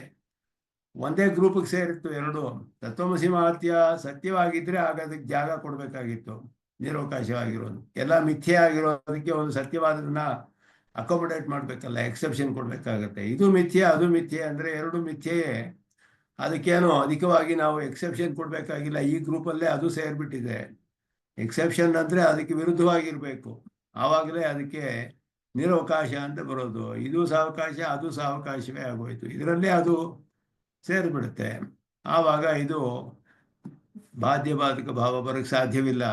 ಒಂದೇ ಗ್ರೂಪಿಗೆ ಸೇರಿತ್ತು ಎರಡು. ತತ್ವಮಸಿ ಮಹತ್ಯ ಸತ್ಯವಾಗಿದ್ದರೆ ಆಗ ಅದಕ್ಕೆ ಜಾಗ ಕೊಡಬೇಕಾಗಿತ್ತು, ನಿರವಕಾಶವಾಗಿರೋದು. ಎಲ್ಲ ಮಿಥ್ಯೆ ಆಗಿರೋದಕ್ಕೆ ಒಂದು ಸತ್ಯವಾದದನ್ನ ಅಕೊಮಡೇಟ್ ಮಾಡಬೇಕಲ್ಲ, ಎಕ್ಸೆಪ್ಷನ್ ಕೊಡಬೇಕಾಗತ್ತೆ. ಇದು ಮಿಥ್ಯೆ ಅದು ಮಿಥ್ಯೆ ಅಂದರೆ ಎರಡು ಮಿಥ್ಯೆಯೇ, ಅದಕ್ಕೇನೋ ಅಧಿಕವಾಗಿ ನಾವು ಎಕ್ಸೆಪ್ಷನ್ ಕೊಡಬೇಕಾಗಿಲ್ಲ. ಈ ಗ್ರೂಪಲ್ಲೇ ಅದು ಸೇರಿಬಿಟ್ಟಿದೆ. ಎಕ್ಸೆಪ್ಷನ್ ಅಂದರೆ ಅದಕ್ಕೆ ವಿರುದ್ಧವಾಗಿರಬೇಕು, ಆವಾಗಲೇ ಅದಕ್ಕೆ ನಿರವಕಾಶ ಅಂತ ಬರೋದು. ಇದು ಸಾವಕಾಶ ಅದು ಸಾವಕಾಶವೇ ಆಗೋಯ್ತು, ಇದರಲ್ಲೇ ಅದು ಸೇರಿಬಿಡುತ್ತೆ. ಆವಾಗ ಇದು ಬಾಧ್ಯಬಾಧಕ ಭಾವ ಬರೋಕ್ಕೆ ಸಾಧ್ಯವಿಲ್ಲ.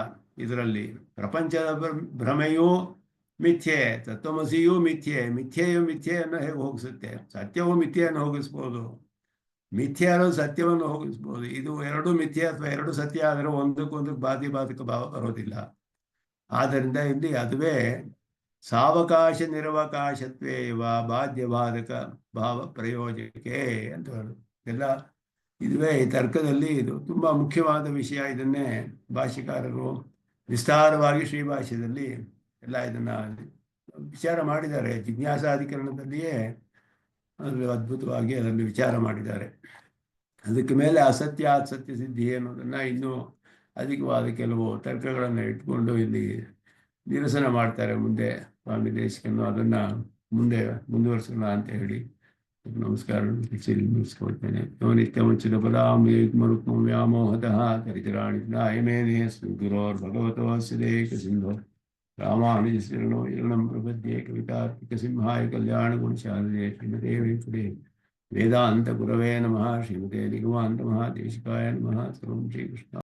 ಇದರಲ್ಲಿ ಪ್ರಪಂಚದ ಭ್ರಮೆಯೂ ಮಿಥ್ಯೆ, ತತ್ವಮಸಿಯೂ ಮಿಥ್ಯೆ. ಮಿಥ್ಯೆಯನ್ನು ಹೇಗೆ ಹೋಗಿಸುತ್ತೆ? ಸತ್ಯವು ಮಿಥ್ಯೆಯನ್ನು ಹೋಗಿಸ್ಬೋದು, ಮಿಥ್ಯೆ ಅನ್ನೋದು ಸತ್ಯವನ್ನು ಹೋಗಿಸ್ಬೋದು. ಇದು ಎರಡು ಮಿಥ್ಯೆ ಅಥವಾ ಎರಡು ಸತ್ಯ ಆದರೆ ಒಂದಕ್ಕೊಂದಕ್ಕೆ ಬಾಧ್ಯಬಾಧಕ ಭಾವ ಬರೋದಿಲ್ಲ. ಆದ್ದರಿಂದ ಇಲ್ಲಿ ಅದುವೇ ಸಾವಕಾಶ ನಿರವಕಾಶತ್ವೇ ಬಾಧ್ಯಬಾಧಕ ಭಾವ ಪ್ರಯೋಜಕೆ ಅಂತ ಹೇಳೋದು. ಎಲ್ಲ ಇದುವೇ ಈ ತರ್ಕದಲ್ಲಿ ಇದು ತುಂಬ ಮುಖ್ಯವಾದ ವಿಷಯ. ಇದನ್ನೇ ಭಾಷ್ಯಕಾರರು ವಿಸ್ತಾರವಾಗಿ ಶ್ರೀಭಾಷ್ಯದಲ್ಲಿ ಎಲ್ಲ ಇದನ್ನು ವಿಚಾರ ಮಾಡಿದ್ದಾರೆ. ಜಿಜ್ಞಾಸಾಧಿಕರಣದಲ್ಲಿಯೇ ಅದು ಅದ್ಭುತವಾಗಿ ಅದನ್ನು ವಿಚಾರ ಮಾಡಿದ್ದಾರೆ. ಅದಕ್ಕೆ ಮೇಲೆ ಅಸತ್ಯ ಸತ್ಯ ಸಿದ್ಧಿ ಅನ್ನೋದನ್ನು ಇನ್ನೂ ಅಧಿಕವಾದ ಕೆಲವು ತರ್ಕಗಳನ್ನು ಇಟ್ಕೊಂಡು ಇಲ್ಲಿ ನಿರಸನ ಮಾಡ್ತಾರೆ. ಮುಂದೆ ಸ್ವಾಮಿ ದೇಶಿಕನು ಅದನ್ನು ಮುಂದುವರಿಸೋಣ ಅಂತ ಹೇಳಿ ನಮಸ್ಕಾರ ಮುಗಿಸ್ಕೊಳ್ತೇನೆ. ನಿತ್ಯಮುಚ್ಚಿತ ಪದಾಮರುಕ್ಮ ವ್ಯಾಮೋಹತಃ ಕರಿತರಾಣಿ ನಾಯಮೇನೇ ಗುರೋರ್ಭಗವತೋಸ್ಯ ದೇಕ ಸಿಂಧೋ ರಾಮಾನುಜಶರಣೋ ಯರಣಂ ಪ್ರಪದ್ಯೆ ಕವಿತಾರ್ಕಿಕ ಸಿಂಹಾಯ ಕಲ್ಯಾಣ ಗುಣಶಾಲಿನೇ ಶ್ರೀಮತೆ ವೆಂಕಟೇ ವೇದಾಂತ ಗುರವೇ ನಮಃ. ಶ್ರೀಮತೆ ನಿಗಮಾಂತ ಮಹಾದೇಶಿಕಾಯ ನಮಃ. ಸರ್ವಂ ಶ್ರೀಕೃಷ್ಣ